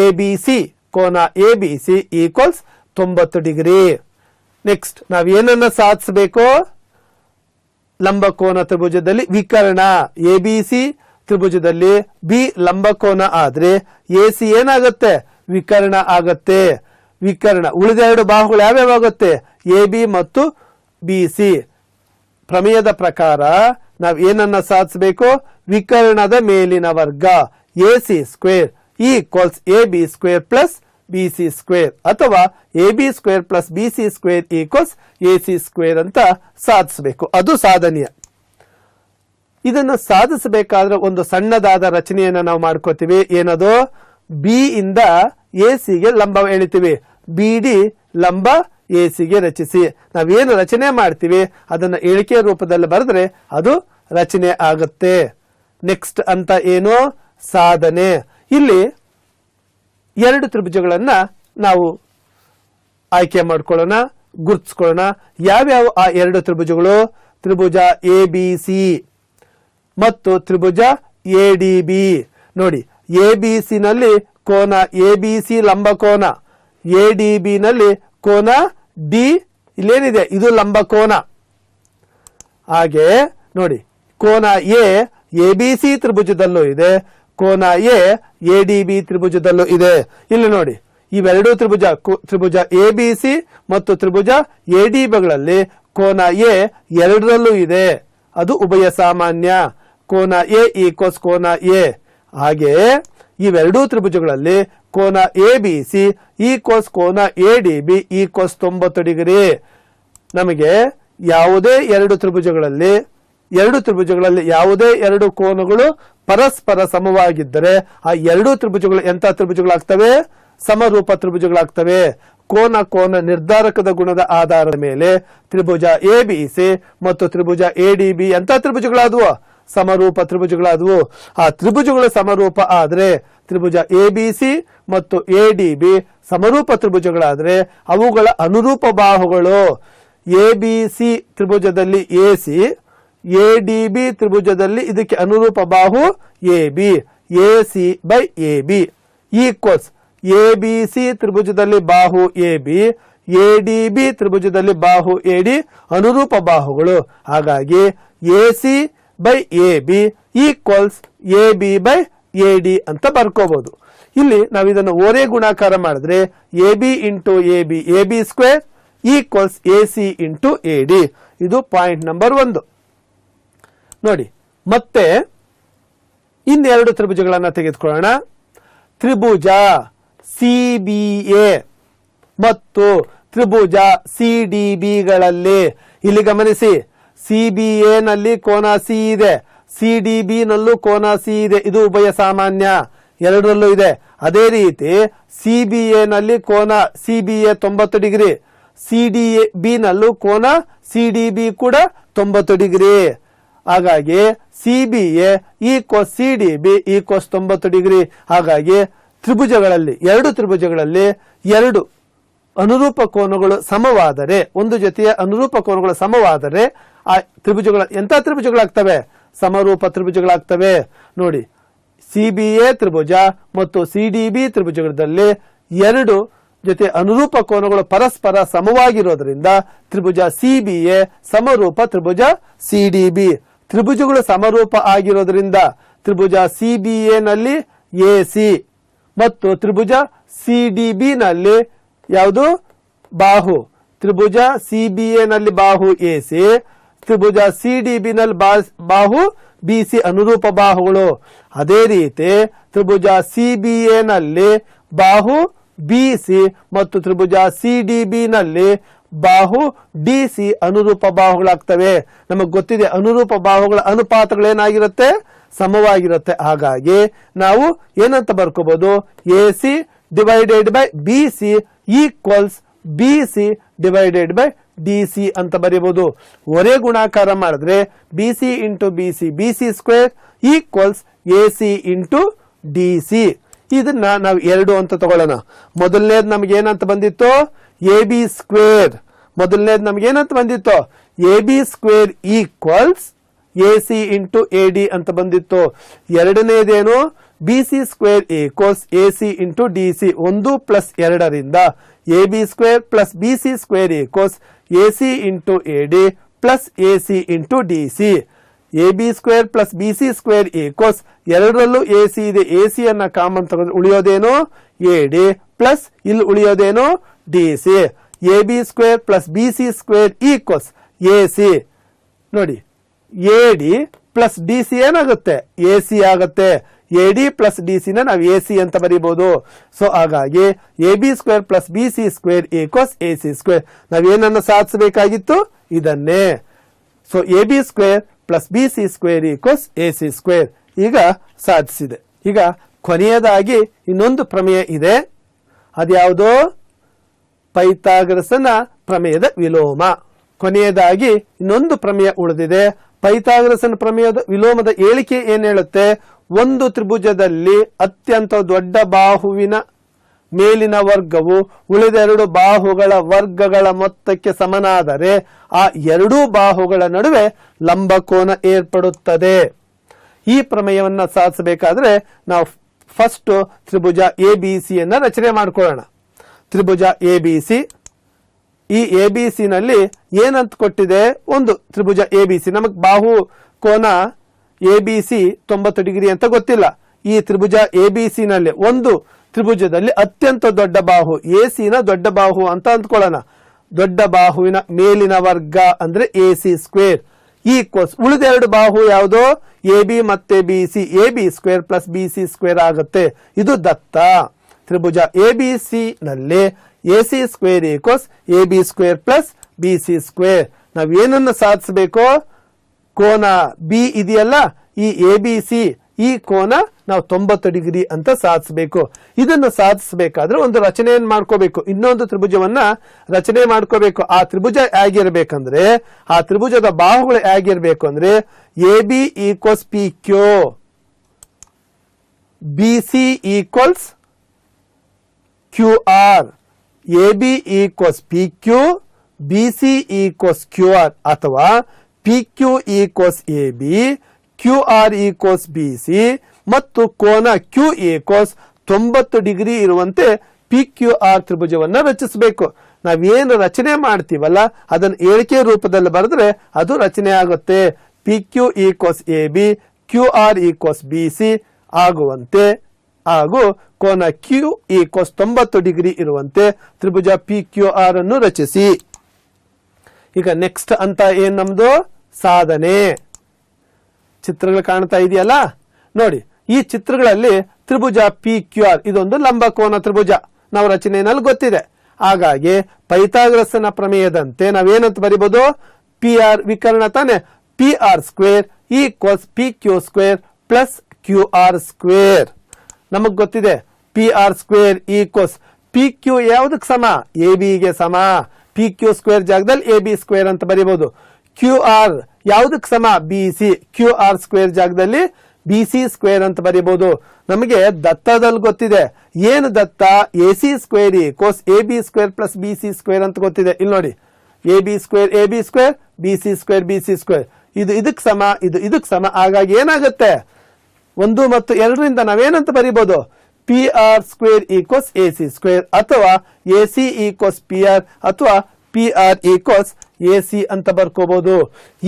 ABC ಈಕ್ವಲ್ಸ್ 90 ಡಿಗ್ರಿ. ನೆಕ್ಸ್ಟ್ ನಾವೇನನ್ನ ಸಾಧಿಸಬೇಕು, ಲಂಬಕೋನ ತ್ರಿಭುಜದಲ್ಲಿ ವಿಕರ್ಣ ABC ತ್ರಿಭುಜದಲ್ಲಿ B ಲಂಬಕೋನ ಆದ್ರೆ AC ಏನಾಗುತ್ತೆ, ವಿಕರ್ಣ ಆಗತ್ತೆ. ವಿಕರ್ಣ ಉಳಿದೆರಡು ಬಾಹುಗಳು ಯಾವ್ಯಾವ ಆಗುತ್ತೆ, AB ಮತ್ತು BC. ಪ್ರಮೇಯದ ಪ್ರಕಾರ ನಾವು ಏನನ್ನ ಸಾಧಿಸಬೇಕು, ವಿಕರ್ಣದ ಮೇಲಿನ ವರ್ಗ AC² equals AB² plus BC² ಅಥವಾ AB² plus BC² equals AC² ಅಂತ ಸಾಧಿಸಬೇಕು. ಅದು ಸಾಧನೀಯ. ಇದನ್ನು ಸಾಧಿಸಬೇಕಾದ್ರೆ ಒಂದು ಸಣ್ಣದಾದ ರಚನೆಯನ್ನ ನಾವು ಮಾಡ್ಕೋತೀವಿ. ಏನದು, B ಇಂದ AC ಗೆ ಲಂಬ ಎಳಿತೀವಿ. BD ಲಂಬ AC ಗೆ ರಚಿಸಿ. ನಾವೇನು ರಚನೆ ಮಾಡ್ತೀವಿ ಅದನ್ನ ಹೇಳಿಕೆಯ ರೂಪದಲ್ಲಿ ಬರೆದ್ರೆ ಅದು ರಚನೆ ಆಗುತ್ತೆ. ನೆಕ್ಸ್ಟ್ ಅಂತ ಏನು, ಸಾಧನೆ. ಇಲ್ಲಿ 2 ತ್ರಿಭುಜಗಳನ್ನ ನಾವು ಆಯ್ಕೆ ಮಾಡ್ಕೊಳ್ಳೋಣ, ಗುರುತಿಸ್ಕೊಳ್ಳೋಣ. ಯಾವ್ಯಾವ ಆ 2 ತ್ರಿಭುಜಗಳು, ತ್ರಿಭುಜ ABC ಮತ್ತು ತ್ರಿಭುಜ ADB. ನೋಡಿ, ABC ನಲ್ಲಿ ಕೋನ ABC ಲಂಬಕೋನ, ADB ನಲ್ಲಿ ಕೋನ D ಇಲ್ಲೇನಿದೆ ಇದು ಲಂಬಕೋನ. ಹಾಗೆ ನೋಡಿ, ಕೋನ A ABC ತ್ರಿಭುಜದಲ್ಲೂ ಇದೆ, ಕೋನ A ADB ತ್ರಿಭುಜದಲ್ಲೂ ಇದೆ. ಇಲ್ಲಿ ನೋಡಿ, ಇವೆರಡೂ ತ್ರಿಭುಜ ABC ಮತ್ತು ತ್ರಿಭುಜ ADBಗಳಲ್ಲಿ ಕೋನ A ಎರಡರಲ್ಲೂ ಇದೆ, ಅದು ಉಭಯ ಸಾಮಾನ್ಯ. ಕೋನ A ಈಕ್ವಲ್ಸ್ ಕೋನ A. ಹಾಗೆ ಇವೆರಡೂ ತ್ರಿಭುಜಗಳಲ್ಲಿ ಕೋನ ABC ಈಕ್ವಲ್ಸ್ ಕೋನ ADB ಈಕ್ವಲ್ಸ್ 90 ಡಿಗ್ರಿ. ನಮಗೆ ಯಾವುದೇ 2 ತ್ರಿಭುಜಗಳಲ್ಲಿ ಎರಡು ತ್ರಿಭುಜಗಳಲ್ಲಿ ಯಾವುದೇ ಎರಡು ಕೋನಗಳು ಪರಸ್ಪರ ಸಮವಾಗಿದ್ದರೆ ಆ ಎರಡೂ ತ್ರಿಭುಜಗಳು ಎಂತ ತ್ರಿಭುಜಗಳಾಗ್ತವೆ? ಸಮರೂಪ ತ್ರಿಭುಜಗಳಾಗ್ತವೆ. ಕೋನ ನಿರ್ಧಾರಕದ ಗುಣದ ಆಧಾರದ ಮೇಲೆ ತ್ರಿಭುಜ ಎಬಿಸಿ ಮತ್ತು ತ್ರಿಭುಜ ಎಡಿಬಿ ಎಂತ ತ್ರಿಭುಜಗಳಾದವು? ಸಮರೂಪ ತ್ರಿಭುಜಗಳಾದವು. ಆ ತ್ರಿಭುಜಗಳು ಸಮರೂಪ ಆದ್ರೆ ತ್ರಿಭುಜ ಎಬಿಸಿ ಮತ್ತು ಎಡಿಬಿ ಸಮರೂಪ ತ್ರಿಭುಜಗಳಾದ್ರೆ ಅವುಗಳ ಅನುರೂಪ ಬಾಹುಗಳು ಎಬಿಸಿ ತ್ರಿಭುಜದಲ್ಲಿ ಎಸಿ, ಎಡಿಬಿ ತ್ರಿಭುಜದಲ್ಲಿ ಇದಕ್ಕೆ ಅನುರೂಪ ಬಾಹು AB, AC by AB equals ABC ತ್ರಿಭುಜದಲ್ಲಿ ಬಾಹು ಎಬಿ, ಎಡಿಬಿ ತ್ರಿಭುಜದಲ್ಲಿ ಬಾಹು ಎಡಿ ಅನುರೂಪ ಬಾಹುಗಳು. ಹಾಗಾಗಿ AC by AB equals AB by AD ಅಂತ ಬರ್ಕೋಬಹುದು. ಇಲ್ಲಿ ನಾವು ಇದನ್ನು ಓರೆ ಗುಣಾಕಾರ ಮಾಡಿದ್ರೆ AB into AB, AB square equals AC into AD. ಇದು ಪಾಯಿಂಟ್ ನಂಬರ್ 1. ನೋಡಿ, ಮತ್ತೆ ಇನ್ನೆರಡು ತ್ರಿಭುಜಗಳನ್ನ ತೆಗೆದುಕೊಳ್ಳೋಣ. ತ್ರಿಭುಜ ಸಿಬಿಎ ಮತ್ತು ತ್ರಿಭುಜ ಸಿಡಿಬಿಗಳಲ್ಲಿ ಇಲ್ಲಿ ಗಮನಿಸಿ, ಸಿಬಿಎ ನಲ್ಲಿ ಕೋನ ಸಿ ಇದೆ, ಸಿಡಿಬಿ ನಲ್ಲೂ ಕೋನ ಸಿ ಇದೆ. ಇದು ಉಭಯ ಸಾಮಾನ್ಯ, ಎರಡರಲ್ಲೂ ಇದೆ. ಅದೇ ರೀತಿ ಸಿಬಿಎ ನಲ್ಲಿ ಕೋನ ಸಿಬಿಎ 90 ಡಿಗ್ರಿ, ಸಿಡಿಬಿ ನಲ್ಲೂ ಕೋನ ಸಿಡಿಬಿ ಕೂಡ 90 ಡಿಗ್ರಿ. ಹಾಗಾಗಿ ಸಿಬಿಎ ಈಕ್ವಸ್ ಸಿಡಿಬಿ ಈಕ್ವಸ್ 90 ಡಿಗ್ರಿ. ಹಾಗಾಗಿ ತ್ರಿಭುಜಗಳಲ್ಲಿ, ಎರಡು ತ್ರಿಭುಜಗಳಲ್ಲಿ ಎರಡು ಅನುರೂಪ ಕೋನಗಳು ಸಮವಾದರೆ, ಒಂದು ಜೊತೆಯ ಅನುರೂಪ ಕೋನಗಳು ಸಮವಾದರೆ ಆ ತ್ರಿಭುಜಗಳ ಎಂತ ತ್ರಿಭುಜಗಳಾಗ್ತವೆ? ಸಮರೂಪ ತ್ರಿಭುಜಗಳಾಗ್ತವೆ. ನೋಡಿ, ಸಿಬಿಎ ತ್ರಿಭುಜ ಮತ್ತು ಸಿಡಿಬಿ ತ್ರಿಭುಜಗಳಲ್ಲಿ ಎರಡು ಜೊತೆ ಅನುರೂಪ ಕೋನಗಳು ಪರಸ್ಪರ ಸಮವಾಗಿರೋದ್ರಿಂದ ತ್ರಿಭುಜ ಸಿಬಿಎ ಸಮರೂಪ ತ್ರಿಭುಜ ಸಿಡಿಬಿ. ತ್ರಿಭುಜಗಳು ಸಮರೂಪ ಆಗಿರೋದ್ರಿಂದ ತ್ರಿಭುಜ ಸಿಬಿಎ ನಲ್ಲಿ ಎಸಿ ಮತ್ತು ತ್ರಿಭುಜ ಸಿಡಿಬಿ ನಲ್ಲಿ ಯಾವುದು? ಬಾಹು. ತ್ರಿಭುಜ ಸಿಬಿಎ ನಲ್ಲಿ ಬಾಹು ಎಸಿ, ತ್ರಿಭುಜ ಸಿಡಿಬಿ ನಲ್ಲಿ ಬಾಹು ಬಿಸಿ ಅನುರೂಪ ಬಾಹುಗಳು. ಅದೇ ರೀತಿ ತ್ರಿಭುಜ ಸಿಬಿಎ ನಲ್ಲಿ ಬಾಹು ಬಿಸಿ ಮತ್ತು ತ್ರಿಭುಜ ಸಿಡಿಬಿ ನಲ್ಲಿ ಬಾಹು ಡಿಸಿ ಅನುರೂಪ ಬಾಹುಗಳಾಗ್ತವೆ. ನಮಗೆ ಗೊತ್ತಿದೆ ಅನುರೂಪ ಬಾಹುಗಳ ಅನುಪಾತಗಳೇನಾಗಿರುತ್ತೆ? ಸಮವಾಗಿರುತ್ತೆ. ಹಾಗಾಗಿ ನಾವು ಏನಂತ ಬರ್ಕೋಬಹುದು? AC divided by BC equals BC divided by DC ಅಂತ ಬರೀಬಹುದು. ಒರೇ ಗುಣಾಕಾರ ಮಾಡಿದ್ರೆ BC into BC, BC square equals AC into DC. ಇದನ್ನ ನಾವು 2 ಅಂತ ತಗೊಳ್ಳೋಣ. ಮೊದಲನೇದು ನಮ್ಗೆ ಏನಂತ ಬಂದಿತ್ತು? AB square. ಮೊದಲನೇದು ನಮ್ಗೆ ಏನಂತ ಬಂದಿತ್ತು? AB square equals AC into AD ಅಂತ ಬಂದಿತ್ತು. ಎರಡನೇದೇನು? BC square equals AC into DC. 1 plus 2ರಿಂದ AB square plus BC square equals AC into ಎಡಿ plus AC into DC. AB square plus BC square equals ಎರಡರಲ್ಲೂ AC ಇದೆ, AC ಅನ್ನ common ತಗೊಂಡು ಉಳಿಯೋದೇನು? ಎಡಿ ಪ್ಲಸ್ ಇಲ್ಲಿ ಉಳಿಯೋದೇನು? DC. AB square plus BC square equals AC. ನೋಡಿ, AD plus DC ಏನಾಗುತ್ತೆ? ಎಸಿ ಆಗುತ್ತೆ. ಎಡಿ ಪ್ಲಸ್ ಡಿಸಿನ ನಾವು ಎಸಿ ಅಂತ ಬರೀಬಹುದು. ಸೊ ಹಾಗಾಗಿ AB square plus BC square equals AC square. ನಾವೇನನ್ನು ಸಾಧಿಸಬೇಕಾಗಿತ್ತು? ಇದನ್ನೇ. So AB square plus BC square equals AC square. ಈಗ ಸಾಧಿಸಿದೆ. ಈಗ ಕೊನೆಯದಾಗಿ ಇನ್ನೊಂದು ಪ್ರಮೇಯ ಇದೆ. ಅದ್ಯಾವುದು? ಪೈಥಾಗರಸನ ಪ್ರಮೇಯದ ವಿಲೋಮ. ಕೊನೆಯದಾಗಿ ಇನ್ನೊಂದು ಪ್ರಮೇಯ ಉಳಿದಿದೆ. ಪೈಥಾಗರಸನ ಪ್ರಮೇಯದ ವಿಲೋಮದ ಹೇಳಿಕೆ ಏನ್ ಹೇಳುತ್ತೆ? ಒಂದು ತ್ರಿಭುಜದಲ್ಲಿ ಅತ್ಯಂತ ದೊಡ್ಡ ಬಾಹುವಿನ ಮೇಲಿನ ವರ್ಗವು ಉಳಿದ ಎರಡು ಬಾಹುಗಳ ವರ್ಗಗಳ ಮೊತ್ತಕ್ಕೆ ಸಮನಾದರೆ ಆ ಎರಡೂ ಬಾಹುಗಳ ನಡುವೆ ಲಂಬಕೋನ ಏರ್ಪಡುತ್ತದೆ. ಈ ಪ್ರಮೇಯವನ್ನ ಸಾಧಿಸಬೇಕಾದ್ರೆ ನಾವು ಫಸ್ಟ್ ತ್ರಿಭುಜ ಎಬಿಸಿ ಯನ್ನ ರಚನೆ ಮಾಡ್ಕೊಳ್ಳೋಣ. ತ್ರಿಭುಜ ಎಬಿಸಿ. ಈ ಎಬಿಸಿ ನಲ್ಲಿ ಏನಂತ ಕೊಟ್ಟಿದೆ? ಒಂದು ತ್ರಿಭುಜ ಎಬಿಸಿ. ನಮಗ್ ಬಾಹು ಕೋನ ಎಬಿಸಿ 90 ಡಿಗ್ರಿ ಅಂತ ಗೊತ್ತಿಲ್ಲ. ಈ ತ್ರಿಭುಜ ಎಬಿಸಿ ನಲ್ಲಿ ಒಂದು ತ್ರಿಭುಜದಲ್ಲಿ ಅತ್ಯಂತ ದೊಡ್ಡ ಬಾಹು ಎಸಿನ ದೊಡ್ಡ ಬಾಹು ಅಂತ ಅಂದ್ಕೊಳ್ಳೋಣ. ದೊಡ್ಡ ಬಾಹುವಿನ ಮೇಲಿನ ವರ್ಗ ಅಂದ್ರೆ ಎಸಿ ಸ್ಕ್ವೇರ್ ಈಕ್ವಲ್ಸ್ ಉಳಿದ ಎರಡು ಬಾಹು ಯಾವುದು? ಎಬಿ ಮತ್ತೆ BC. AB square plus BC square ಆಗುತ್ತೆ. ಇದು ದತ್ತ. ತ್ರಿಭುಜ ಎಬಿಸಿ ನಲ್ಲಿ AC square equals AB square plus BC square. ನಾವೇನನ್ನು ಸಾಧಿಸಬೇಕು? ಕೋನ ಬಿ ಇದೆಯಲ್ಲ, ಈ ABC ಈ ಕೋನ ನಾವು 90 ಡಿಗ್ರಿ ಅಂತ ಸಾಧಿಸಬೇಕು. ಇದನ್ನು ಸಾಧಿಸಬೇಕಾದ್ರೆ ಒಂದು ರಚನೆಯನ್ನು ಮಾಡ್ಕೋಬೇಕು, ಇನ್ನೊಂದು ತ್ರಿಭುಜವನ್ನ ರಚನೆ ಮಾಡ್ಕೋಬೇಕು. ಆ ತ್ರಿಭುಜ ಹೇಗಿರ್ಬೇಕಂದ್ರೆ, ಆ ತ್ರಿಭುಜದ ಬಾಹುಗಳು ಹೇಗಿರ್ಬೇಕು ಅಂದ್ರೆ AB equals PQ, BC equals QR, AB equals PQ, BC equals QR, ಅಥವಾ PQ equals AB, QR equals BC ಮತ್ತು ಕೋನ Q ಈಕ್ವಲ್ಸ್ 90 ಡಿಗ್ರಿ ಇರುವಂತೆ PQR ತ್ರಿಭುಜವನ್ನ ರಚಿಸಬೇಕು. ನಾವೇನು ರಚನೆ ಮಾಡ್ತೀವಲ್ಲ ಅದನ್ನು ಏಳಿಕೆ ರೂಪದಲ್ಲಿ ಬರೆದ್ರೆ ಅದು ರಚನೆ ಆಗುತ್ತೆ. PQ equals AB, QR equals BC ಆಗುವಂತೆ ಹಾಗೂ ಕೋನ Q ಈಕ್ವಲ್ಸ್ 90 ಡಿಗ್ರಿ ಇರುವಂತೆ ತ್ರಿಭುಜ PQR ಅನ್ನು ರಚಿಸಿ. ಈಗ ನೆಕ್ಸ್ಟ್ ಅಂತ ಏನ್ ನಮ್ದು ಸಾಧನೆ. ಚಿತ್ರಗಳು ಕಾಣ್ತಾ ಇದೆಯಲ್ಲ ನೋಡಿ, ಈ ಚಿತ್ರಗಳಲ್ಲಿ ತ್ರಿಭುಜ PQR ಇದೊಂದು ಲಂಬಕೋನ ತ್ರಿಭುಜ ನಾವು ರಚನೆಯಲ್ಲಿ ಗೊತ್ತಿದೆ. ಹಾಗಾಗಿ ಪೈಥಾಗರಸ್ನ ಪ್ರಮೇಯದಂತೆ ನಾವೇನಂತ ಬರಿಬಹುದು, PR ವಿಕರ್ಣ ತಾನೆ, PR square equals PQ square plus QR square. ನಮಗ್ ಗೊತ್ತಿದೆ PR ಸ್ಕ್ವೇರ್ ಈಕ್ವಲ್ಸ್ PQ ಯಾವುದಕ್ಕೆ ಸಮ, AB ಗೆ ಸಮ. PQ ಸ್ಕ್ವೇರ್ ಜಾಗದಲ್ಲಿ AB ಸ್ಕ್ವೇರ್ ಅಂತ ಬರೀಬಹುದು. QR ಯಾವುದಕ್ಕೆ ಸಮ, BC, QR ಸ್ಕ್ವೇರ್ ಜಾಗದಲ್ಲಿ BC ಸ್ಕ್ವೇರ್ ಅಂತ ಬರೀಬಹುದು. ನಮಗೆ ದತ್ತದಲ್ಲಿ ಗೊತ್ತಿದೆ, ಏನು ದತ್ತ, AC square equals AB square plus BC square ಅಂತ ಗೊತ್ತಿದೆ. ಇಲ್ಲಿ ನೋಡಿ, AB square AB square, BC square BC square, ಇದು ಇದಕ್ಕೆ ಸಮ, ಇದು ಇದಕ್ಕೆ ಸಮ. ಹಾಗಾಗಿ ಏನಾಗುತ್ತೆ, 1 ಮತ್ತು 2ರಿಂದ ನಾವೇನಂತ ಬರೀಬಹುದು, PR square equals AC square, ಅಥವಾ AC ಈಕ್ವಲ್ಸ್ PR, ಅಥವಾ PR ಈಕ್ವಲ್ಸ್ AC ಅಂತ ಬರ್ಕೋಬಹುದು.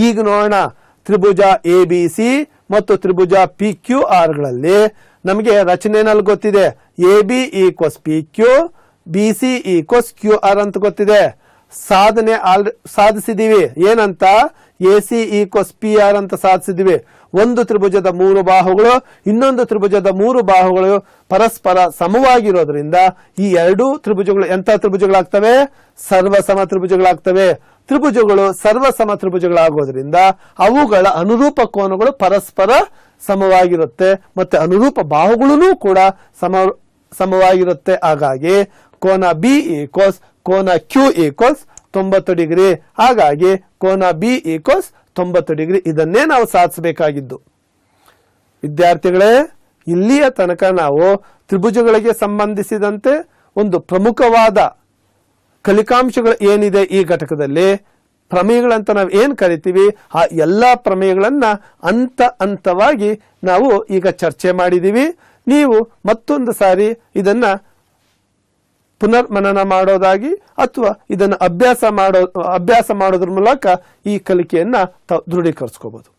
ಈಗ ನೋಡೋಣ, ತ್ರಿಭುಜ ABC ಮತ್ತು ತ್ರಿಭುಜ PQR ಗಳಲ್ಲಿ ನಮಗೆ ರಚನೆನಲ್ಲಿ ಗೊತ್ತಿದೆ, AB equals PQ, BC equals QR ಅಂತ ಗೊತ್ತಿದೆ. ಸಾಧನೆ ಸಾಧಿಸಿದೀವಿ, ಏನಂತ, AC ಈಕ್ವಲ್ಸ್ PR ಅಂತ ಸಾಧಿಸಿದೀವಿ. ಒಂದು ತ್ರಿಭುಜದ 3 ಬಾಹುಗಳು ಇನ್ನೊಂದು ತ್ರಿಭುಜದ 3 ಬಾಹುಗಳು ಪರಸ್ಪರ ಸಮವಾಗಿರೋದ್ರಿಂದ ಈ ಎರಡೂ ತ್ರಿಭುಜಗಳು ಎಂತ ತ್ರಿಭುಜಗಳಾಗ್ತವೆ, ಸರ್ವಸಮ ತ್ರಿಭುಜಗಳಾಗ್ತವೆ. ತ್ರಿಭುಜಗಳು ಸರ್ವಸಮ ತ್ರಿಭುಜಗಳಾಗೋದ್ರಿಂದ ಅವುಗಳ ಅನುರೂಪ ಕೋನಗಳು ಪರಸ್ಪರ ಸಮವಾಗಿರುತ್ತೆ, ಮತ್ತೆ ಅನುರೂಪ ಬಾಹುಗಳೂ ಕೂಡ ಸಮವಾಗಿರುತ್ತೆ. ಹಾಗಾಗಿ ಕೋನ B ಈಕ್ವಲ್ಸ್ ಕೋನ Q ಈಕ್ವಲ್ಸ್ 90 ಡಿಗ್ರಿ. ಹಾಗಾಗಿ ಕೋನ B ಈಕ್ವಲ್ಸ್ 90 ಡಿಗ್ರಿ. ಇದನ್ನೇ ನಾವು ಸಾಧಿಸಬೇಕಾಗಿದ್ದು. ವಿದ್ಯಾರ್ಥಿಗಳೇ, ಇಲ್ಲಿಯ ತನಕ ನಾವು ತ್ರಿಭುಜಗಳಿಗೆ ಸಂಬಂಧಿಸಿದಂತೆ ಒಂದು ಪ್ರಮುಖವಾದ ಕಲಿಕಾಂಶಗಳು ಏನಿದೆ ಈ ಘಟಕದಲ್ಲಿ, ಪ್ರಮೇಯಗಳಂತ ನಾವು ಏನ್ ಕರಿತೀವಿ, ಆ ಎಲ್ಲಾ ಪ್ರಮೇಯಗಳನ್ನ ಹಂತವಾಗಿ ನಾವು ಈಗ ಚರ್ಚೆ ಮಾಡಿದೀವಿ. ನೀವು ಮತ್ತೊಂದು ಸಾರಿ ಇದನ್ನ ಪುನರ್ಮನನ ಮಾಡೋದಾಗಿ ಅಥವಾ ಇದನ್ನು ಅಭ್ಯಾಸ ಮಾಡೋದ್ರ ಮೂಲಕ ಈ ಕಲಿಕೆಯನ್ನ ದೃಢೀಕರಿಸ್ಕೋಬಹುದು.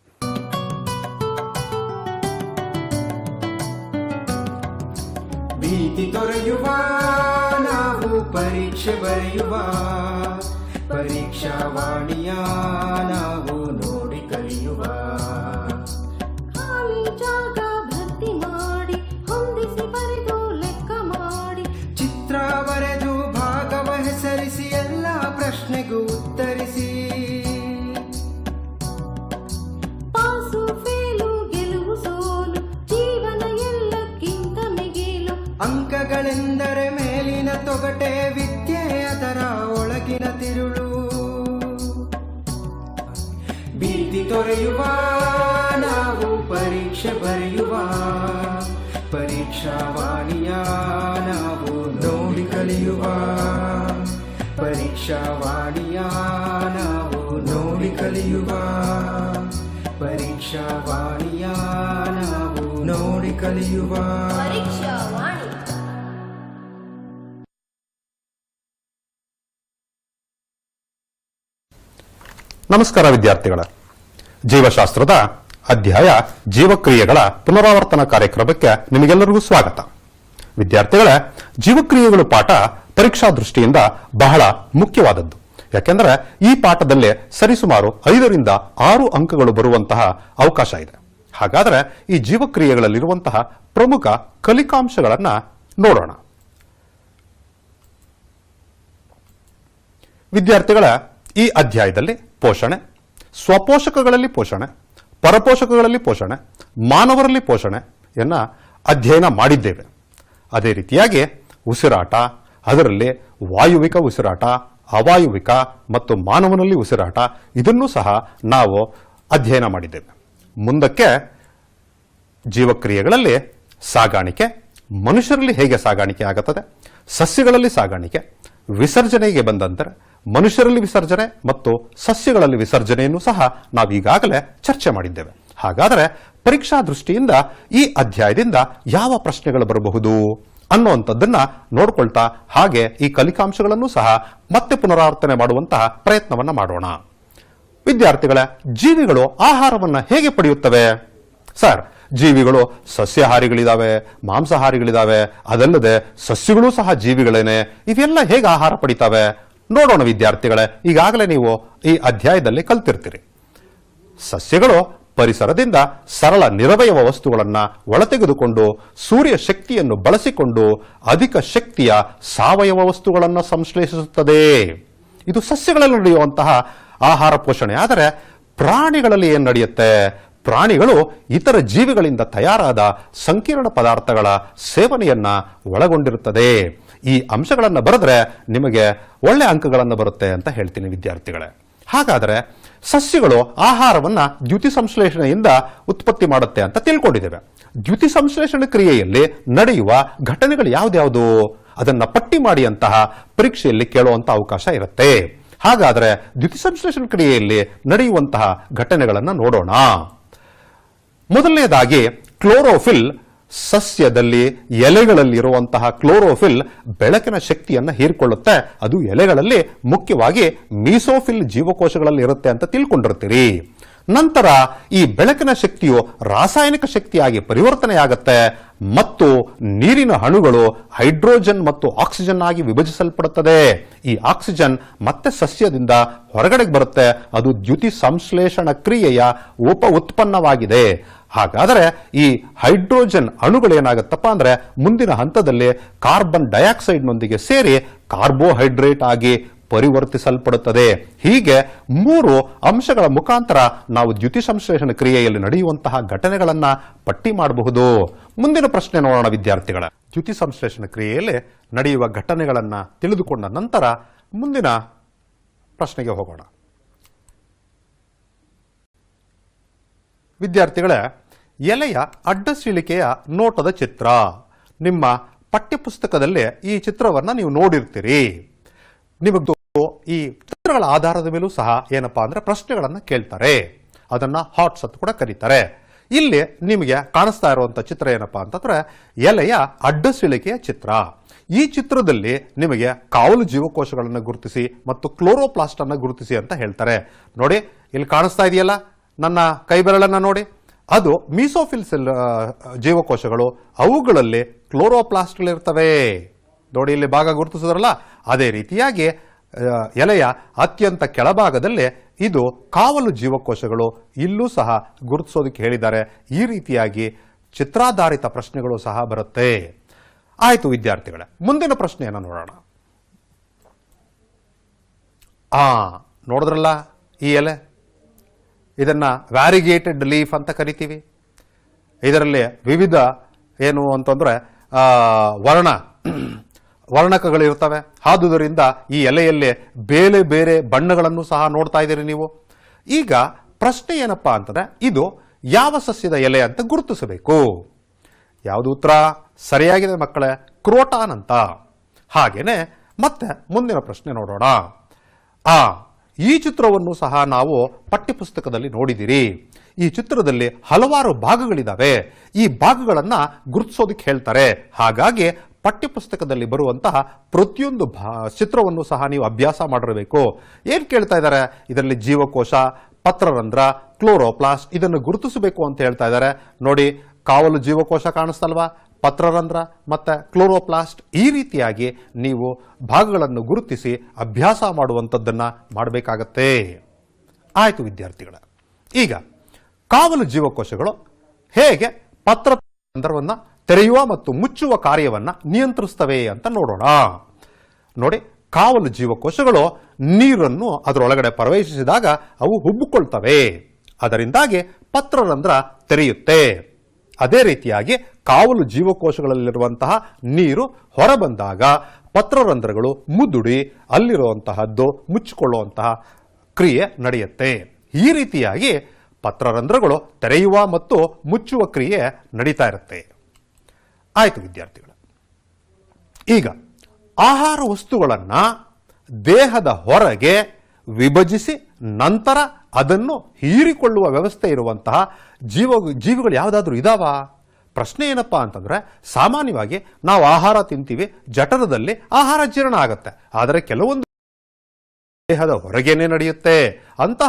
ಭೀತಿ ತೊರೆಯುವ ನಾವು ಪರೀಕ್ಷೆ ಬರೆಯುವ, ಪರೀಕ್ಷಾವಾಣಿಯ ನಾವು ನೋಡಿ ಕಲಿಯುವ. ಖಾಲಿ ಜಾಗ ಭರ್ತಿ ಮಾಡಿ ಹೊಂದಿಸಿ ಬರೆದು ಲೆಕ್ಕ ಮಾಡಿ, ಚಿತ್ರ ಬರೆದು ಭಾಗವ ಹೆಸರಿಸಿ ಎಲ್ಲ ಪ್ರಶ್ನೆಗೂ ಉತ್ತರಿಸಿ. ಪಾಸು ಫೇಲು ಗೆಲುವು ಸೋಲು ಜೀವನ ಎಲ್ಲಕ್ಕಿಂತ ಮಿಗಿಲು. ಅಂಕಗಳೆಂದರೆ ಮೇಲಿನ ತೊಗಟೆ, ವಿದ್ಯೆ ಅದರ ಒಳಗಿನ ತಿರುಳು. ಭೀತಿ ತೊರೆಯುವ ನಾವು ಪರೀಕ್ಷೆ ಬರೆಯುವ, ಪರೀಕ್ಷಾವಾಣಿಯ ನಾವು ನೋಡಿ ಕಲಿಯುವ. ಪರೀಕ್ಷಾವಾಣಿಯ ನಾವು ನೋಡಿ ಕಲಿಯುವ, ಪರೀಕ್ಷಾವಾಣಿಯ ನಾವು ನೋಡಿ ಕಲಿಯುವ. ನಮಸ್ಕಾರ ವಿದ್ಯಾರ್ಥಿಗಳ, ಜೀವಶಾಸ್ತ್ರದ ಅಧ್ಯಾಯ ಜೀವಕ್ರಿಯೆಗಳ ಪುನರಾವರ್ತನ ಕಾರ್ಯಕ್ರಮಕ್ಕೆ ನಿಮಗೆಲ್ಲರಿಗೂ ಸ್ವಾಗತ. ವಿದ್ಯಾರ್ಥಿಗಳೇ, ಜೀವಕ್ರಿಯೆಗಳು ಪಾಠ ಪರೀಕ್ಷಾ ದೃಷ್ಟಿಯಿಂದ ಬಹಳ ಮುಖ್ಯವಾದದ್ದು. ಯಾಕೆಂದರೆ ಈ ಪಾಠದಲ್ಲೇ ಸರಿಸುಮಾರು 5ರಿಂದ 6 ಅಂಕಗಳು ಬರುವಂತಹ ಅವಕಾಶ ಇದೆ. ಹಾಗಾದರೆ ಈ ಜೀವಕ್ರಿಯೆಗಳಲ್ಲಿರುವಂತಹ ಪ್ರಮುಖ ಕಲಿಕಾಂಶಗಳನ್ನು ನೋಡೋಣ. ವಿದ್ಯಾರ್ಥಿಗಳ ಈ ಅಧ್ಯಾಯದಲ್ಲಿ ಪೋಷಣೆ, ಸ್ವಪೋಷಕಗಳಲ್ಲಿ ಪೋಷಣೆ, ಪರಪೋಷಕಗಳಲ್ಲಿ ಪೋಷಣೆ, ಮಾನವರಲ್ಲಿ ಪೋಷಣೆಯನ್ನ ಅಧ್ಯಯನ ಮಾಡಿದ್ದೇವೆ. ಅದೇ ರೀತಿಯಾಗಿ ಉಸಿರಾಟ, ಅದರಲ್ಲಿ ವಾಯುವಿಕ ಉಸಿರಾಟ, ಅವಾಯುವಿಕ ಮತ್ತು ಮಾನವನಲ್ಲಿ ಉಸಿರಾಟ, ಇದನ್ನು ಸಹ ನಾವು ಅಧ್ಯಯನ ಮಾಡಿದ್ದೇವೆ. ಮುಂದಕ್ಕೆ ಜೀವಕ್ರಿಯೆಗಳಲ್ಲಿ ಸಾಗಾಣಿಕೆ, ಮನುಷ್ಯರಲ್ಲಿ ಹೇಗೆ ಸಾಗಾಣಿಕೆ ಆಗುತ್ತದೆ, ಸಸ್ಯಗಳಲ್ಲಿ ಸಾಗಾಣಿಕೆ, ವಿಸರ್ಜನೆಗೆ ಬಂದಂತೆ ಮನುಷ್ಯರಲ್ಲಿ ವಿಸರ್ಜನೆ ಮತ್ತು ಸಸ್ಯಗಳಲ್ಲಿ ವಿಸರ್ಜನೆಯನ್ನು ಸಹ ನಾವು ಈಗಾಗಲೇ ಚರ್ಚೆ ಮಾಡಿದ್ದೇವೆ. ಹಾಗಾದರೆ ಪರೀಕ್ಷಾ ದೃಷ್ಟಿಯಿಂದ ಈ ಅಧ್ಯಾಯದಿಂದ ಯಾವ ಪ್ರಶ್ನೆಗಳು ಬರಬಹುದು ಅನ್ನುವಂಥದ್ದನ್ನ ನೋಡ್ಕೊಳ್ತಾ ಹಾಗೆ ಈ ಕಲಿಕಾಂಶಗಳನ್ನು ಸಹ ಮತ್ತೆ ಪುನರಾವರ್ತನೆ ಮಾಡುವಂತಹ ಪ್ರಯತ್ನವನ್ನ ಮಾಡೋಣ. ವಿದ್ಯಾರ್ಥಿಗಳ ಜೀವಿಗಳು ಆಹಾರವನ್ನ ಹೇಗೆ ಪಡೆಯುತ್ತವೆ? ಸರ್, ಜೀವಿಗಳು ಸಸ್ಯಾಹಾರಿಗಳಿದಾವೆ, ಮಾಂಸಾಹಾರಿಗಳಿದಾವೆ, ಅದಲ್ಲದೆ ಸಸ್ಯಗಳು ಸಹ ಜೀವಿಗಳೇನೆ. ಇವೆಲ್ಲ ಹೇಗೆ ಆಹಾರ ಪಡಿತಾವೆ ನೋಡೋಣ ವಿದ್ಯಾರ್ಥಿಗಳೇ. ಈಗಾಗಲೇ ನೀವು ಈ ಅಧ್ಯಾಯದಲ್ಲಿ ಕಲ್ತಿರ್ತೀರಿ. ಸಸ್ಯಗಳು ಪರಿಸರದಿಂದ ಸರಳ ನಿರವಯವ ವಸ್ತುಗಳನ್ನ ಒಳತೆಗೆದುಕೊಂಡು ಸೂರ್ಯ ಶಕ್ತಿಯನ್ನು ಬಳಸಿಕೊಂಡು ಅಧಿಕ ಶಕ್ತಿಯ ಸಾವಯವ ವಸ್ತುಗಳನ್ನು ಸಂಶ್ಲೇಷಿಸುತ್ತದೆ. ಇದು ಸಸ್ಯಗಳಲ್ಲಿ ನಡೆಯುವಂತಹ ಆಹಾರ ಪೋಷಣೆ. ಆದರೆ ಪ್ರಾಣಿಗಳಲ್ಲಿ ಏನು ನಡೆಯುತ್ತೆ? ಪ್ರಾಣಿಗಳು ಇತರ ಜೀವಿಗಳಿಂದ ತಯಾರಾದ ಸಂಕೀರ್ಣ ಪದಾರ್ಥಗಳ ಸೇವನೆಯನ್ನ ಒಳಗೊಂಡಿರುತ್ತದೆ. ಈ ಅಂಶಗಳನ್ನು ಬರೆದ್ರೆ ನಿಮಗೆ ಒಳ್ಳೆ ಅಂಕಗಳನ್ನು ಬರುತ್ತೆ ಅಂತ ಹೇಳ್ತೀನಿ ವಿದ್ಯಾರ್ಥಿಗಳೇ. ಹಾಗಾದರೆ ಸಸ್ಯಗಳು ಆಹಾರವನ್ನ ದ್ಯುತಿ ಸಂಶ್ಲೇಷಣೆಯಿಂದ ಉತ್ಪತ್ತಿ ಮಾಡುತ್ತೆ ಅಂತ ತಿಳ್ಕೊಂಡಿದ್ದೇವೆ. ದ್ಯುತಿ ಸಂಶ್ಲೇಷಣೆ ಕ್ರಿಯೆಯಲ್ಲಿ ನಡೆಯುವ ಘಟನೆಗಳು ಯಾವ್ದ್ಯಾವುದು ಅದನ್ನ ಪಟ್ಟಿ ಮಾಡಿ ಅಂತಹ ಪರೀಕ್ಷೆಯಲ್ಲಿ ಕೇಳುವಂತ ಅವಕಾಶ ಇರುತ್ತೆ. ಹಾಗಾದರೆ ದ್ಯುತಿ ಸಂಶ್ಲೇಷಣೆ ಕ್ರಿಯೆಯಲ್ಲಿ ನಡೆಯುವಂತಹ ಘಟನೆಗಳನ್ನು ನೋಡೋಣ. ಮೊದಲನೇದಾಗಿ ಕ್ಲೋರೋಫಿಲ್. ಸಸ್ಯದಲ್ಲಿ ಎಲೆಗಳಲ್ಲಿ ಇರುವಂತಹ ಕ್ಲೋರೋಫಿಲ್ ಬೆಳಕಿನ ಶಕ್ತಿಯನ್ನು ಹೀರಿಕೊಳ್ಳುತ್ತೆ. ಅದು ಎಲೆಗಳಲ್ಲಿ ಮುಖ್ಯವಾಗಿ ಮೀಸೋಫಿಲ್ ಜೀವಕೋಶಗಳಲ್ಲಿ ಇರುತ್ತೆ ಅಂತ ತಿಳ್ಕೊಂಡಿರ್ತೀರಿ. ನಂತರ ಈ ಬೆಳಕಿನ ಶಕ್ತಿಯು ರಾಸಾಯನಿಕ ಶಕ್ತಿಯಾಗಿ ಪರಿವರ್ತನೆಯಾಗುತ್ತೆ ಮತ್ತು ನೀರಿನ ಅಣುಗಳು ಹೈಡ್ರೋಜನ್ ಮತ್ತು ಆಕ್ಸಿಜನ್ ಆಗಿ ವಿಭಜಿಸಲ್ಪಡುತ್ತದೆ. ಈ ಆಕ್ಸಿಜನ್ ಮತ್ತೆ ಸಸ್ಯದಿಂದ ಹೊರಗಡೆ ಬರುತ್ತೆ. ಅದು ದ್ಯುತಿ ಸಂಶ್ಲೇಷಣ ಕ್ರಿಯೆಯ ಉಪ ಉತ್ಪನ್ನವಾಗಿದೆ. ಹಾಗಾದರೆ ಈ ಹೈಡ್ರೋಜನ್ ಅಣುಗಳೇನಾಗುತ್ತಪ್ಪ ಅಂದ್ರೆ ಮುಂದಿನ ಹಂತದಲ್ಲಿ ಕಾರ್ಬನ್ ಡೈಆಕ್ಸೈಡ್ನೊಂದಿಗೆ ಸೇರಿ ಕಾರ್ಬೋಹೈಡ್ರೇಟ್ ಆಗಿ ಪರಿವರ್ತಿಸಲ್ಪಡುತ್ತದೆ. ಹೀಗೆ 3 ಅಂಶಗಳ ಮುಖಾಂತರ ನಾವು ದ್ಯುತಿ ಸಂಶ್ಲೇಷಣ ಕ್ರಿಯೆಯಲ್ಲಿ ನಡೆಯುವಂತಹ ಘಟನೆಗಳನ್ನ ಪಟ್ಟಿ ಮಾಡಬಹುದು. ಮುಂದಿನ ಪ್ರಶ್ನೆ ನೋಡೋಣ ವಿದ್ಯಾರ್ಥಿಗಳ. ದ್ಯುತಿ ಸಂಶ್ಲೇಷಣ ಕ್ರಿಯೆಯಲ್ಲಿ ನಡೆಯುವ ಘಟನೆಗಳನ್ನ ತಿಳಿದುಕೊಂಡ ನಂತರ ಮುಂದಿನ ಪ್ರಶ್ನೆಗೆ ಹೋಗೋಣ. ವಿದ್ಯಾರ್ಥಿಗಳೇ, ಎಲೆಯ ಅಡ್ಡಸೀಳಿಕೆಯ ನೋಟದ ಚಿತ್ರ. ನಿಮ್ಮ ಪಠ್ಯಪುಸ್ತಕದಲ್ಲಿ ಈ ಚಿತ್ರವನ್ನ ನೀವು ನೋಡಿರ್ತೀರಿ. ನಿಮಗೆ ಈ ಚಿತ್ರಗಳ ಆಧಾರದ ಮೇಲೂ ಸಹ ಏನಪ್ಪಾ ಅಂದ್ರೆ ಪ್ರಶ್ನೆಗಳನ್ನ ಕೇಳ್ತಾರೆ. ಅದನ್ನ ಹಾಟ್ಸ್ ಅಂತ ಕೂಡ ಕರೀತಾರೆ. ಇಲ್ಲಿ ನಿಮಗೆ ಕಾಣಿಸ್ತಾ ಇರುವಂತಹ ಚಿತ್ರ ಏನಪ್ಪಾ ಅಂತಂದ್ರೆ ಎಲೆಯ ಅಡ್ಡಸೀಳಿಕೆಯ ಚಿತ್ರ. ಈ ಚಿತ್ರದಲ್ಲಿ ನಿಮಗೆ ಕಾವಲು ಜೀವಕೋಶಗಳನ್ನು ಗುರುತಿಸಿ ಮತ್ತು ಕ್ಲೋರೋಪ್ಲಾಸ್ಟ್ ಅನ್ನ ಗುರುತಿಸಿ ಅಂತ ಹೇಳ್ತಾರೆ. ನೋಡಿ, ಇಲ್ಲಿ ಕಾಣಿಸ್ತಾ ಇದೆಯಲ್ಲ ನನ್ನ ಕೈ ಬೆರಳನ್ನ ನೋಡಿ, ಅದು ಮೀಸೋಫಿಲ್ ಸೆಲ್ ಜೀವಕೋಶಗಳು. ಅವುಗಳಲ್ಲಿ ಕ್ಲೋರೋಪ್ಲಾಸ್ಟ್ಗಳಿರ್ತವೆ. ನೋಡಿ, ಇಲ್ಲಿ ಭಾಗ ಗುರುತಿಸಿದ್ರಲ್ಲ, ಅದೇ ರೀತಿಯಾಗಿ ಎಲೆಯ ಅತ್ಯಂತ ಕೆಳಭಾಗದಲ್ಲಿ ಇದು ಕಾವಲು ಜೀವಕೋಶಗಳು. ಇಲ್ಲೂ ಸಹ ಗುರುತಿಸೋದಕ್ಕೆ ಹೇಳಿದ್ದಾರೆ. ಈ ರೀತಿಯಾಗಿ ಚಿತ್ರಾಧಾರಿತ ಪ್ರಶ್ನೆಗಳು ಸಹ ಬರುತ್ತೆ. ಆಯ್ತು ವಿದ್ಯಾರ್ಥಿಗಳೇ, ಮುಂದಿನ ಪ್ರಶ್ನೆಯನ್ನು ನೋಡೋಣ. ನೋಡಿದ್ರಲ್ಲ ಈ ಎಲೆ, ಇದನ್ನ ವ್ಯಾರಿಗೇಟೆಡ್ ಲೀಫ್ ಅಂತ ಕರಿತೀವಿ. ಇದರಲ್ಲಿ ವಿವಿಧ ಏನು ಅಂತಂದ್ರೆ ವರ್ಣಕಗಳಿರ್ತವೆ. ಆದುದರಿಂದ ಈ ಎಲೆಯಲ್ಲಿ ಬೇರೆ ಬೇರೆ ಬಣ್ಣಗಳನ್ನು ಸಹ ನೋಡ್ತಾ ಇದ್ದೀರಿ ನೀವು. ಈಗ ಪ್ರಶ್ನೆ ಏನಪ್ಪಾ ಅಂತಂದ್ರೆ ಇದು ಯಾವ ಸಸ್ಯದ ಎಲೆ ಅಂತ ಗುರುತಿಸಬೇಕು. ಯಾವುದು ಉತ್ತರ? ಸರಿಯಾಗಿದೆ ಮಕ್ಕಳೇ, ಕ್ರೋಟಾನ್ ಅಂತ. ಹಾಗೇನೆ ಮತ್ತೆ ಮುಂದಿನ ಪ್ರಶ್ನೆ ನೋಡೋಣ. ಈ ಚಿತ್ರವನ್ನು ಸಹ ನಾವು ಪಠ್ಯಪುಸ್ತಕದಲ್ಲಿ ನೋಡಿದಿರಿ. ಈ ಚಿತ್ರದಲ್ಲಿ ಹಲವಾರು ಭಾಗಗಳಿದಾವೆ. ಈ ಭಾಗಗಳನ್ನ ಗುರುತಿಸೋದಕ್ಕೆ ಹೇಳ್ತಾರೆ. ಹಾಗಾಗಿ ಪಠ್ಯಪುಸ್ತಕದಲ್ಲಿ ಬರುವಂತಹ ಪ್ರತಿಯೊಂದು ಚಿತ್ರವನ್ನು ಸಹ ನೀವು ಅಭ್ಯಾಸ ಮಾಡಿರಬೇಕು. ಏನ್ ಕೇಳ್ತಾ ಇದ್ದಾರೆ? ಇದರಲ್ಲಿ ಜೀವಕೋಶ, ಪತ್ರರಂಧ್ರ, ಕ್ಲೋರೋಪ್ಲಾಸ್ಟ್ ಇದನ್ನು ಗುರುತಿಸಬೇಕು ಅಂತ ಹೇಳ್ತಾ ಇದ್ದಾರೆ. ನೋಡಿ, ಕಾವಲು ಜೀವಕೋಶ ಕಾಣಿಸ್ತಲ್ವಾ, ಪತ್ರರಂಧ್ರ ಮತ್ತೆ ಕ್ಲೋರೋಪ್ಲಾಸ್ಟ್. ಈ ರೀತಿಯಾಗಿ ನೀವು ಭಾಗಗಳನ್ನು ಗುರುತಿಸಿ ಅಭ್ಯಾಸ ಮಾಡುವಂಥದ್ದನ್ನ ಮಾಡಬೇಕಾಗತ್ತೆ. ಆಯ್ತು ವಿದ್ಯಾರ್ಥಿಗಳ, ಈಗ ಕಾವಲು ಜೀವಕೋಶಗಳು ಹೇಗೆ ಪತ್ರರಂಧ್ರವನ್ನ ತೆರೆಯುವ ಮತ್ತು ಮುಚ್ಚುವ ಕಾರ್ಯವನ್ನ ನಿಯಂತ್ರಿಸ್ತವೆ ಅಂತ ನೋಡೋಣ. ನೋಡಿ, ಕಾವಲು ಜೀವಕೋಶಗಳು ನೀರನ್ನು ಅದರೊಳಗಡೆ ಪ್ರವೇಶಿಸಿದಾಗ ಅವು ಹುಬ್ಬಿಕೊಳ್ತವೆ. ಅದರಿಂದಾಗಿ ಪತ್ರರಂಧ್ರ ತೆರೆಯುತ್ತೆ. ಅದೇ ರೀತಿಯಾಗಿ ಕಾವಲು ಜೀವಕೋಶಗಳಲ್ಲಿರುವಂತಹ ನೀರು ಹೊರಬಂದಾಗ ಪತ್ರರಂಧ್ರಗಳು ಮುದುಡಿ ಅಲ್ಲಿರುವಂತಹದ್ದು ಮುಚ್ಚಿಕೊಳ್ಳುವಂತಹ ಕ್ರಿಯೆ ನಡೆಯುತ್ತೆ. ಈ ರೀತಿಯಾಗಿ ಪತ್ರರಂಧ್ರಗಳು ತೆರೆಯುವ ಮತ್ತು ಮುಚ್ಚುವ ಕ್ರಿಯೆ ನಡೀತಾ ಇರುತ್ತೆ. ಆಯಿತು ವಿದ್ಯಾರ್ಥಿಗಳು, ಈಗ ಆಹಾರ ವಸ್ತುಗಳನ್ನು ದೇಹದ ಹೊರಗೆ ವಿಭಜಿಸಿ ನಂತರ ಅದನ್ನು ಹೀರಿಕೊಳ್ಳುವ ವ್ಯವಸ್ಥೆ ಇರುವಂತಹ ಜೀವಿಗಳು ಯಾವುದಾದ್ರೂ ಇದಾವ? ಪ್ರಶ್ನೆ ಏನಪ್ಪಾ ಅಂತಂದ್ರೆ, ಸಾಮಾನ್ಯವಾಗಿ ನಾವು ಆಹಾರ ತಿಂತೀವಿ, ಜಠರದಲ್ಲಿ ಆಹಾರ ಜೀರ್ಣ ಆಗುತ್ತೆ, ಆದರೆ ಕೆಲವೊಂದು ದೇಹದ ಹೊರಗೇನೆ ನಡೆಯುತ್ತೆ ಅಂತ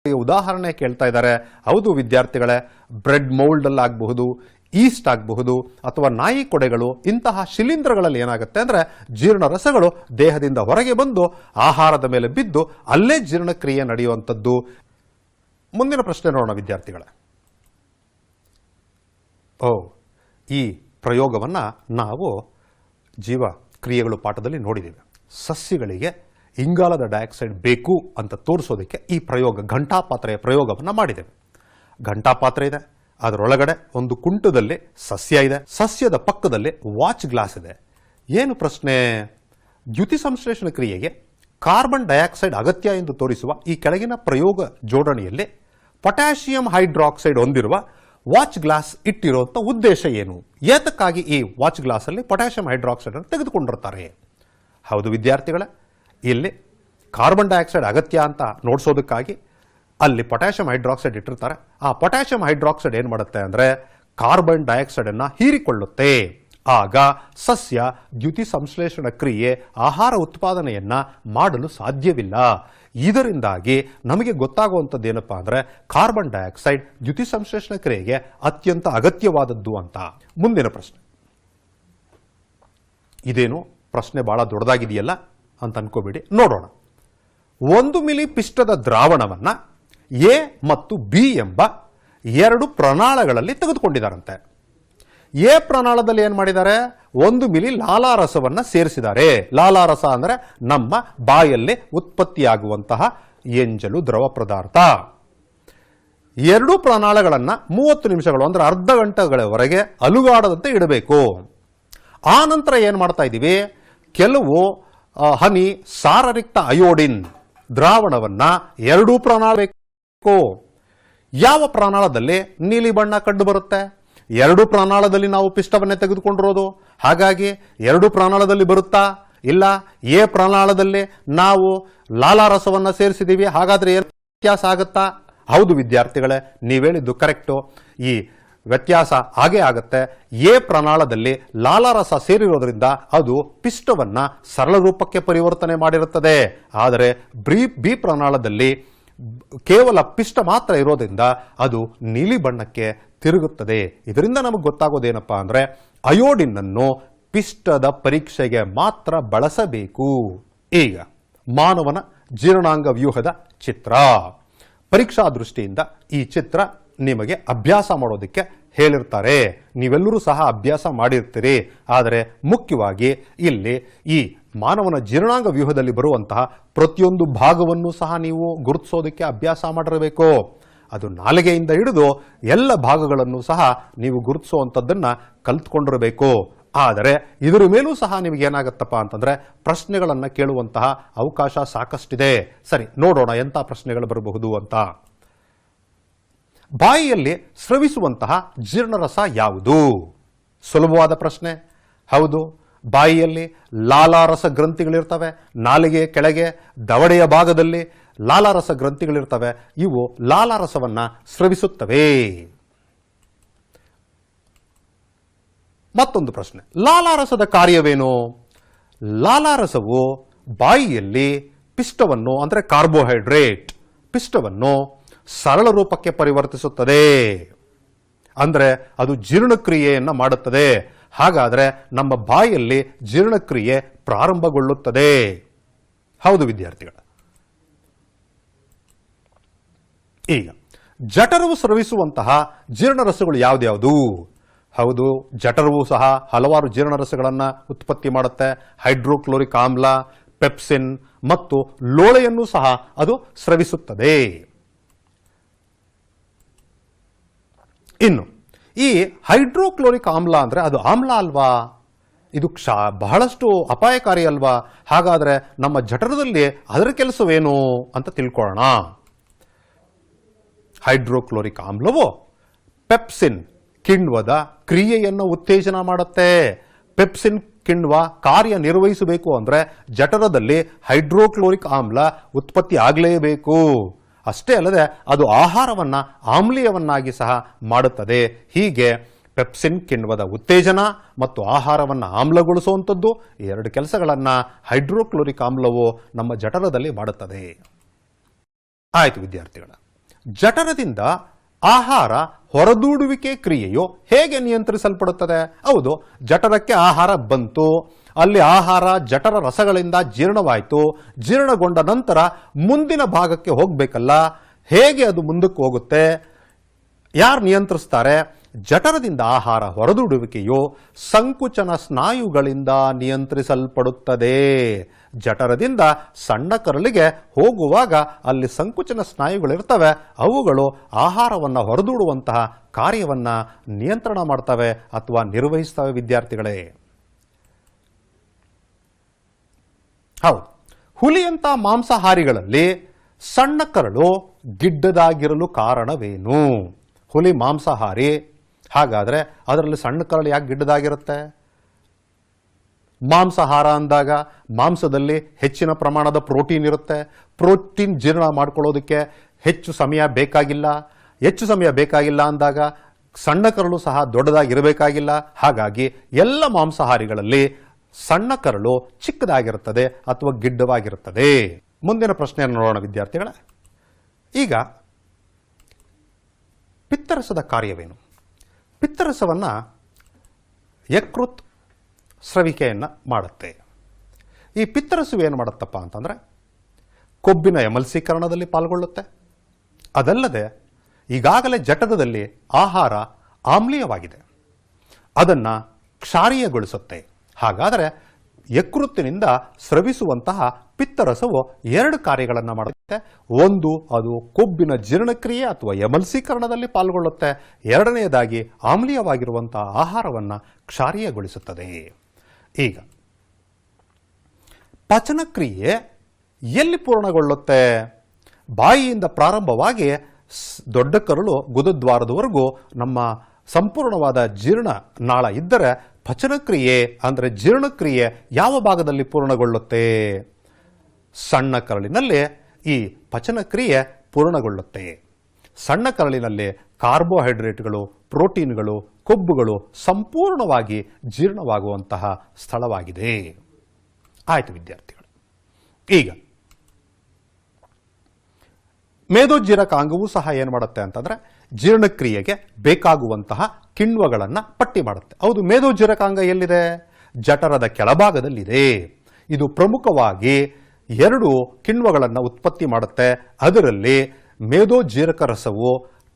ಉದಾಹರಣೆ ಕೇಳ್ತಾ ಇದ್ದಾರೆ. ಹೌದು ವಿದ್ಯಾರ್ಥಿಗಳೇ, ಬ್ರೆಡ್ ಮೌಲ್ಡ್ ಅಲ್ಲಿ ಆಗಬಹುದು, ಈಸ್ಟ್ ಆಗಬಹುದು, ಅಥವಾ ನಾಯಿ ಕೊಡೆಗಳು, ಇಂತಹ ಶಿಲೀಂಧ್ರಗಳಲ್ಲಿ ಏನಾಗುತ್ತೆ ಅಂದ್ರೆ ಜೀರ್ಣ ರಸಗಳು ದೇಹದಿಂದ ಹೊರಗೆ ಬಂದು ಆಹಾರದ ಮೇಲೆ ಬಿದ್ದು ಅಲ್ಲೇ ಜೀರ್ಣಕ್ರಿಯೆ ನಡೆಯುವಂಥದ್ದು. ಮುಂದಿನ ಪ್ರಶ್ನೆ ನೋಡೋಣ ವಿದ್ಯಾರ್ಥಿಗಳೇ. ಈ ಪ್ರಯೋಗವನ್ನ ನಾವು ಜೀವ ಕ್ರಿಯೆಗಳು ಪಾಠದಲ್ಲಿ ನೋಡಿದ್ದೇವೆ. ಸಸ್ಯಗಳಿಗೆ ಇಂಗಾಲದ ಡೈಆಕ್ಸೈಡ್ ಬೇಕು ಅಂತ ತೋರಿಸೋದಕ್ಕೆ ಈ ಪ್ರಯೋಗ, ಘಂಟಾಪಾತ್ರೆಯ ಪ್ರಯೋಗವನ್ನು ಮಾಡಿದ್ದೇವೆ. ಘಂಟಾಪಾತ್ರೆ ಇದೆ, ಅದರೊಳಗಡೆ ಒಂದು ಕುಂಟದಲ್ಲಿ ಸಸ್ಯ ಇದೆ, ಸಸ್ಯದ ಪಕ್ಕದಲ್ಲಿ ವಾಚ್ ಗ್ಲಾಸ್ ಇದೆ. ಏನು ಪ್ರಶ್ನೆ? ದ್ಯುತಿ ಸಂಶ್ಲೇಷಣ ಕ್ರಿಯೆಗೆ ಕಾರ್ಬನ್ ಡೈಆಕ್ಸೈಡ್ ಅಗತ್ಯ ಎಂದು ತೋರಿಸುವ ಈ ಕೆಳಗಿನ ಪ್ರಯೋಗ ಜೋಡಣೆಯಲ್ಲಿ ಪೊಟ್ಯಾಷಿಯಂ ಹೈಡ್ರಾಕ್ಸೈಡ್ ಹೊಂದಿರುವ ವಾಚ್ ಗ್ಲಾಸ್ ಇಟ್ಟಿರುವಂಥ ಉದ್ದೇಶ ಏನು? ಏತಕ್ಕಾಗಿ ಈ ವಾಚ್ ಗ್ಲಾಸ್ ಅಲ್ಲಿ ಪೊಟ್ಯಾಷಿಯಂ ಹೈಡ್ರಾಕ್ಸೈಡ್ ಅನ್ನು ತೆಗೆದುಕೊಂಡಿರ್ತಾರೆ? ಹೌದು ವಿದ್ಯಾರ್ಥಿಗಳೇ, ಇಲ್ಲಿ ಕಾರ್ಬನ್ ಡೈಆಕ್ಸೈಡ್ ಅಗತ್ಯ ಅಂತ ನೋಡಿಸೋದಕ್ಕಾಗಿ ಅಲ್ಲಿ ಪೊಟ್ಯಾಷಿಯಂ ಹೈಡ್ರಾಕ್ಸೈಡ್ ಇಟ್ಟಿರ್ತಾರೆ. ಆ ಪೊಟ್ಯಾಷಿಯಂ ಹೈಡ್ರಾಕ್ಸೈಡ್ ಏನು ಮಾಡುತ್ತೆ ಅಂದರೆ ಕಾರ್ಬನ್ ಡೈಆಕ್ಸೈಡ್ ಅನ್ನು ಹೀರಿಕೊಳ್ಳುತ್ತೆ. ಆಗ ಸಸ್ಯ ದ್ಯುತಿ ಸಂಶ್ಲೇಷಣ ಕ್ರಿಯೆ, ಆಹಾರ ಉತ್ಪಾದನೆಯನ್ನ ಮಾಡಲು ಸಾಧ್ಯವಿಲ್ಲ. ಇದರಿಂದಾಗಿ ನಮಗೆ ಗೊತ್ತಾಗುವಂಥದ್ದು ಏನಪ್ಪಾ ಅಂದ್ರೆ ಕಾರ್ಬನ್ ಡೈಆಕ್ಸೈಡ್ ದ್ಯುತಿ ಸಂಶ್ಲೇಷಣ ಕ್ರಿಯೆಗೆ ಅತ್ಯಂತ ಅಗತ್ಯವಾದದ್ದು ಅಂತ. ಮುಂದಿನ ಪ್ರಶ್ನೆ ಇದೇನು ಪ್ರಶ್ನೆ ಬಹಳ ದೊಡ್ಡದಾಗಿದೆಯಲ್ಲ ಅಂತ ಅನ್ಕೋಬೇಡಿ, ನೋಡೋಣ. 1 ಮಿಲಿ ಪಿಷ್ಟದ ದ್ರಾವಣವನ್ನ ಎ ಮತ್ತು ಬಿ ಎಂಬ 2 ಪ್ರಣಾಳಗಳಲ್ಲಿ ತೆಗೆದುಕೊಂಡಿದ್ದಾರಂತೆ. ಎ ಪ್ರಣಾಳದಲ್ಲಿ ಏನ್ ಮಾಡಿದ್ದಾರೆ? 1 ಮಿಲಿ ಲಾಲಾರಸವನ್ನ ಸೇರಿಸಿದ್ದಾರೆ. ಲಾಲಾರಸ ಅಂದ್ರೆ ನಮ್ಮ ಬಾಯಲ್ಲಿ ಉತ್ಪತ್ತಿಯಾಗುವಂತಹ ಎಂಜಲು ದ್ರವ ಪದಾರ್ಥ. 2 ಪ್ರಣಾಳಗಳನ್ನ 30 ನಿಮಿಷಗಳು ಅಂದ್ರೆ ಅರ್ಧ ಗಂಟೆಗಳವರೆಗೆ ಅಲುಗಾಡದಂತೆ ಇಡಬೇಕು. ಆ ನಂತರ ಏನ್ ಮಾಡ್ತಾ ಇದ್ದೀವಿ? ಕೆಲವು ಹನಿ ಸಾರರಿಕ್ತ ಅಯೋಡಿನ್ ದ್ರಾವಣವನ್ನ 2 ಪ್ರಣಾಳ ಬೇಕು. ಯಾವ ಪ್ರಣಾಳದಲ್ಲಿ ನೀಲಿ ಬಣ್ಣ ಕಂಡು ಬರುತ್ತೆ? 2 ಪ್ರಣಾಳದಲ್ಲಿ ನಾವು ಪಿಷ್ಟವನ್ನೇ ತೆಗೆದುಕೊಂಡಿರೋದು. ಹಾಗಾಗಿ 2 ಪ್ರಣಾಳದಲ್ಲಿ ಬರುತ್ತಾ? ಇಲ್ಲ. ಎ ಪ್ರಣಾಳದಲ್ಲಿ ನಾವು ಲಾಲಾರಸವನ್ನ ಸೇರಿಸಿದೀವಿ, ಹಾಗಾದ್ರೆ ಏನು ವ್ಯತ್ಯಾಸ ಆಗುತ್ತಾ? ಹೌದು ವಿದ್ಯಾರ್ಥಿಗಳೇ, ನೀವೇಳಿದ್ದು ಕರೆಕ್ಟು. ಈ ವ್ಯತ್ಯಾಸ ಹಾಗೇ ಆಗುತ್ತೆ. ಎ ಪ್ರಣಾಳದಲ್ಲಿ ಲಾಲಾರಸ ಸೇರಿರೋದ್ರಿಂದ ಅದು ಪಿಷ್ಟವನ್ನ ಸರಳ ರೂಪಕ್ಕೆ ಪರಿವರ್ತನೆ ಮಾಡಿರುತ್ತದೆ. ಆದರೆ ಬಿ ಪ್ರಣಾಳದಲ್ಲಿ ಕೇವಲ ಪಿಷ್ಟ ಮಾತ್ರ ಇರೋದ್ರಿಂದ ಅದು ನೀಲಿ ಬಣ್ಣಕ್ಕೆ ತಿರುಗುತ್ತದೆ. ಇದರಿಂದ ನಮಗೆ ಗೊತ್ತಾಗೋದೇನಪ್ಪಾ ಅಂದ್ರೆ ಅಯೋಡಿನ್ ಅನ್ನು ಪಿಷ್ಟದ ಪರೀಕ್ಷೆಗೆ ಮಾತ್ರ ಬಳಸಬೇಕು. ಈಗ ಮಾನವನ ಜೀರ್ಣಾಂಗ ವ್ಯೂಹದ ಚಿತ್ರ. ಪರೀಕ್ಷಾ ದೃಷ್ಟಿಯಿಂದ ಈ ಚಿತ್ರ ನಿಮಗೆ ಅಭ್ಯಾಸ ಮಾಡೋದಕ್ಕೆ ಹೇಳಿರ್ತಾರೆ. ನೀವೆಲ್ಲರೂ ಸಹ ಅಭ್ಯಾಸ ಮಾಡಿರ್ತೀರಿ. ಆದರೆ ಮುಖ್ಯವಾಗಿ ಇಲ್ಲಿ ಈ ಮಾನವನ ಜೀರ್ಣಾಂಗ ವ್ಯೂಹದಲ್ಲಿ ಬರುವಂತಹ ಪ್ರತಿಯೊಂದು ಭಾಗವನ್ನು ಸಹ ನೀವು ಗುರುತಿಸೋದಕ್ಕೆ ಅಭ್ಯಾಸ ಮಾಡಿರಬೇಕು. ಅದು ನಾಲಿಗೆಯಿಂದ ಹಿಡಿದು ಎಲ್ಲ ಭಾಗಗಳನ್ನು ಸಹ ನೀವು ಗುರುತಿಸುವಂಥದ್ದನ್ನ ಕಲ್ತ್ಕೊಂಡಿರಬೇಕು. ಆದರೆ ಇದರ ಮೇಲೂ ಸಹ ನಿಮಗೆ ಏನಾಗತ್ತಪ್ಪ ಅಂತಂದ್ರೆ ಪ್ರಶ್ನೆಗಳನ್ನು ಕೇಳುವಂತಹ ಅವಕಾಶ ಸಾಕಷ್ಟಿದೆ. ಸರಿ, ನೋಡೋಣ ಎಂಥ ಪ್ರಶ್ನೆಗಳು ಬರಬಹುದು ಅಂತ. ಬಾಯಿಯಲ್ಲಿ ಸ್ರವಿಸುವಂತಹ ಜೀರ್ಣರಸ ಯಾವುದು? ಸುಲಭವಾದ ಪ್ರಶ್ನೆ. ಹೌದು, ಬಾಯಿಯಲ್ಲಿ ಲಾಲಾರಸ ಗ್ರಂಥಿಗಳಿರ್ತವೆ. ನಾಲಿಗೆಯ ಕೆಳಗೆ ದವಡೆಯ ಭಾಗದಲ್ಲಿ ಲಾಲಾರಸ ಗ್ರಂಥಿಗಳಿರ್ತವೆ. ಇವು ಲಾಲಾರಸವನ್ನ ಸ್ರವಿಸುತ್ತವೆ. ಮತ್ತೊಂದು ಪ್ರಶ್ನೆ, ಲಾಲಾರಸದ ಕಾರ್ಯವೇನು? ಲಾಲಾರಸವು ಬಾಯಿಯಲ್ಲಿ ಪಿಷ್ಟವನ್ನು ಅಂದ್ರೆ ಕಾರ್ಬೋಹೈಡ್ರೇಟ್ ಪಿಷ್ಟವನ್ನು ಸರಳ ರೂಪಕ್ಕೆ ಪರಿವರ್ತಿಸುತ್ತದೆ. ಅಂದ್ರೆ ಅದು ಜೀರ್ಣಕ್ರಿಯೆಯನ್ನ ಮಾಡುತ್ತದೆ. ಹಾಗಾದ್ರೆ ನಮ್ಮ ಬಾಯಲ್ಲಿ ಜೀರ್ಣಕ್ರಿಯೆ ಪ್ರಾರಂಭಗೊಳ್ಳುತ್ತದೆ. ಹೌದು ವಿದ್ಯಾರ್ಥಿಗಳ. ಈಗ ಜಠರವು ಸ್ರವಿಸುವಂತಹ ಜೀರ್ಣರಸಗಳು ಯಾವ್ದ್ಯಾವುದು? ಹೌದು, ಜಠರವು ಸಹ ಹಲವಾರು ಜೀರ್ಣರಸಗಳನ್ನು ಉತ್ಪತ್ತಿ ಮಾಡುತ್ತೆ. ಹೈಡ್ರೋಕ್ಲೋರಿಕ್ ಆಮ್ಲ, ಪೆಪ್ಸಿನ್ ಮತ್ತು ಲೋಳೆಯನ್ನು ಸಹ ಅದು ಸ್ರವಿಸುತ್ತದೆ. ಇನ್ನು ಈ ಹೈಡ್ರೋಕ್ಲೋರಿಕ್ ಆಮ್ಲ ಅಂದರೆ ಅದು ಆಮ್ಲ ಅಲ್ವಾ? ಇದು ಬಹಳಷ್ಟು ಅಪಾಯಕಾರಿ ಅಲ್ವಾ? ಹಾಗಾದರೆ ನಮ್ಮ ಜಠರದಲ್ಲಿ ಅದರ ಕೆಲಸವೇನು ಅಂತ ತಿಳ್ಕೊಳ್ಳೋಣ. ಹೈಡ್ರೋಕ್ಲೋರಿಕ್ ಆಮ್ಲವು ಪೆಪ್ಸಿನ್ ಕಿಣ್ವದ ಕ್ರಿಯೆಯನ್ನು ಉತ್ತೇಜನ ಮಾಡುತ್ತೆ. ಪೆಪ್ಸಿನ್ ಕಿಣ್ವ ಕಾರ್ಯನಿರ್ವಹಿಸಬೇಕು ಅಂದರೆ ಜಠರದಲ್ಲಿ ಹೈಡ್ರೋಕ್ಲೋರಿಕ್ ಆಮ್ಲ ಉತ್ಪತ್ತಿ ಆಗಲೇಬೇಕು. ಅಷ್ಟೇ ಅಲ್ಲದೆ ಅದು ಆಹಾರವನ್ನು ಆಮ್ಲೀಯವನ್ನಾಗಿ ಸಹ ಮಾಡುತ್ತದೆ. ಹೀಗೆ ಪೆಪ್ಸಿನ್ ಕಿಣ್ವದ ಉತ್ತೇಜನ ಮತ್ತು ಆಹಾರವನ್ನು ಆಮ್ಲಗೊಳಿಸುವಂಥದ್ದು ಈ ಎರಡು ಕೆಲಸಗಳನ್ನು ಹೈಡ್ರೋಕ್ಲೋರಿಕ್ ಆಮ್ಲವು ನಮ್ಮ ಜಠರದಲ್ಲಿ ಮಾಡುತ್ತದೆ. ಆಯಿತು ವಿದ್ಯಾರ್ಥಿಗಳ, ಜಠರದಿಂದ ಆಹಾರ ಹೊರದೂಡುವಿಕೆ ಕ್ರಿಯೆಯು ಹೇಗೆ ನಿಯಂತ್ರಿಸಲ್ಪಡುತ್ತದೆ? ಹೌದು, ಜಠರಕ್ಕೆ ಆಹಾರ ಬಂತು, ಅಲ್ಲಿ ಆಹಾರ ಜಠರ ರಸಗಳಿಂದ ಜೀರ್ಣವಾಯಿತು. ಜೀರ್ಣಗೊಂಡ ನಂತರ ಮುಂದಿನ ಭಾಗಕ್ಕೆ ಹೋಗಬೇಕಲ್ಲ, ಹೇಗೆ ಅದು ಮುಂದಕ್ಕೆ ಹೋಗುತ್ತೆ? ಯಾರು ನಿಯಂತ್ರಿಸ್ತಾರೆ? ಜಠರದಿಂದ ಆಹಾರ ಹೊರದೂಡುವಿಕೆಯು ಸಂಕುಚನ ಸ್ನಾಯುಗಳಿಂದ ನಿಯಂತ್ರಿಸಲ್ಪಡುತ್ತದೆ. ಜಠರದಿಂದ ಸಣ್ಣ ಕರಳಿಗೆ ಹೋಗುವಾಗ ಅಲ್ಲಿ ಸಂಕುಚನ ಸ್ನಾಯುಗಳಿರ್ತವೆ, ಅವುಗಳು ಆಹಾರವನ್ನು ಹೊರದೂಡುವಂತಹ ಕಾರ್ಯವನ್ನು ನಿಯಂತ್ರಣ ಮಾಡ್ತವೆ ಅಥವಾ ನಿರ್ವಹಿಸ್ತವೆ ವಿದ್ಯಾರ್ಥಿಗಳೇ. ಹೌದು, ಹುಲಿಯಂಥ ಮಾಂಸಾಹಾರಿಗಳಲ್ಲಿ ಸಣ್ಣ ಕರಳು ಗಿಡ್ಡದಾಗಿರಲು ಕಾರಣವೇನು? ಹುಲಿ ಮಾಂಸಾಹಾರಿ, ಹಾಗಾದರೆ ಅದರಲ್ಲಿ ಸಣ್ಣ ಕರಳು ಯಾಕೆ ಗಿಡ್ಡದಾಗಿರುತ್ತೆ? ಮಾಂಸಾಹಾರ ಅಂದಾಗ ಮಾಂಸದಲ್ಲಿ ಹೆಚ್ಚಿನ ಪ್ರಮಾಣದ ಪ್ರೋಟೀನ್ ಇರುತ್ತೆ. ಪ್ರೋಟೀನ್ ಜೀರ್ಣ ಮಾಡ್ಕೊಳ್ಳೋದಕ್ಕೆ ಹೆಚ್ಚು ಸಮಯ ಬೇಕಾಗಿಲ್ಲ. ಹೆಚ್ಚು ಸಮಯ ಬೇಕಾಗಿಲ್ಲ ಅಂದಾಗ ಸಣ್ಣ ಕರಳು ಸಹ ದೊಡ್ಡದಾಗಿರಬೇಕಾಗಿಲ್ಲ. ಹಾಗಾಗಿ ಎಲ್ಲ ಮಾಂಸಾಹಾರಿಗಳಲ್ಲಿ ಸಣ್ಣ ಕರಳು ಚಿಕ್ಕದಾಗಿರುತ್ತದೆ ಅಥವಾ ಗಿಡ್ಡವಾಗಿರುತ್ತದೆ. ಮುಂದಿನ ಪ್ರಶ್ನೆಯನ್ನು ನೋಡೋಣ ವಿದ್ಯಾರ್ಥಿಗಳೇ. ಈಗ ಪಿತ್ತರಸದ ಕಾರ್ಯವೇನು? ಪಿತ್ತರಸವನ್ನು ಯಕೃತ್ ಸ್ರವಿಕೆಯನ್ನು ಮಾಡುತ್ತೆ. ಈ ಪಿತ್ತರಸವು ಏನು ಮಾಡುತ್ತಪ್ಪ ಅಂತಂದರೆ ಕೊಬ್ಬಿನ ಎಮಲ್ಸೀಕರಣದಲ್ಲಿ ಪಾಲ್ಗೊಳ್ಳುತ್ತೆ. ಅದಲ್ಲದೆ ಈಗಾಗಲೇ ಜಠರದಲ್ಲಿ ಆಹಾರ ಆಮ್ಲೀಯವಾಗಿದೆ, ಅದನ್ನು ಕ್ಷಾರೀಯಗೊಳಿಸುತ್ತೆ. ಹಾಗಾದರೆ ಯಕೃತ್ತಿನಿಂದ ಸ್ರವಿಸುವಂತಹ ಪಿತ್ತರಸವು ಎರಡು ಕಾರ್ಯಗಳನ್ನು ಮಾಡುತ್ತೆ. ಒಂದು, ಅದು ಕೊಬ್ಬಿನ ಜೀರ್ಣಕ್ರಿಯೆ ಅಥವಾ ಎಮಲ್ಸೀಕರಣದಲ್ಲಿ ಪಾಲ್ಗೊಳ್ಳುತ್ತೆ. ಎರಡನೆಯದಾಗಿ ಆಮ್ಲೀಯವಾಗಿರುವಂತಹ ಆಹಾರವನ್ನು ಕ್ಷಾರೀಯಗೊಳಿಸುತ್ತದೆ. ಈಗ ಪಚನಕ್ರಿಯೆ ಎಲ್ಲಿ ಪೂರ್ಣಗೊಳ್ಳುತ್ತೆ? ಬಾಯಿಯಿಂದ ಪ್ರಾರಂಭವಾಗಿ ದೊಡ್ಡ ಕರಳು ಗುದದ್ವಾರದವರೆಗೂ ನಮ್ಮ ಸಂಪೂರ್ಣವಾದ ಜೀರ್ಣ ನಾಳ ಇದ್ದರೆ ಪಚನಕ್ರಿಯೆ ಅಂದರೆ ಜೀರ್ಣಕ್ರಿಯೆ ಯಾವ ಭಾಗದಲ್ಲಿ ಪೂರ್ಣಗೊಳ್ಳುತ್ತೆ? ಸಣ್ಣ ಕರಳಿನಲ್ಲಿ ಈ ಪಚನಕ್ರಿಯೆ ಪೂರ್ಣಗೊಳ್ಳುತ್ತೆ. ಸಣ್ಣ ಕರಳಿನಲ್ಲಿ ಕಾರ್ಬೋಹೈಡ್ರೇಟ್ಗಳು, ಪ್ರೋಟೀನ್ಗಳು, ಕೊಬ್ಬುಗಳು ಸಂಪೂರ್ಣವಾಗಿ ಜೀರ್ಣವಾಗುವಂತಹ ಸ್ಥಳವಾಗಿದೆ. ಆಯಿತು ವಿದ್ಯಾರ್ಥಿಗಳು, ಈಗ ಮೇದೋಜೀರಕಾಂಗವೂ ಸಹ ಏನು ಮಾಡುತ್ತೆ ಅಂತಂದರೆ ಜೀರ್ಣಕ್ರಿಯೆಗೆ ಬೇಕಾಗುವಂತಹ ಕಿಣ್ವಗಳನ್ನು ಪಟ್ಟಿ ಮಾಡುತ್ತೆ. ಹೌದು, ಮೇದೋಜೀರಕಾಂಗ ಎಲ್ಲಿದೆ? ಜಠರದ ಕೆಳಭಾಗದಲ್ಲಿದೆ. ಇದು ಪ್ರಮುಖವಾಗಿ ಎರಡು ಕಿಣ್ವಗಳನ್ನು ಉತ್ಪತ್ತಿ ಮಾಡುತ್ತೆ. ಅದರಲ್ಲಿ ಮೇದೋಜೀರಕ ರಸವು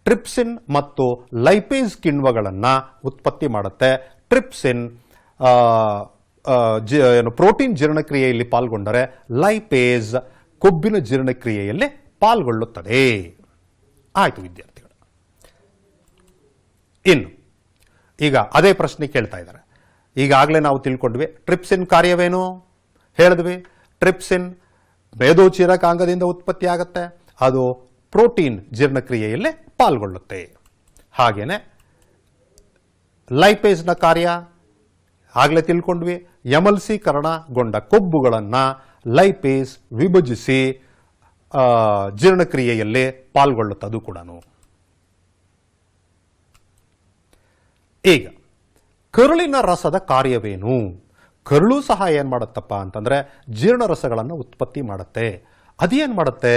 ಟ್ರಿಪ್ಸಿನ್ ಮತ್ತು ಲೈಪೇಸ್ ಕಿಣ್ವಗಳನ್ನು ಉತ್ಪತ್ತಿ ಮಾಡುತ್ತೆ. ಟ್ರಿಪ್ಸಿನ್ ಪ್ರೋಟೀನ್ ಜೀರ್ಣಕ್ರಿಯೆಯಲ್ಲಿ ಪಾಲ್ಗೊಂಡರೆ ಲೈಪೇಸ್ ಕೊಬ್ಬಿನ ಜೀರ್ಣಕ್ರಿಯೆಯಲ್ಲಿ ಪಾಲ್ಗೊಳ್ಳುತ್ತದೆ. ಆಯಿತು ವಿದ್ಯಾರ್ಥಿಗಳು, ಇನ್ನು ಈಗ ಅದೇ ಪ್ರಶ್ನೆ ಕೇಳ್ತಾ ಇದ್ದಾರೆ. ಈಗಾಗಲೇ ನಾವು ತಿಳ್ಕೊಂಡ್ವಿ ಟ್ರಿಪ್ಸಿನ್ ಕಾರ್ಯವೇನು ಹೇಳಿದ್ವಿ. ಟ್ರಿಪ್ಸಿನ್ ಮೇದೋಜೀರಕಾಂಗದಿಂದ ಉತ್ಪತ್ತಿ ಆಗುತ್ತೆ, ಅದು ಪ್ರೋಟೀನ್ ಜೀರ್ಣಕ್ರಿಯೆಯಲ್ಲಿ ಪಾಲ್ಗೊಳ್ಳುತ್ತೆ. ಹಾಗೇನೆ ಲೈಪೇಸ್ನ ಕಾರ್ಯ ಆಗಲೇ ತಿಳ್ಕೊಂಡ್ವಿ. ಎಮಲ್ಸೀಕರಣಗೊಂಡ ಕೊಬ್ಬುಗಳನ್ನು ಲೈಪೇಸ್ ವಿಭಜಿಸಿ ಜೀರ್ಣಕ್ರಿಯೆಯಲ್ಲಿ ಪಾಲ್ಗೊಳ್ಳುತ್ತದು ಕೂಡ. ಈಗ ಕರುಳಿನ ರಸದ ಕಾರ್ಯವೇನು? ಕರುಳು ಸಹ ಏನು ಮಾಡುತ್ತಪ್ಪ ಅಂತಂದರೆ ಜೀರ್ಣರಸಗಳನ್ನು ಉತ್ಪತ್ತಿ ಮಾಡುತ್ತೆ. ಅದೇನು ಮಾಡುತ್ತೆ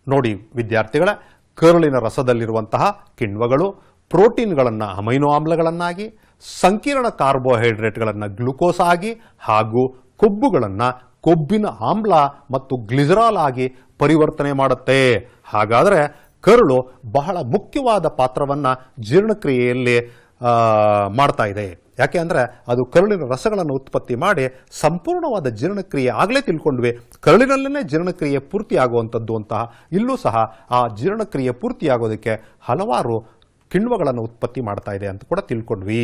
ನೋಡಿ ವಿದ್ಯಾರ್ಥಿಗಳ, ಕರುಳಿನ ರಸದಲ್ಲಿರುವಂತಹ ಕಿಣ್ವಗಳು ಪ್ರೋಟೀನ್ಗಳನ್ನು ಅಮೈನೋ ಆಮ್ಲಗಳನ್ನಾಗಿ, ಸಂಕೀರ್ಣ ಕಾರ್ಬೋಹೈಡ್ರೇಟ್ಗಳನ್ನು ಗ್ಲುಕೋಸ್ ಆಗಿ ಹಾಗೂ ಕೊಬ್ಬುಗಳನ್ನು ಕೊಬ್ಬಿನ ಆಮ್ಲ ಮತ್ತು ಗ್ಲಿಸರಾಲ್ ಆಗಿ ಪರಿವರ್ತನೆ ಮಾಡುತ್ತೆ. ಹಾಗಾದರೆ ಕರುಳು ಬಹಳ ಮುಖ್ಯವಾದ ಪಾತ್ರವನ್ನು ಜೀರ್ಣಕ್ರಿಯೆಯಲ್ಲಿ ಮಾಡ್ತಾ ಇದೆ. ಯಾಕೆ ಅಂದರೆ ಅದು ಕರುಳಿನ ರಸಗಳನ್ನು ಉತ್ಪತ್ತಿ ಮಾಡಿ ಸಂಪೂರ್ಣವಾದ ಜೀರ್ಣಕ್ರಿಯೆ ಆಗಲೇ ತಿಳ್ಕೊಂಡ್ವಿ. ಕರುಳಿನಲ್ಲೇ ಜೀರ್ಣಕ್ರಿಯೆ ಪೂರ್ತಿಯಾಗುವಂಥದ್ದು ಅಂತಹ ಇಲ್ಲೂ ಸಹ ಆ ಜೀರ್ಣಕ್ರಿಯೆ ಪೂರ್ತಿಯಾಗೋದಕ್ಕೆ ಹಲವಾರು ಕಿಣ್ವಗಳನ್ನು ಉತ್ಪತ್ತಿ ಮಾಡ್ತಾ ಇದೆ ಅಂತ ಕೂಡ ತಿಳ್ಕೊಂಡ್ವಿ.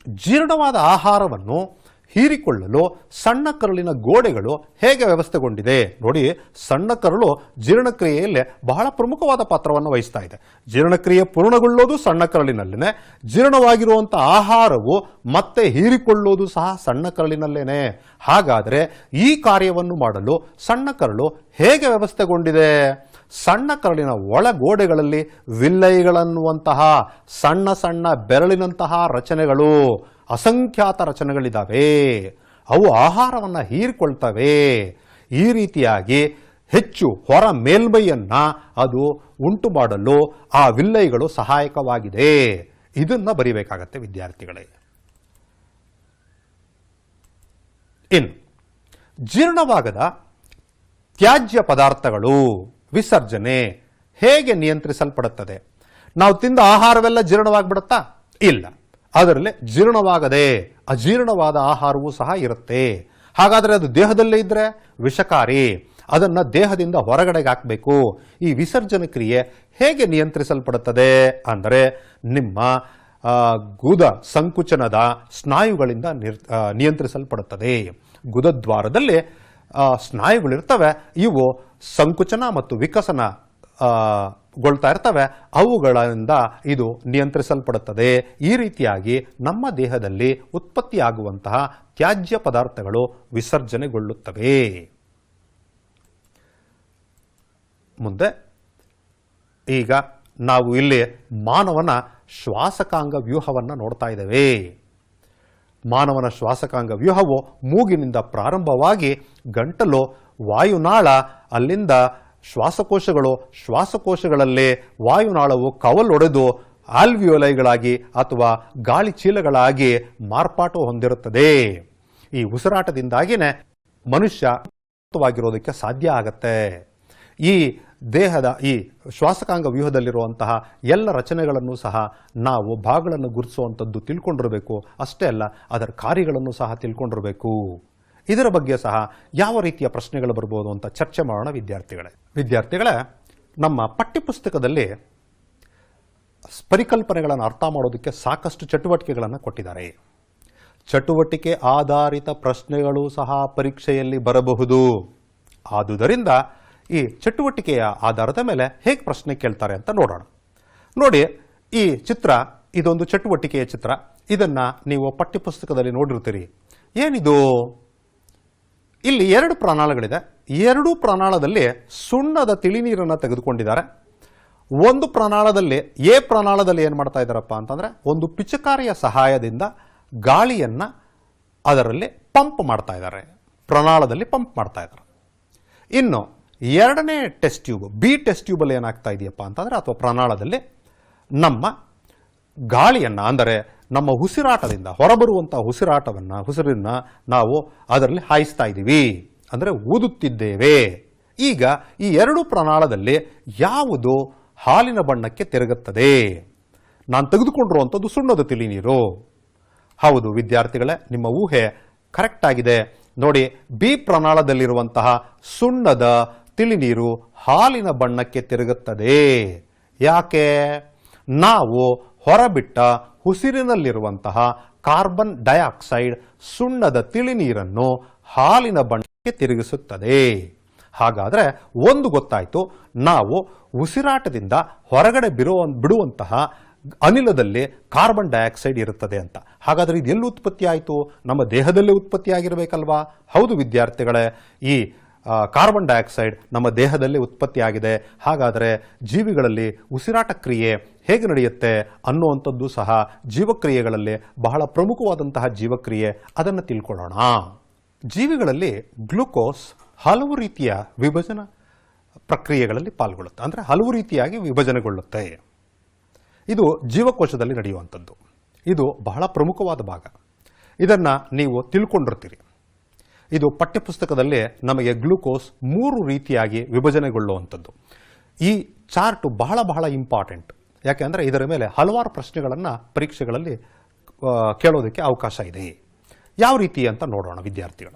ಜೀರ್ಣವಾದ ಆಹಾರವನ್ನು ಹೀರಿಕೊಳ್ಳಲು ಸಣ್ಣ ಕರುಳಿನ ಗೋಡೆಗಳು ಹೇಗೆ ವ್ಯವಸ್ಥೆಗೊಂಡಿದೆ ನೋಡಿ. ಸಣ್ಣ ಕರುಳು ಜೀರ್ಣಕ್ರಿಯೆಯಲ್ಲಿ ಬಹಳ ಪ್ರಮುಖವಾದ ಪಾತ್ರವನ್ನು ವಹಿಸ್ತಾ ಇದೆ. ಜೀರ್ಣಕ್ರಿಯೆ ಪೂರ್ಣಗೊಳ್ಳೋದು ಸಣ್ಣ ಕರುಳಿನಲ್ಲೇನೆ, ಜೀರ್ಣವಾಗಿರುವಂತಹ ಆಹಾರವು ಮತ್ತೆ ಹೀರಿಕೊಳ್ಳೋದು ಸಹ ಸಣ್ಣ ಕರುಳಿನಲ್ಲೇನೆ. ಹಾಗಾದರೆ ಈ ಕಾರ್ಯವನ್ನು ಮಾಡಲು ಸಣ್ಣ ಕರುಳು ಹೇಗೆ ವ್ಯವಸ್ಥೆಗೊಂಡಿದೆ? ಸಣ್ಣ ಕರುಳಿನ ಒಳಗೋಡೆಗಳಲ್ಲಿ ವಿಲ್ಲೈಗಳನ್ನುವಂತಹ ಸಣ್ಣ ಸಣ್ಣ ಬೆರಳಿನಂತಹ ರಚನೆಗಳು, ಅಸಂಖ್ಯಾತ ರಚನೆಗಳಿದ್ದಾವೆ. ಅವು ಆಹಾರವನ್ನು ಹೀರಿಕೊಳ್ತವೆ. ಈ ರೀತಿಯಾಗಿ ಹೆಚ್ಚು ಹೊರ ಮೇಲ್ಮೈಯನ್ನ ಅದು ಉಂಟು ಮಾಡಲು ಆ ವಿಲ್ಲೈಗಳು ಸಹಾಯಕವಾಗಿದೆ. ಇದನ್ನ ಬರಿಬೇಕಾಗತ್ತೆ ವಿದ್ಯಾರ್ಥಿಗಳೇ. ಇನ್ನು ಜೀರ್ಣವಾಗದ ತ್ಯಾಜ್ಯ ಪದಾರ್ಥಗಳು ವಿಸರ್ಜನೆ ಹೇಗೆ ನಿಯಂತ್ರಿಸಲ್ಪಡುತ್ತದೆ? ನಾವು ತಿಂದ ಆಹಾರವೆಲ್ಲ ಜೀರ್ಣವಾಗ್ಬಿಡುತ್ತಾ? ಇಲ್ಲ. ಅದರಲ್ಲಿ ಜೀರ್ಣವಾಗದೆ ಅಜೀರ್ಣವಾದ ಆಹಾರವೂ ಸಹ ಇರುತ್ತೆ. ಹಾಗಾದರೆ ಅದು ದೇಹದಲ್ಲೇ ಇದ್ರೆ ವಿಷಕಾರಿ. ಅದನ್ನು ದೇಹದಿಂದ ಹೊರಗಡೆಗೆ ಹಾಕಬೇಕು. ಈ ವಿಸರ್ಜನೆ ಕ್ರಿಯೆ ಹೇಗೆ ನಿಯಂತ್ರಿಸಲ್ಪಡುತ್ತದೆ ಅಂದರೆ ನಿಮ್ಮ ಗುದ ಸಂಕುಚನದ ಸ್ನಾಯುಗಳಿಂದ ನಿಯಂತ್ರಿಸಲ್ಪಡುತ್ತದೆ. ಗುದದ್ವಾರದಲ್ಲಿ ಸ್ನಾಯುಗಳಿರ್ತವೆ. ಇವು ಸಂಕುಚನ ಮತ್ತು ವಿಕಸನ ಗೊಳ್ತಾ ಇರ್ತವೆ. ಅವುಗಳಿಂದ ಇದು ನಿಯಂತ್ರಿಸಲ್ಪಡುತ್ತದೆ. ಈ ರೀತಿಯಾಗಿ ನಮ್ಮ ದೇಹದಲ್ಲಿ ಉತ್ಪತ್ತಿಯಾಗುವಂತಹ ತ್ಯಾಜ್ಯ ಪದಾರ್ಥಗಳು ವಿಸರ್ಜನೆಗೊಳ್ಳುತ್ತವೆ. ಮುಂದೆ ಈಗ ನಾವು ಇಲ್ಲಿ ಮಾನವನ ಶ್ವಾಸಕಾಂಗ ವ್ಯೂಹವನ್ನು ನೋಡ್ತಾ ಇದ್ದೇವೆ. ಮಾನವನ ಶ್ವಾಸಕಾಂಗ ವ್ಯೂಹವು ಮೂಗಿನಿಂದ ಪ್ರಾರಂಭವಾಗಿ ಗಂಟಲು, ವಾಯುನಾಳ, ಅಲ್ಲಿಂದ ಶ್ವಾಸಕೋಶಗಳು, ಶ್ವಾಸಕೋಶಗಳಲ್ಲಿ ವಾಯುನಾಳವು ಕವಲೊಡೆದು ಆಲ್ವಿಯೋಲೈಗಳಾಗಿ ಅಥವಾ ಗಾಳಿ ಚೀಲಗಳಾಗಿ ಮಾರ್ಪಾಟು ಹೊಂದಿರುತ್ತದೆ. ಈ ಉಸಿರಾಟದಿಂದಾಗಿನೇ ಮನುಷ್ಯ ಮುಕ್ತವಾಗಿರೋದಕ್ಕೆ ಸಾಧ್ಯ ಆಗತ್ತೆ. ಈ ದೇಹದ ಈ ಶ್ವಾಸಕಾಂಗ ವ್ಯೂಹದಲ್ಲಿರುವಂತಹ ಎಲ್ಲ ರಚನೆಗಳನ್ನು ಸಹ ನಾವು ಭಾಗಗಳನ್ನು ಗುರುತಿಸುವಂಥದ್ದು ತಿಳ್ಕೊಂಡಿರಬೇಕು. ಅಷ್ಟೇ ಅಲ್ಲ, ಅದರ ಕಾರ್ಯಗಳನ್ನು ಸಹ ತಿಳ್ಕೊಂಡಿರಬೇಕು. ಇದರ ಬಗ್ಗೆ ಸಹ ಯಾವ ರೀತಿಯ ಪ್ರಶ್ನೆಗಳು ಬರ್ಬೋದು ಅಂತ ಚರ್ಚೆ ಮಾಡೋಣ ವಿದ್ಯಾರ್ಥಿಗಳೇ. ನಮ್ಮ ಪಠ್ಯಪುಸ್ತಕದಲ್ಲಿ ಪರಿಕಲ್ಪನೆಗಳನ್ನು ಅರ್ಥ ಮಾಡೋದಕ್ಕೆ ಸಾಕಷ್ಟು ಚಟುವಟಿಕೆಗಳನ್ನು ಕೊಟ್ಟಿದ್ದಾರೆ. ಚಟುವಟಿಕೆ ಆಧಾರಿತ ಪ್ರಶ್ನೆಗಳು ಸಹ ಪರೀಕ್ಷೆಯಲ್ಲಿ ಬರಬಹುದು. ಆದುದರಿಂದ ಈ ಚಟುವಟಿಕೆಯ ಆಧಾರದ ಮೇಲೆ ಹೇಗೆ ಪ್ರಶ್ನೆ ಕೇಳ್ತಾರೆ ಅಂತ ನೋಡೋಣ. ನೋಡಿ, ಈ ಚಿತ್ರ ಇದೊಂದು ಚಟುವಟಿಕೆಯ ಚಿತ್ರ. ಇದನ್ನ ನೀವು ಪಠ್ಯಪುಸ್ತಕದಲ್ಲಿ ನೋಡಿರ್ತೀರಿ. ಏನಿದು? ಇಲ್ಲಿ 2 ಪ್ರಾಣಾಳಗಳಿದೆ. 2 ಪ್ರಾಣಾಳದಲ್ಲಿ ಸುಣ್ಣದ ತಿಳಿನೀರನ್ನು ತೆಗೆದುಕೊಂಡಿದ್ದಾರೆ. ಒಂದು ಪ್ರಾಣಾಳದಲ್ಲಿ ಎ ಪ್ರಾಣಾಳದಲ್ಲಿ ಏನು ಮಾಡ್ತಾ ಇದ್ದಾರಪ್ಪ ಅಂತಂದ್ರೆ, ಒಂದು ಪಿಚಕಾರಿಯ ಸಹಾಯದಿಂದ ಗಾಳಿಯನ್ನ ಅದರಲ್ಲಿ ಪಂಪ್ ಮಾಡ್ತಾ ಇದ್ದಾರೆ. ಪ್ರಾಣಾಳದಲ್ಲಿ ಪಂಪ್ ಮಾಡ್ತಾ ಇದ್ದಾರೆ. ಇನ್ನು ಎರಡನೇ ಟೆಸ್ಟ್ ಟ್ಯೂಬ್, ಬಿ ಟೆಸ್ಟ್ ಟ್ಯೂಬಲ್ಲಿ ಏನಾಗ್ತಾ ಇದೆಯಪ್ಪ ಅಂತಂದ್ರೆ, ಅಥವಾ ಪ್ರಾಣಾಳದಲ್ಲಿ ನಮ್ಮ ಗಾಳಿಯನ್ನ, ಅಂದರೆ ನಮ್ಮ ಉಸಿರಾಟದಿಂದ ಹೊರಬರುವಂತಹ ಉಸಿರನ್ನ ನಾವು ಅದರಲ್ಲಿ ಹಾಯಿಸ್ತಾ ಇದ್ದೀವಿ, ಅಂದರೆ ಊದುತ್ತಿದ್ದೇವೆ. ಈಗ ಈ 2 ಪ್ರಾಣಾಳದಲ್ಲಿ ಯಾವುದು ಹಾಲಿನ ಬಣ್ಣಕ್ಕೆ ತಿರುಗುತ್ತದೆ? ನಾನು ತೆಗೆದುಕೊಂಡಿರುವಂಥದ್ದು ಸುಣ್ಣದ ತಿಳಿನೀರು. ಹೌದು ವಿದ್ಯಾರ್ಥಿಗಳೇ, ನಿಮ್ಮ ಊಹೆ ಕರೆಕ್ಟ್ ಆಗಿದೆ. ನೋಡಿ, ಬಿ ಪ್ರಾಣಾಳದಲ್ಲಿರುವಂತಹ ಸುಣ್ಣದ ತಿಳಿನೀರು ಹಾಲಿನ ಬಣ್ಣಕ್ಕೆ ತಿರುಗುತ್ತದೆ. ಯಾಕೆ? ನಾವು ಹೊರಬಿಟ್ಟ ಉಸಿರಿನಲ್ಲಿರುವಂತಹ ಕಾರ್ಬನ್ ಡೈಆಕ್ಸೈಡ್ ಸುಣ್ಣದ ತಿಳಿನೀರನ್ನು ಹಾಲಿನ ಬಣ್ಣಕ್ಕೆ ತಿರುಗಿಸುತ್ತದೆ. ಹಾಗಾದರೆ ಒಂದು ಗೊತ್ತಾಯಿತು, ನಾವು ಉಸಿರಾಟದಿಂದ ಹೊರಗಡೆ ಬಿಡುವಂತಹ ಅನಿಲದಲ್ಲಿ ಕಾರ್ಬನ್ ಡೈಆಕ್ಸೈಡ್ ಇರುತ್ತದೆ ಅಂತ. ಹಾಗಾದರೆ ಇದು ಎಲ್ಲಿ ಉತ್ಪತ್ತಿ ಆಯಿತು? ನಮ್ಮ ದೇಹದಲ್ಲೇ ಉತ್ಪತ್ತಿಯಾಗಿರಬೇಕಲ್ವಾ? ಹೌದು ವಿದ್ಯಾರ್ಥಿಗಳೇ, ಈ ಕಾರ್ಬನ್ ಡೈಆಕ್ಸೈಡ್ ನಮ್ಮ ದೇಹದಲ್ಲಿ ಉತ್ಪತ್ತಿಯಾಗಿದೆ. ಹಾಗಾದರೆ ಜೀವಿಗಳಲ್ಲಿ ಉಸಿರಾಟ ಕ್ರಿಯೆ ಹೇಗೆ ನಡೆಯುತ್ತೆ ಅನ್ನುವಂಥದ್ದು ಸಹ ಜೀವಕ್ರಿಯೆಗಳಲ್ಲಿ ಬಹಳ ಪ್ರಮುಖವಾದಂತಹ ಜೀವಕ್ರಿಯೆ. ಅದನ್ನು ತಿಳ್ಕೊಳ್ಳೋಣ. ಜೀವಿಗಳಲ್ಲಿ ಗ್ಲೂಕೋಸ್ ಹಲವು ರೀತಿಯ ವಿಭಜನಾ ಪ್ರಕ್ರಿಯೆಗಳಲ್ಲಿ ಪಾಲ್ಗೊಳ್ಳುತ್ತೆ, ಅಂದರೆ ಹಲವು ರೀತಿಯಾಗಿ ವಿಭಜನೆಗೊಳ್ಳುತ್ತೆ. ಇದು ಜೀವಕೋಶದಲ್ಲಿ ನಡೆಯುವಂಥದ್ದು. ಇದು ಬಹಳ ಪ್ರಮುಖವಾದ ಭಾಗ. ಇದನ್ನು ನೀವು ತಿಳ್ಕೊಂಡಿರ್ತೀರಿ. ಇದು ಪಠ್ಯಪುಸ್ತಕದಲ್ಲಿ ನಮಗೆ ಗ್ಲೂಕೋಸ್ 3 ರೀತಿಯಾಗಿ ವಿಭಜನೆಗೊಳ್ಳುವಂಥದ್ದು. ಈ ಚಾರ್ಟ್ ಬಹಳ ಇಂಪಾರ್ಟೆಂಟ್. ಯಾಕೆಂದರೆ ಇದರ ಮೇಲೆ ಹಲವಾರು ಪ್ರಶ್ನೆಗಳನ್ನು ಪರೀಕ್ಷೆಗಳಲ್ಲಿ ಕೇಳೋದಕ್ಕೆ ಅವಕಾಶ ಇದೆ. ಯಾವ ರೀತಿ ಅಂತ ನೋಡೋಣ ವಿದ್ಯಾರ್ಥಿಗಳ.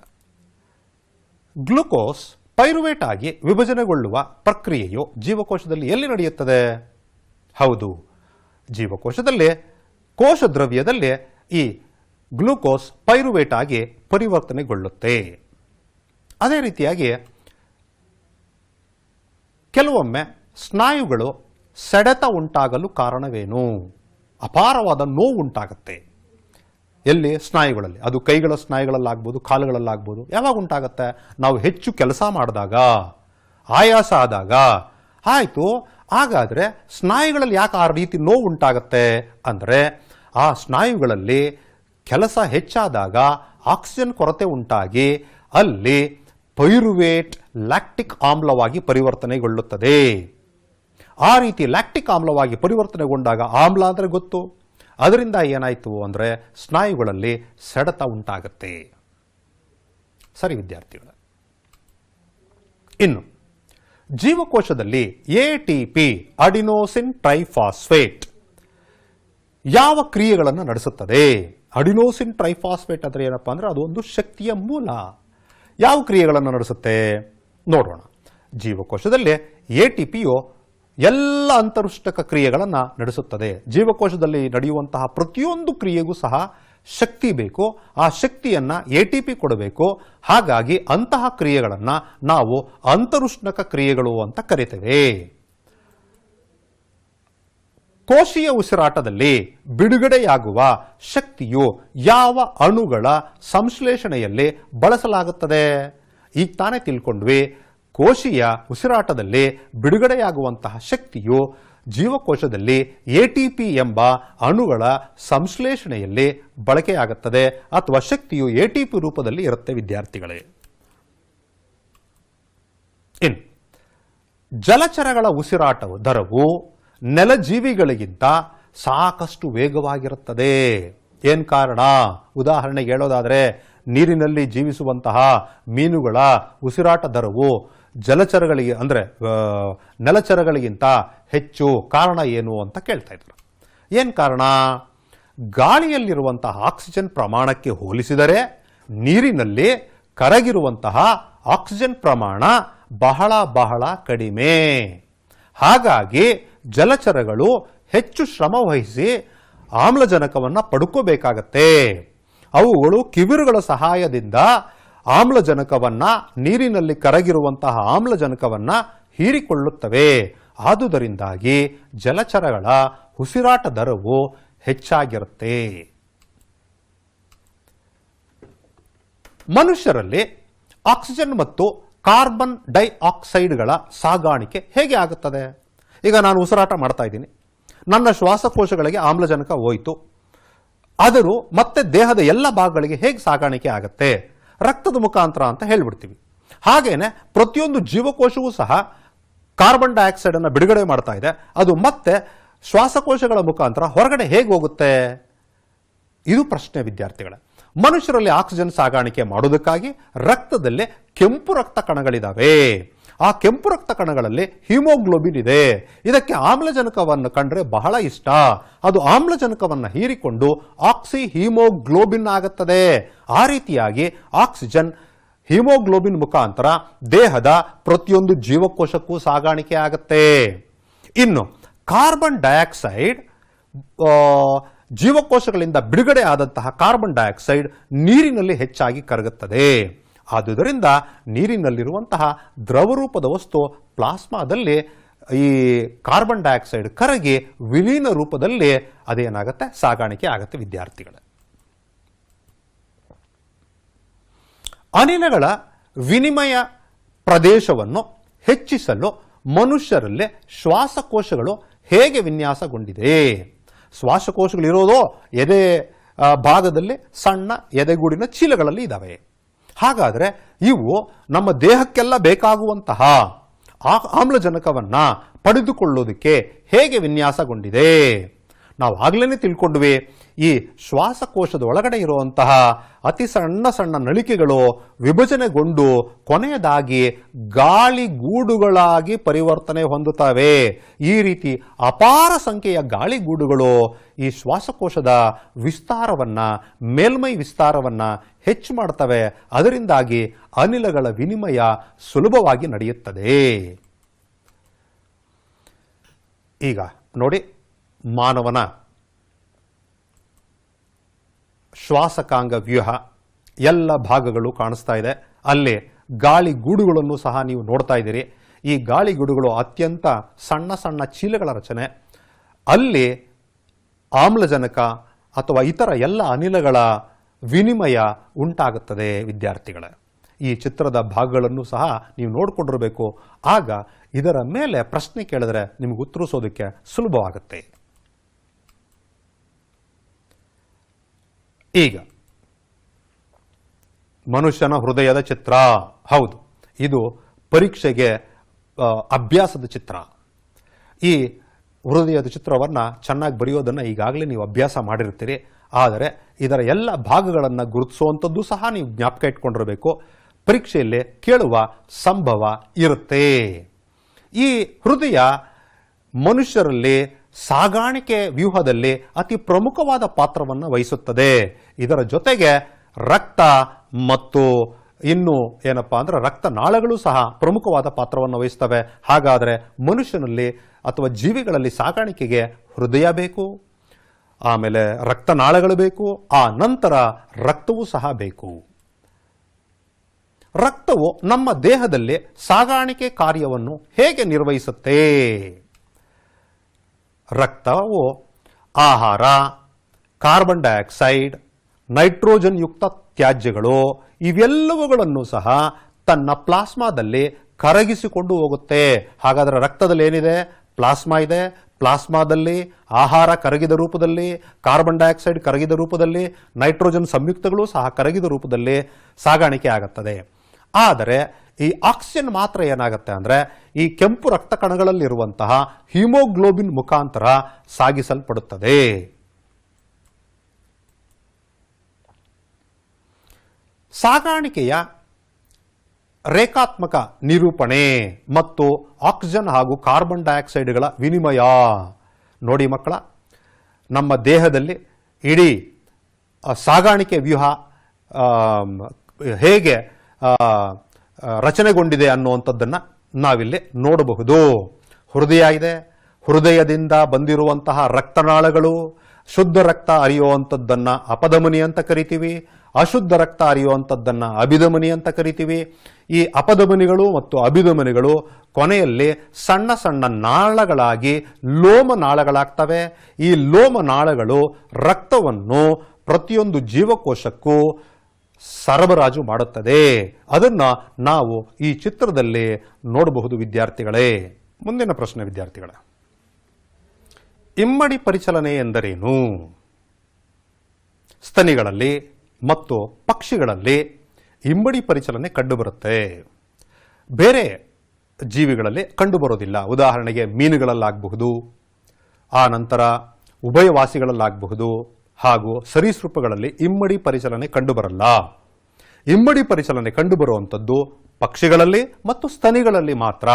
ಗ್ಲೂಕೋಸ್ ಪೈರುವೇಟ್ ಆಗಿ ವಿಭಜನೆಗೊಳ್ಳುವ ಪ್ರಕ್ರಿಯೆಯು ಜೀವಕೋಶದಲ್ಲಿ ಎಲ್ಲಿ ನಡೆಯುತ್ತದೆ? ಹೌದು, ಜೀವಕೋಶದಲ್ಲಿ ಕೋಶ ದ್ರವ್ಯದಲ್ಲಿ ಈ ಗ್ಲೂಕೋಸ್ ಪೈರುವೇಟ್ ಆಗಿ ಪರಿವರ್ತನೆಗೊಳ್ಳುತ್ತೆ. ಅದೇ ರೀತಿಯಾಗಿ ಕೆಲವೊಮ್ಮೆ ಸ್ನಾಯುಗಳು ಸೆಡೆತ ಉಂಟಾಗಲು ಕಾರಣವೇನು? ಅಪಾರವಾದ ನೋವು ಉಂಟಾಗುತ್ತೆ. ಎಲ್ಲಿ? ಸ್ನಾಯುಗಳಲ್ಲಿ. ಅದು ಕೈಗಳ ಸ್ನಾಯುಗಳಲ್ಲಾಗ್ಬೋದು, ಕಾಲುಗಳಲ್ಲಾಗ್ಬೋದು. ಯಾವಾಗ ಉಂಟಾಗುತ್ತೆ? ನಾವು ಹೆಚ್ಚು ಕೆಲಸ ಮಾಡಿದಾಗ, ಆಯಾಸ ಆದಾಗ. ಆಯಿತು, ಹಾಗಾದರೆ ಸ್ನಾಯುಗಳಲ್ಲಿ ಯಾಕೆ ಆ ರೀತಿ ನೋವು ಉಂಟಾಗುತ್ತೆ ಅಂದರೆ, ಆ ಸ್ನಾಯುಗಳಲ್ಲಿ ಕೆಲಸ ಹೆಚ್ಚಾದಾಗ ಆಕ್ಸಿಜನ್ ಕೊರತೆ ಉಂಟಾಗಿ ಅಲ್ಲಿ ಪೈರುವೇಟ್ ಲ್ಯಾಕ್ಟಿಕ್ ಆಮ್ಲವಾಗಿ ಪರಿವರ್ತನೆಗೊಳ್ಳುತ್ತದೆ. ಆ ರೀತಿ ಲ್ಯಾಕ್ಟಿಕ್ ಆಮ್ಲವಾಗಿ ಪರಿವರ್ತನೆಗೊಂಡಾಗ, ಆಮ್ಲ ಅಂದರೆ ಗೊತ್ತು, ಅದರಿಂದ ಏನಾಯಿತು ಅಂದರೆ ಸ್ನಾಯುಗಳಲ್ಲಿ ಸೆಡೆತ ಉಂಟಾಗುತ್ತೆ. ಸರಿ ವಿದ್ಯಾರ್ಥಿಗಳು, ಇನ್ನು ಜೀವಕೋಶದಲ್ಲಿ ATP ಅಡಿನೋಸಿನ್ ಟ್ರೈಫಾಸ್ಫೇಟ್ ಯಾವ ಕ್ರಿಯೆಗಳನ್ನು ನಡೆಸುತ್ತದೆ? ಅಡಿನೋಸಿನ್ ಟ್ರೈಫಾಸ್ಫೇಟ್ ಅಂದರೆ ಏನಪ್ಪಾ ಅಂದರೆ ಅದು ಒಂದು ಶಕ್ತಿಯ ಮೂಲ. ಯಾವ ಕ್ರಿಯೆಗಳನ್ನು ನಡೆಸುತ್ತೆ ನೋಡೋಣ. ಜೀವಕೋಶದಲ್ಲಿ ATPಯು ಎಲ್ಲ ಅಂತರುಷ್ಟಕ ಕ್ರಿಯೆಗಳನ್ನು ನಡೆಸುತ್ತದೆ. ಜೀವಕೋಶದಲ್ಲಿ ನಡೆಯುವಂತಹ ಪ್ರತಿಯೊಂದು ಕ್ರಿಯೆಗೂ ಸಹ ಶಕ್ತಿ ಬೇಕು. ಆ ಶಕ್ತಿಯನ್ನು ATP ಕೊಡಬೇಕು. ಹಾಗಾಗಿ ಅಂತಹ ಕ್ರಿಯೆಗಳನ್ನು ನಾವು ಅಂತರುಷ್ಣಕ ಕ್ರಿಯೆಗಳು ಅಂತ ಕರಿತೇವೆ. ಕೋಶೀಯ ಉಸಿರಾಟದಲ್ಲಿ ಬಿಡುಗಡೆಯಾಗುವ ಶಕ್ತಿಯು ಯಾವ ಅಣುಗಳ ಸಂಶ್ಲೇಷಣೆಯಲ್ಲಿ ಬಳಸಲಾಗುತ್ತದೆ? ಈಗ ತಾನೇ ತಿಳ್ಕೊಂಡ್ವಿ. ಕೋಶೀಯ ಉಸಿರಾಟದಲ್ಲಿ ಬಿಡುಗಡೆಯಾಗುವಂತಹ ಶಕ್ತಿಯು ಜೀವಕೋಶದಲ್ಲಿ ATP ಎಂಬ ಅಣುಗಳ ಸಂಶ್ಲೇಷಣೆಯಲ್ಲಿ ಬಳಕೆಯಾಗುತ್ತದೆ, ಅಥವಾ ಶಕ್ತಿಯು ATP ರೂಪದಲ್ಲಿ ಇರುತ್ತೆ ವಿದ್ಯಾರ್ಥಿಗಳೇ. ಇನ್ನು ಜಲಚರಗಳ ಉಸಿರಾಟವು ದರವು ನೆಲಜೀವಿಗಳಿಗಿಂತ ಸಾಕಷ್ಟು ವೇಗವಾಗಿರುತ್ತದೆ. ಏನ್ ಕಾರಣ? ಉದಾಹರಣೆಗೆ ಹೇಳೋದಾದರೆ, ನೀರಿನಲ್ಲಿ ಜೀವಿಸುವಂತಹ ಮೀನುಗಳ ಉಸಿರಾಟ ದರವು ಜಲಚರಗಳಿಗೆ ಅಂದರೆ ನೆಲಚರಗಳಿಗಿಂತ ಹೆಚ್ಚು. ಕಾರಣ ಏನು ಅಂತ ಕೇಳ್ತಾ ಇದ್ದಾರೆ. ಏನು ಕಾರಣ? ಗಾಳಿಯಲ್ಲಿರುವಂತಹ ಆಕ್ಸಿಜನ್ ಪ್ರಮಾಣಕ್ಕೆ ಹೋಲಿಸಿದರೆ ನೀರಿನಲ್ಲಿ ಕರಗಿರುವಂತಹ ಆಕ್ಸಿಜನ್ ಪ್ರಮಾಣ ಬಹಳ ಬಹಳ ಕಡಿಮೆ. ಹಾಗಾಗಿ ಜಲಚರಗಳು ಹೆಚ್ಚು ಶ್ರಮ ವಹಿಸಿ ಆಮ್ಲಜನಕವನ್ನು ಪಡ್ಕೋಬೇಕಾಗತ್ತೆ. ಅವುಗಳು ಕಿವಿರುಗಳ ಸಹಾಯದಿಂದ ಆಮ್ಲಜನಕವನ್ನ, ನೀರಿನಲ್ಲಿ ಕರಗಿರುವಂತಹ ಆಮ್ಲಜನಕವನ್ನ ಹೀರಿಕೊಳ್ಳುತ್ತವೆ. ಆದುದರಿಂದಾಗಿ ಜಲಚರಗಳ ಉಸಿರಾಟ ದರವು ಹೆಚ್ಚಾಗಿರುತ್ತೆ. ಮನುಷ್ಯರಲ್ಲಿ ಆಕ್ಸಿಜನ್ ಮತ್ತು ಕಾರ್ಬನ್ ಡೈಆಕ್ಸೈಡ್ಗಳ ಸಾಗಾಣಿಕೆ ಹೇಗೆ ಆಗುತ್ತದೆ? ಈಗ ನಾನು ಉಸಿರಾಟ ಮಾಡ್ತಾ ಇದ್ದೀನಿ, ನನ್ನ ಶ್ವಾಸಕೋಶಗಳಿಗೆ ಆಮ್ಲಜನಕ ಹೋಯಿತು, ಆದರೂ ಮತ್ತೆ ದೇಹದ ಎಲ್ಲ ಭಾಗಗಳಿಗೆ ಹೇಗೆ ಸಾಗಾಣಿಕೆ ಆಗುತ್ತೆ? ರಕ್ತದ ಮುಖಾಂತರ ಅಂತ ಹೇಳ್ಬಿಡ್ತೀವಿ. ಹಾಗೇನೆ ಪ್ರತಿಯೊಂದು ಜೀವಕೋಶವೂ ಸಹ ಕಾರ್ಬನ್ ಡೈಆಕ್ಸೈಡ್ ಅನ್ನು ಬಿಡುಗಡೆ ಮಾಡ್ತಾ ಇದೆ. ಅದು ಮತ್ತೆ ಶ್ವಾಸಕೋಶಗಳ ಮುಖಾಂತರ ಹೊರಗಡೆ ಹೇಗೆ ಹೋಗುತ್ತೆ? ಇದು ಪ್ರಶ್ನೆ ವಿದ್ಯಾರ್ಥಿಗಳೇ. ಮನುಷ್ಯರಲ್ಲಿ ಆಕ್ಸಿಜನ್ ಸಾಗಾಣಿಕೆ ಮಾಡೋದಕ್ಕಾಗಿ ರಕ್ತದಲ್ಲಿ ಕೆಂಪು ರಕ್ತ ಕಣಗಳಿದಾವೆ. ಆ ಕೆಂಪು ರಕ್ತ ಕಣಗಳಲ್ಲಿ ಹಿಮೋಗ್ಲೋಬಿನ್ ಇದೆ. ಇದಕ್ಕೆ ಆಮ್ಲಜನಕವನ್ನು ಕಂಡ್ರೆ ಬಹಳ ಇಷ್ಟ. ಅದು ಆಮ್ಲಜನಕವನ್ನು ಹೀರಿಕೊಂಡು ಆಕ್ಸಿ ಹಿಮೋಗ್ಲೋಬಿನ್ ಆಗುತ್ತದೆ. ಆ ರೀತಿಯಾಗಿ ಆಕ್ಸಿಜನ್ ಹಿಮೋಗ್ಲೋಬಿನ್ ಮುಖಾಂತರ ದೇಹದ ಪ್ರತಿಯೊಂದು ಜೀವಕೋಶಕ್ಕೂ ಸಾಗಾಣಿಕೆ ಆಗುತ್ತೆ. ಇನ್ನು ಕಾರ್ಬನ್ ಡೈಆಕ್ಸೈಡ್, ಜೀವಕೋಶಗಳಿಂದ ಬಿಡುಗಡೆ ಆದಂತಹ ಕಾರ್ಬನ್ ಡೈಆಕ್ಸೈಡ್ ನೀರಿನಲ್ಲಿ ಹೆಚ್ಚಾಗಿ ಕರಗುತ್ತದೆ. ಆದುದರಿಂದ ನೀರಿನಲ್ಲಿರುವಂತಹ ದ್ರವರೂಪದ ವಸ್ತು ಪ್ಲಾಸ್ಮಾದಲ್ಲಿ ಈ ಕಾರ್ಬನ್ ಡೈಆಕ್ಸೈಡ್ ಕರಗಿ ವಿಲೀನ ರೂಪದಲ್ಲಿ ಅದೇನಾಗುತ್ತೆ? ಸಾಗಾಣಿಕೆ ಆಗುತ್ತೆ ವಿದ್ಯಾರ್ಥಿಗಳೇ. ಅನಿಲಗಳ ವಿನಿಮಯ ಪ್ರದೇಶವನ್ನು ಹೆಚ್ಚಿಸಲು ಮನುಷ್ಯರಲ್ಲಿ ಶ್ವಾಸಕೋಶಗಳು ಹೇಗೆ ವಿನ್ಯಾಸಗೊಂಡಿದೆ? ಶ್ವಾಸಕೋಶಗಳಿರೋದು ಎದೆ ಭಾಗದಲ್ಲಿ ಸಣ್ಣ ಎದೆಗೂಡಿನ ಚೀಲಗಳಲ್ಲಿ ಇದ್ದಾವೆ. ಹಾಗಾದರೆ ಇವು ನಮ್ಮ ದೇಹಕ್ಕೆಲ್ಲ ಬೇಕಾಗುವಂತಹ ಆಮ್ಲಜನಕವನ್ನು ಪಡೆದುಕೊಳ್ಳೋದಕ್ಕೆ ಹೇಗೆ ವಿನ್ಯಾಸಗೊಂಡಿದೆ? ನಾವು ಆಗ್ಲೇ ತಿಳ್ಕೊಂಡ್ವಿ ಈ ಶ್ವಾಸಕೋಶದ ಒಳಗಡೆ ಇರುವಂತಹ ಅತಿ ಸಣ್ಣ ಸಣ್ಣ ನಳಿಕೆಗಳು ವಿಭಜನೆಗೊಂಡು ಕೊನೆಯದಾಗಿ ಗಾಳಿಗೂಡುಗಳಾಗಿ ಪರಿವರ್ತನೆ ಹೊಂದುತ್ತವೆ. ಈ ರೀತಿ ಅಪಾರ ಸಂಖ್ಯೆಯ ಗಾಳಿಗೂಡುಗಳು ಈ ಶ್ವಾಸಕೋಶದ ವಿಸ್ತಾರವನ್ನ, ಮೇಲ್ಮೈ ವಿಸ್ತಾರವನ್ನ ಹೆಚ್ಚು ಮಾಡ್ತವೆ. ಅದರಿಂದಾಗಿ ಅನಿಲಗಳ ವಿನಿಮಯ ಸುಲಭವಾಗಿ ನಡೆಯುತ್ತದೆ. ಈಗ ನೋಡಿ, ಮಾನವನ ಶ್ವಾಸಕಾಂಗ ವ್ಯೂಹ ಎಲ್ಲ ಭಾಗಗಳು ಕಾಣಿಸ್ತಾ ಇದೆ. ಅಲ್ಲಿ ಗಾಳಿಗೂಡುಗಳನ್ನು ಸಹ ನೀವು ನೋಡ್ತಾ ಇದ್ದೀರಿ. ಈ ಗಾಳಿಗೂಡುಗಳು ಅತ್ಯಂತ ಸಣ್ಣ ಸಣ್ಣ ಚೀಲಗಳ ರಚನೆ. ಅಲ್ಲಿ ಆಮ್ಲಜನಕ ಅಥವಾ ಇತರ ಎಲ್ಲ ಅನಿಲಗಳ ವಿನಿಮಯ ಉಂಟಾಗುತ್ತದೆ. ವಿದ್ಯಾರ್ಥಿಗಳೇ, ಈ ಚಿತ್ರದ ಭಾಗಗಳನ್ನು ಸಹ ನೀವು ನೋಡಿಕೊಂಡಿರಬೇಕು. ಆಗ ಇದರ ಮೇಲೆ ಪ್ರಶ್ನೆ ಕೇಳಿದ್ರೆ ನಿಮಗೆ ಉತ್ತರಿಸೋದಕ್ಕೆ ಸುಲಭವಾಗುತ್ತೆ. ಈಗ ಮನುಷ್ಯನ ಹೃದಯದ ಚಿತ್ರ. ಹೌದು, ಇದು ಪರೀಕ್ಷೆಗೆ ಅಭ್ಯಾಸದ ಚಿತ್ರ. ಈ ಹೃದಯದ ಚಿತ್ರವನ್ನು ಚೆನ್ನಾಗಿ ಬರೆಯೋದನ್ನು ಈಗಾಗಲೇ ನೀವು ಅಭ್ಯಾಸ ಮಾಡಿರ್ತೀರಿ. ಆದರೆ ಇದರ ಎಲ್ಲ ಭಾಗಗಳನ್ನು ಗುರುತಿಸುವಂಥದ್ದು ಸಹ ನೀವು ಜ್ಞಾಪಕ ಇಟ್ಕೊಂಡಿರಬೇಕು. ಪರೀಕ್ಷೆಯಲ್ಲಿ ಕೇಳುವ ಸಂಭವ ಇರುತ್ತೆ. ಈ ಹೃದಯ ಮನುಷ್ಯರಲ್ಲಿ ಸಾಗಾಣಿಕೆ ವ್ಯೂಹದಲ್ಲಿ ಅತಿ ಪ್ರಮುಖವಾದ ಪಾತ್ರವನ್ನು ವಹಿಸುತ್ತದೆ. ಇದರ ಜೊತೆಗೆ ರಕ್ತ ಮತ್ತು ಇನ್ನು ಏನಪ್ಪಾ ಅಂದ್ರೆ ರಕ್ತನಾಳಗಳು ಸಹ ಪ್ರಮುಖವಾದ ಪಾತ್ರವನ್ನು ವಹಿಸ್ತವೆ. ಹಾಗಾದರೆ ಮನುಷ್ಯನಲ್ಲಿ ಅಥವಾ ಜೀವಿಗಳಲ್ಲಿ ಸಾಗಾಣಿಕೆಗೆ ಹೃದಯ ಬೇಕು, ಆಮೇಲೆ ರಕ್ತನಾಳಗಳು ಬೇಕು, ಆ ನಂತರ ರಕ್ತವೂ ಸಹ ಬೇಕು. ರಕ್ತವು ನಮ್ಮ ದೇಹದಲ್ಲಿ ಸಾಗಾಣಿಕೆ ಕಾರ್ಯವನ್ನು ಹೇಗೆ ನಿರ್ವಹಿಸುತ್ತೆ? ರಕ್ತವು ಆಹಾರ, ಕಾರ್ಬನ್ ಡೈಆಕ್ಸೈಡ್, ನೈಟ್ರೋಜನ್ ಯುಕ್ತ ತ್ಯಾಜ್ಯಗಳು ಇವೆಲ್ಲವುಗಳನ್ನು ಸಹ ತನ್ನ ಪ್ಲಾಸ್ಮಾದಲ್ಲಿ ಕರಗಿಸಿಕೊಂಡು ಹೋಗುತ್ತೆ. ಹಾಗಾದರೆ ರಕ್ತದಲ್ಲಿ ಏನಿದೆ? ಪ್ಲಾಸ್ಮಾ ಇದೆ. ಪ್ಲಾಸ್ಮಾದಲ್ಲಿ ಆಹಾರ ಕರಗಿದ ರೂಪದಲ್ಲಿ, ಕಾರ್ಬನ್ ಡೈಆಕ್ಸೈಡ್ ಕರಗಿದ ರೂಪದಲ್ಲಿ, ನೈಟ್ರೋಜನ್ ಸಂಯುಕ್ತಗಳು ಸಹ ಕರಗಿದ ರೂಪದಲ್ಲಿ ಸಾಗಾಣಿಕೆ ಆಗುತ್ತದೆ. ಆದರೆ ಈ ಆಕ್ಸಿಜನ್ ಮಾತ್ರ ಏನಾಗುತ್ತೆ ಅಂದರೆ ಈ ಕೆಂಪು ರಕ್ತ ಕಣಗಳಲ್ಲಿರುವಂತಹ ಹಿಮೋಗ್ಲೋಬಿನ್ ಮುಖಾಂತರ ಸಾಗಿಸಲ್ಪಡುತ್ತದೆ. ಸಾಗಾಣಿಕೆಯ ರೇಖಾತ್ಮಕ ನಿರೂಪಣೆ ಮತ್ತು ಆಕ್ಸಿಜನ್ ಹಾಗೂ ಕಾರ್ಬನ್ ಡೈಆಕ್ಸೈಡ್ಗಳ ವಿನಿಮಯ. ನೋಡಿ ಮಕ್ಕಳ, ನಮ್ಮ ದೇಹದಲ್ಲಿ ಇಡೀ ಸಾಗಾಣಿಕೆ ವ್ಯೂಹ ಹೇಗೆ ರಚನೆಗೊಂಡಿದೆ ಅನ್ನುವಂಥದ್ದನ್ನು ನಾವಿಲ್ಲಿ ನೋಡಬಹುದು. ಹೃದಯ ಇದೆ. ಹೃದಯದಿಂದ ಬಂದಿರುವಂತಹ ರಕ್ತನಾಳಗಳು, ಶುದ್ಧ ರಕ್ತ ಹರಿಯುವಂಥದ್ದನ್ನು ಅಪಧಮನಿ ಅಂತ ಕರಿತೀವಿ, ಅಶುದ್ಧ ರಕ್ತ ಹರಿಯುವಂಥದ್ದನ್ನು ಅಭಿಧಮನಿ ಅಂತ ಕರಿತೀವಿ. ಈ ಅಪಧಮನಿಗಳು ಮತ್ತು ಅಭಿಧಮನಿಗಳು ಕೊನೆಯಲ್ಲಿ ಸಣ್ಣ ಸಣ್ಣ ನಾಳಗಳಾಗಿ ಲೋಮನಾಳಗಳಾಗ್ತವೆ. ಈ ಲೋಮನಾಳಗಳು ರಕ್ತವನ್ನು ಪ್ರತಿಯೊಂದು ಜೀವಕೋಶಕ್ಕೂ ಸರಬರಾಜು ಮಾಡುತ್ತದೆ. ಅದನ್ನ ನಾವು ಈ ಚಿತ್ರದಲ್ಲಿ ನೋಡಬಹುದು ವಿದ್ಯಾರ್ಥಿಗಳೇ. ಮುಂದಿನ ಪ್ರಶ್ನೆ ವಿದ್ಯಾರ್ಥಿಗಳೇ, ಇಮ್ಮಡಿ ಪರಿಚಲನೆ ಎಂದರೇನು? ಸ್ತನಿಗಳಲ್ಲಿ ಮತ್ತು ಪಕ್ಷಿಗಳಲ್ಲಿ ಇಮ್ಮಡಿ ಪರಿಚಲನೆ ಕಂಡುಬರುತ್ತೆ. ಬೇರೆ ಜೀವಿಗಳಲ್ಲಿ ಕಂಡುಬರೋದಿಲ್ಲ. ಉದಾಹರಣೆಗೆ ಮೀನುಗಳಲ್ಲಾಗಬಹುದು, ಆ ನಂತರ ಉಭಯವಾಸಿಗಳಲ್ಲಾಗಬಹುದು, ಹಾಗೂ ಸರೀಸೃಪಗಳಲ್ಲಿ ಇಮ್ಮಡಿ ಪರಿಚಲನೆ ಕಂಡುಬರಲ್ಲ. ಇಮ್ಮಡಿ ಪರಿಚಲನೆ ಕಂಡುಬರುವಂಥದ್ದು ಪಕ್ಷಿಗಳಲ್ಲಿ ಮತ್ತು ಸ್ತನಿಗಳಲ್ಲಿ ಮಾತ್ರ.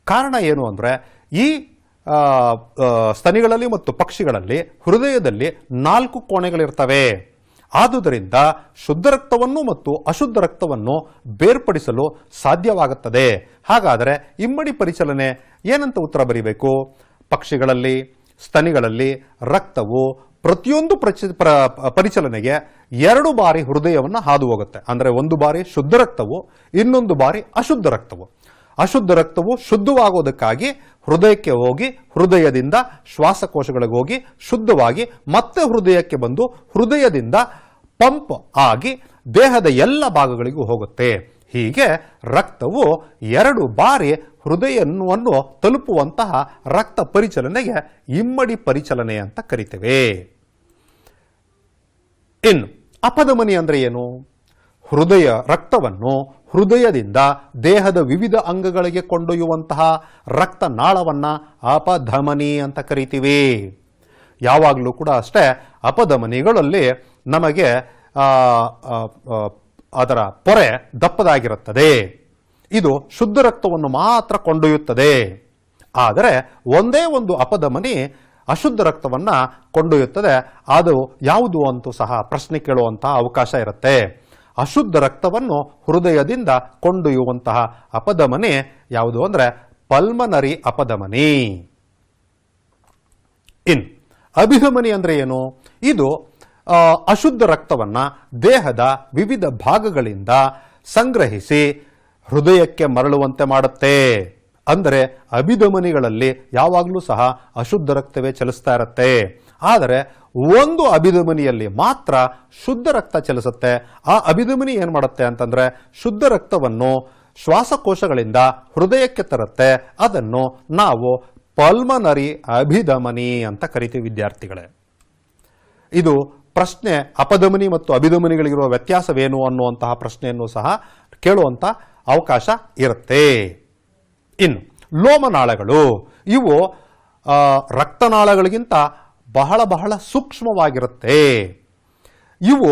ಕಾರಣ ಏನು ಅಂದರೆ ಈ ಸ್ತನಿಗಳಲ್ಲಿ ಮತ್ತು ಪಕ್ಷಿಗಳಲ್ಲಿ ಹೃದಯದಲ್ಲಿ 4 ಕೋಣೆಗಳಿರ್ತವೆ. ಆದುದರಿಂದ ಶುದ್ಧ ರಕ್ತವನ್ನು ಮತ್ತು ಅಶುದ್ಧ ರಕ್ತವನ್ನು ಬೇರ್ಪಡಿಸಲು ಸಾಧ್ಯವಾಗುತ್ತದೆ. ಹಾಗಾದರೆ ಇಮ್ಮಡಿ ಪರಿಚಲನೆ ಏನಂತ ಉತ್ತರ ಬರೀಬೇಕು? ಪಕ್ಷಿಗಳಲ್ಲಿ, ಸ್ತನಿಗಳಲ್ಲಿ ರಕ್ತವು ಪ್ರತಿಯೊಂದು ಪರಿಚಲನೆಗೆ 2 ಬಾರಿ ಹೃದಯವನ್ನು ಹಾದು ಹೋಗುತ್ತೆ. ಅಂದರೆ 1 ಬಾರಿ ಶುದ್ಧ ರಕ್ತವು, ಇನ್ನೊಂದು ಬಾರಿ ಅಶುದ್ಧ ರಕ್ತವು. ಅಶುದ್ಧ ರಕ್ತವು ಶುದ್ಧವಾಗೋದಕ್ಕಾಗಿ ಹೃದಯಕ್ಕೆ ಹೋಗಿ, ಹೃದಯದಿಂದ ಶ್ವಾಸಕೋಶಗಳಿಗೆ ಹೋಗಿ ಶುದ್ಧವಾಗಿ ಮತ್ತೆ ಹೃದಯಕ್ಕೆ ಬಂದು ಹೃದಯದಿಂದ ಪಂಪ್ ಆಗಿ ದೇಹದ ಎಲ್ಲ ಭಾಗಗಳಿಗೂ ಹೋಗುತ್ತೆ. ಹೀಗೆ ರಕ್ತವು 2 ಬಾರಿ ಹೃದಯವನ್ನು ತಲುಪುವಂತಹ ರಕ್ತ ಪರಿಚಲನೆಗೆ ಇಮ್ಮಡಿ ಪರಿಚಲನೆ ಅಂತ ಕರಿತೇವೆ. ಇನ್ನು ಅಪಧಮನಿ ಅಂದ್ರೆ ಏನು? ಹೃದಯ ರಕ್ತವನ್ನು ಹೃದಯದಿಂದ ದೇಹದ ವಿವಿಧ ಅಂಗಗಳಿಗೆ ಕೊಂಡೊಯ್ಯುವಂತಹ ರಕ್ತನಾಳವನ್ನ ಅಪಧಮನಿ ಅಂತ ಕರಿತೀವಿ. ಯಾವಾಗಲೂ ಕೂಡ ಅಷ್ಟೇ ಅಪಧಮನಿಗಳಲ್ಲಿ ನಮಗೆ ಅದರ ಪೊರೆ ದಪ್ಪದಾಗಿರುತ್ತದೆ. ಇದು ಶುದ್ಧ ರಕ್ತವನ್ನು ಮಾತ್ರ ಕೊಂಡೊಯ್ಯುತ್ತದೆ. ಆದರೆ ಒಂದೇ ಒಂದು ಅಪಧಮನಿ ಅಶುದ್ಧ ರಕ್ತವನ್ನ ಕೊಂಡೊಯ್ಯುತ್ತದೆ. ಅದು ಯಾವುದು ಅಂತೂ ಸಹ ಪ್ರಶ್ನೆ ಕೇಳುವಂತಹ ಅವಕಾಶ ಇರುತ್ತೆ. ಅಶುದ್ಧ ರಕ್ತವನ್ನು ಹೃದಯದಿಂದ ಕೊಂಡೊಯ್ಯುವಂತಹ ಅಪಧಮನಿ ಯಾವುದು ಅಂದ್ರೆ ಪಲ್ಮನರಿ ಅಪಧಮನಿ. ಇನ್ ಅಭಿಧಮನಿ ಅಂದ್ರೆ ಏನು? ಇದು ಅಶುದ್ಧ ರಕ್ತವನ್ನ ದೇಹದ ವಿವಿಧ ಭಾಗಗಳಿಂದ ಸಂಗ್ರಹಿಸಿ ಹೃದಯಕ್ಕೆ ಮರಳುವಂತೆ ಮಾಡುತ್ತೆ. ಅಂದರೆ ಅಭಿಧಮನಿಗಳಲ್ಲಿ ಯಾವಾಗಲೂ ಸಹ ಅಶುದ್ಧ ರಕ್ತವೇ ಚಲಿಸ್ತಾ ಇರುತ್ತೆ. ಆದರೆ ಒಂದು ಅಭಿಧಮನಿಯಲ್ಲಿ ಮಾತ್ರ ಶುದ್ಧ ರಕ್ತ ಚಲಿಸುತ್ತೆ. ಆ ಅಭಿಧಮನಿ ಏನ್ ಮಾಡುತ್ತೆ ಅಂತಂದ್ರೆ ಶುದ್ಧ ರಕ್ತವನ್ನು ಶ್ವಾಸಕೋಶಗಳಿಂದ ಹೃದಯಕ್ಕೆ ತರುತ್ತೆ. ಅದನ್ನು ನಾವು ಪಲ್ಮನರಿ ಅಭಿಧಮನಿ ಅಂತ ಕರಿತೀವಿ ವಿದ್ಯಾರ್ಥಿಗಳೇ. ಇದು ಪ್ರಶ್ನೆ ಅಪಧಮನಿ ಮತ್ತು ಅಭಿಧಮನಿಗಳಿಗಿರುವ ವ್ಯತ್ಯಾಸವೇನು ಅನ್ನುವಂತಹ ಪ್ರಶ್ನೆಯನ್ನು ಸಹ ಕೇಳುವಂತ ಅವಕಾಶ ಇರುತ್ತೆ. ಇನ್ನು ಲೋಮನಾಳಗಳು, ಇವು ರಕ್ತನಾಳಗಳಿಗಿಂತ ಬಹಳ ಬಹಳ ಸೂಕ್ಷ್ಮವಾಗಿರುತ್ತೆ. ಇವು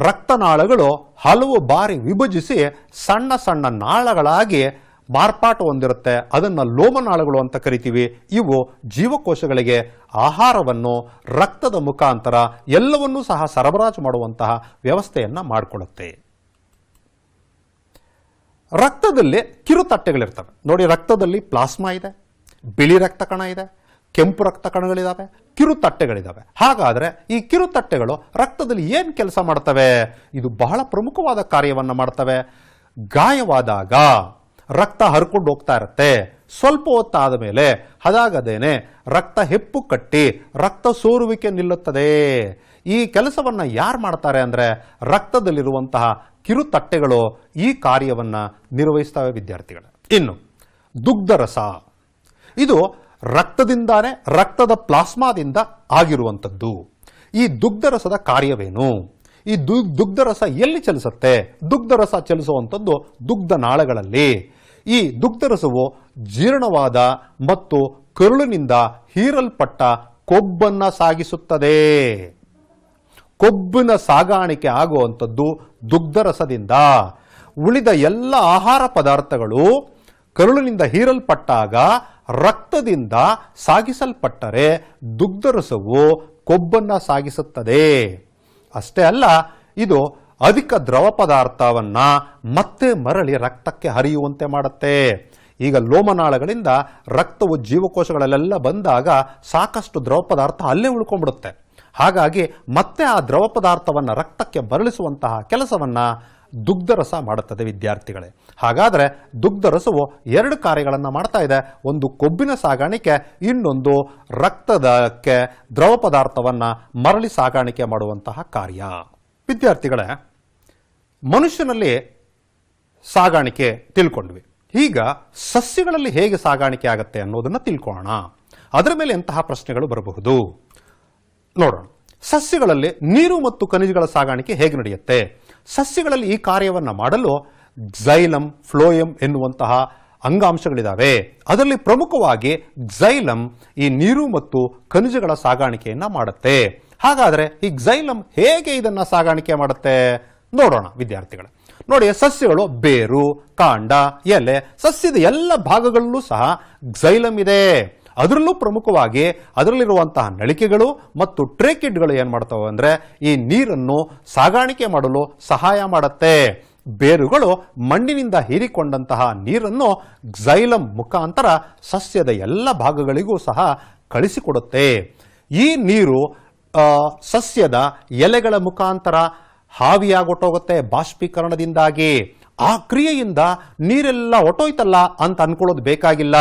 ರಕ್ತನಾಳಗಳು ಹಲವು ಬಾರಿ ವಿಭಜಿಸಿ ಸಣ್ಣ ಸಣ್ಣ ನಾಳಗಳಾಗಿ ಮಾರ್ಪಾಟು ಹೊಂದಿರುತ್ತೆ. ಅದನ್ನು ಲೋಮನಾಳಗಳು ಅಂತ ಕರಿತೀವಿ. ಇವು ಜೀವಕೋಶಗಳಿಗೆ ಆಹಾರವನ್ನು ರಕ್ತದ ಮುಖಾಂತರ ಎಲ್ಲವನ್ನೂ ಸಹ ಸರಬರಾಜು ಮಾಡುವಂತಹ ವ್ಯವಸ್ಥೆಯನ್ನ ಮಾಡಿಕೊಳ್ಳುತ್ತೆ. ರಕ್ತದಲ್ಲಿ ಕಿರುತಟ್ಟೆಗಳಿರ್ತವೆ ನೋಡಿ. ರಕ್ತದಲ್ಲಿ ಪ್ಲಾಸ್ಮಾ ಇದೆ, ಬಿಳಿ ರಕ್ತ ಕಣ ಇದೆ, ಕೆಂಪು ರಕ್ತ ಕಣಗಳಿದಾವೆ, ಕಿರುತಟ್ಟೆಗಳಿದಾವೆ. ಹಾಗಾದ್ರೆ ಈ ಕಿರುತಟ್ಟೆಗಳು ರಕ್ತದಲ್ಲಿ ಏನ್ ಕೆಲಸ ಮಾಡ್ತವೆ? ಇದು ಬಹಳ ಪ್ರಮುಖವಾದ ಕಾರ್ಯವನ್ನ ಮಾಡ್ತವೆ. ಗಾಯವಾದಾಗ ರಕ್ತ ಹರ್ಕೊಂಡು ಹೋಗ್ತಾ ಇರುತ್ತೆ. ಸ್ವಲ್ಪ ಹೊತ್ತಾದ ಮೇಲೆ ಅದಾಗದೇನೆ ರಕ್ತ ಹೆಪ್ಪು ಕಟ್ಟಿ ರಕ್ತ ಸೋರುವಿಕೆ ನಿಲ್ಲುತ್ತದೆ. ಈ ಕೆಲಸವನ್ನ ಯಾರು ಮಾಡ್ತಾರೆ ಅಂದ್ರೆ ರಕ್ತದಲ್ಲಿರುವಂತಹ ಕಿರುತಟ್ಟೆಗಳು ಈ ಕಾರ್ಯವನ್ನ ನಿರ್ವಹಿಸ್ತವೆ ವಿದ್ಯಾರ್ಥಿಗಳು. ಇನ್ನು ದುಗ್ಧರಸ, ಇದು ರಕ್ತದಿಂದಾನೇ ರಕ್ತದ ಪ್ಲಾಸ್ಮಾದಿಂದ ಆಗಿರುವಂಥದ್ದು. ಈ ದುಗ್ಧರಸದ ಕಾರ್ಯವೇನು? ಈ ದುಗ್ಧರಸ ಎಲ್ಲಿ ಚಲಿಸುತ್ತೆ? ದುಗ್ಧರಸ ಚಲಿಸುವಂಥದ್ದು ದುಗ್ಧ ನಾಳಗಳಲ್ಲಿ. ಈ ದುಗ್ಧರಸವು ಜೀರ್ಣವಾದ ಮತ್ತು ಕರುಳಿನಿಂದ ಹೀರಲ್ಪಟ್ಟ ಕೊಬ್ಬನ್ನ ಸಾಗಿಸುತ್ತದೆ. ಕೊಬ್ಬಿನ ಸಾಗಾಣಿಕೆ ಆಗುವಂಥದ್ದು ದುಗ್ಧರಸದಿಂದ. ಉಳಿದ ಎಲ್ಲ ಆಹಾರ ಪದಾರ್ಥಗಳು ಕರುಳಿನಿಂದ ಹೀರಲ್ಪಟ್ಟಾಗ ರಕ್ತದಿಂದ ಸಾಗಿಸಲ್ಪಟ್ಟರೆ ದುಗ್ಧರಸವು ಕೊಬ್ಬನ್ನ ಸಾಗಿಸುತ್ತದೆ. ಅಷ್ಟೇ ಅಲ್ಲ, ಇದು ಅಧಿಕ ದ್ರವ ಪದಾರ್ಥವನ್ನ ಮತ್ತೆ ಮರಳಿ ರಕ್ತಕ್ಕೆ ಹರಿಯುವಂತೆ ಮಾಡುತ್ತೆ. ಈಗ ಲೋಮನಾಳಗಳಿಂದ ರಕ್ತವು ಜೀವಕೋಶಗಳಲ್ಲೆಲ್ಲ ಬಂದಾಗ ಸಾಕಷ್ಟು ದ್ರವ ಪದಾರ್ಥ ಅಲ್ಲೇ ಉಳ್ಕೊಂಡ್ಬಿಡುತ್ತೆ. ಹಾಗಾಗಿ ಮತ್ತೆ ಆ ದ್ರವ ಪದಾರ್ಥವನ್ನು ರಕ್ತಕ್ಕೆ ಮರಳಿಸುವಂತಹ ಕೆಲಸವನ್ನ ದುಗ್ಧರಸ ಮಾಡುತ್ತದೆ ವಿದ್ಯಾರ್ಥಿಗಳೇ. ಹಾಗಾದ್ರೆ ದುಗ್ಧರಸವು ಎರಡು ಕಾರ್ಯಗಳನ್ನು ಮಾಡ್ತಾ ಇದೆ. ಒಂದು ಕೊಬ್ಬಿನ ಸಾಗಾಣಿಕೆ, ಇನ್ನೊಂದು ರಕ್ತದಕ್ಕೆ ದ್ರವ ಪದಾರ್ಥವನ್ನ ಮರಳಿ ಸಾಗಾಣಿಕೆ ಮಾಡುವಂತಹ ಕಾರ್ಯ. ವಿದ್ಯಾರ್ಥಿಗಳೇ, ಮನುಷ್ಯನಲ್ಲಿ ಸಾಗಾಣಿಕೆ ತಿಳ್ಕೊಂಡ್ವಿ. ಈಗ ಸಸ್ಯಗಳಲ್ಲಿ ಹೇಗೆ ಸಾಗಾಣಿಕೆ ಆಗುತ್ತೆ ಅನ್ನೋದನ್ನ ತಿಳ್ಕೊಳ್ಳೋಣ. ಅದರ ಮೇಲೆ ಎಂತಹ ಪ್ರಶ್ನೆಗಳು ಬರಬಹುದು ನೋಡೋಣ. ಸಸ್ಯಗಳಲ್ಲಿ ನೀರು ಮತ್ತು ಖನಿಜಗಳ ಸಾಗಾಣಿಕೆ ಹೇಗೆ ನಡೆಯುತ್ತೆ? ಸಸ್ಯಗಳಲ್ಲಿ ಈ ಕಾರ್ಯವನ್ನು ಮಾಡಲು ಕ್ಸೈಲಮ್, ಫ್ಲೋಯಮ್ ಎನ್ನುವಂತಹ ಅಂಗಾಂಶಗಳಿದಾವೆ. ಅದರಲ್ಲಿ ಪ್ರಮುಖವಾಗಿ ಕ್ಸೈಲಮ್ ಈ ನೀರು ಮತ್ತು ಖನಿಜಗಳ ಸಾಗಾಣಿಕೆಯನ್ನ ಮಾಡುತ್ತೆ. ಹಾಗಾದ್ರೆ ಈ ಕ್ಸೈಲಮ್ ಹೇಗೆ ಇದನ್ನ ಸಾಗಾಣಿಕೆ ಮಾಡುತ್ತೆ ನೋಡೋಣ ವಿದ್ಯಾರ್ಥಿಗಳೇ. ನೋಡಿ, ಸಸ್ಯಗಳು ಬೇರು, ಕಾಂಡ, ಎಲೆ, ಸಸ್ಯದ ಎಲ್ಲ ಭಾಗಗಳಲ್ಲೂ ಸಹ ಕ್ಸೈಲಮ್ ಇದೆ. ಅದರಲ್ಲೂ ಪ್ರಮುಖವಾಗಿ ಅದರಲ್ಲಿರುವಂತಹ ನಳಿಕೆಗಳು ಮತ್ತು ಟ್ರೇಕಿಡ್ಗಳು ಏನ್ ಮಾಡ್ತವೆ ಅಂದ್ರೆ ಈ ನೀರನ್ನು ಸಾಗಾಣಿಕೆ ಮಾಡಲು ಸಹಾಯ ಮಾಡುತ್ತೆ. ಬೇರುಗಳು ಮಣ್ಣಿನಿಂದ ಹೀರಿಕೊಂಡಂತಹ ನೀರನ್ನು ಕ್ಸೈಲಮ್ ಮುಖಾಂತರ ಸಸ್ಯದ ಎಲ್ಲ ಭಾಗಗಳಿಗೂ ಸಹ ಕಳಿಸಿಕೊಡುತ್ತೆ. ಈ ನೀರು ಸಸ್ಯದ ಎಲೆಗಳ ಮುಖಾಂತರ ಹಾವಿಯಾಗೊಟ್ಟೋಗುತ್ತೆ ಬಾಷ್ಪೀಕರಣದಿಂದಾಗಿ. ಆ ಕ್ರಿಯೆಯಿಂದ ನೀರೆಲ್ಲ ಹೊಟ್ಟೋಯ್ತಲ್ಲ ಅಂತ ಅನ್ಕೊಳ್ಳೋದು ಬೇಕಾಗಿಲ್ಲ.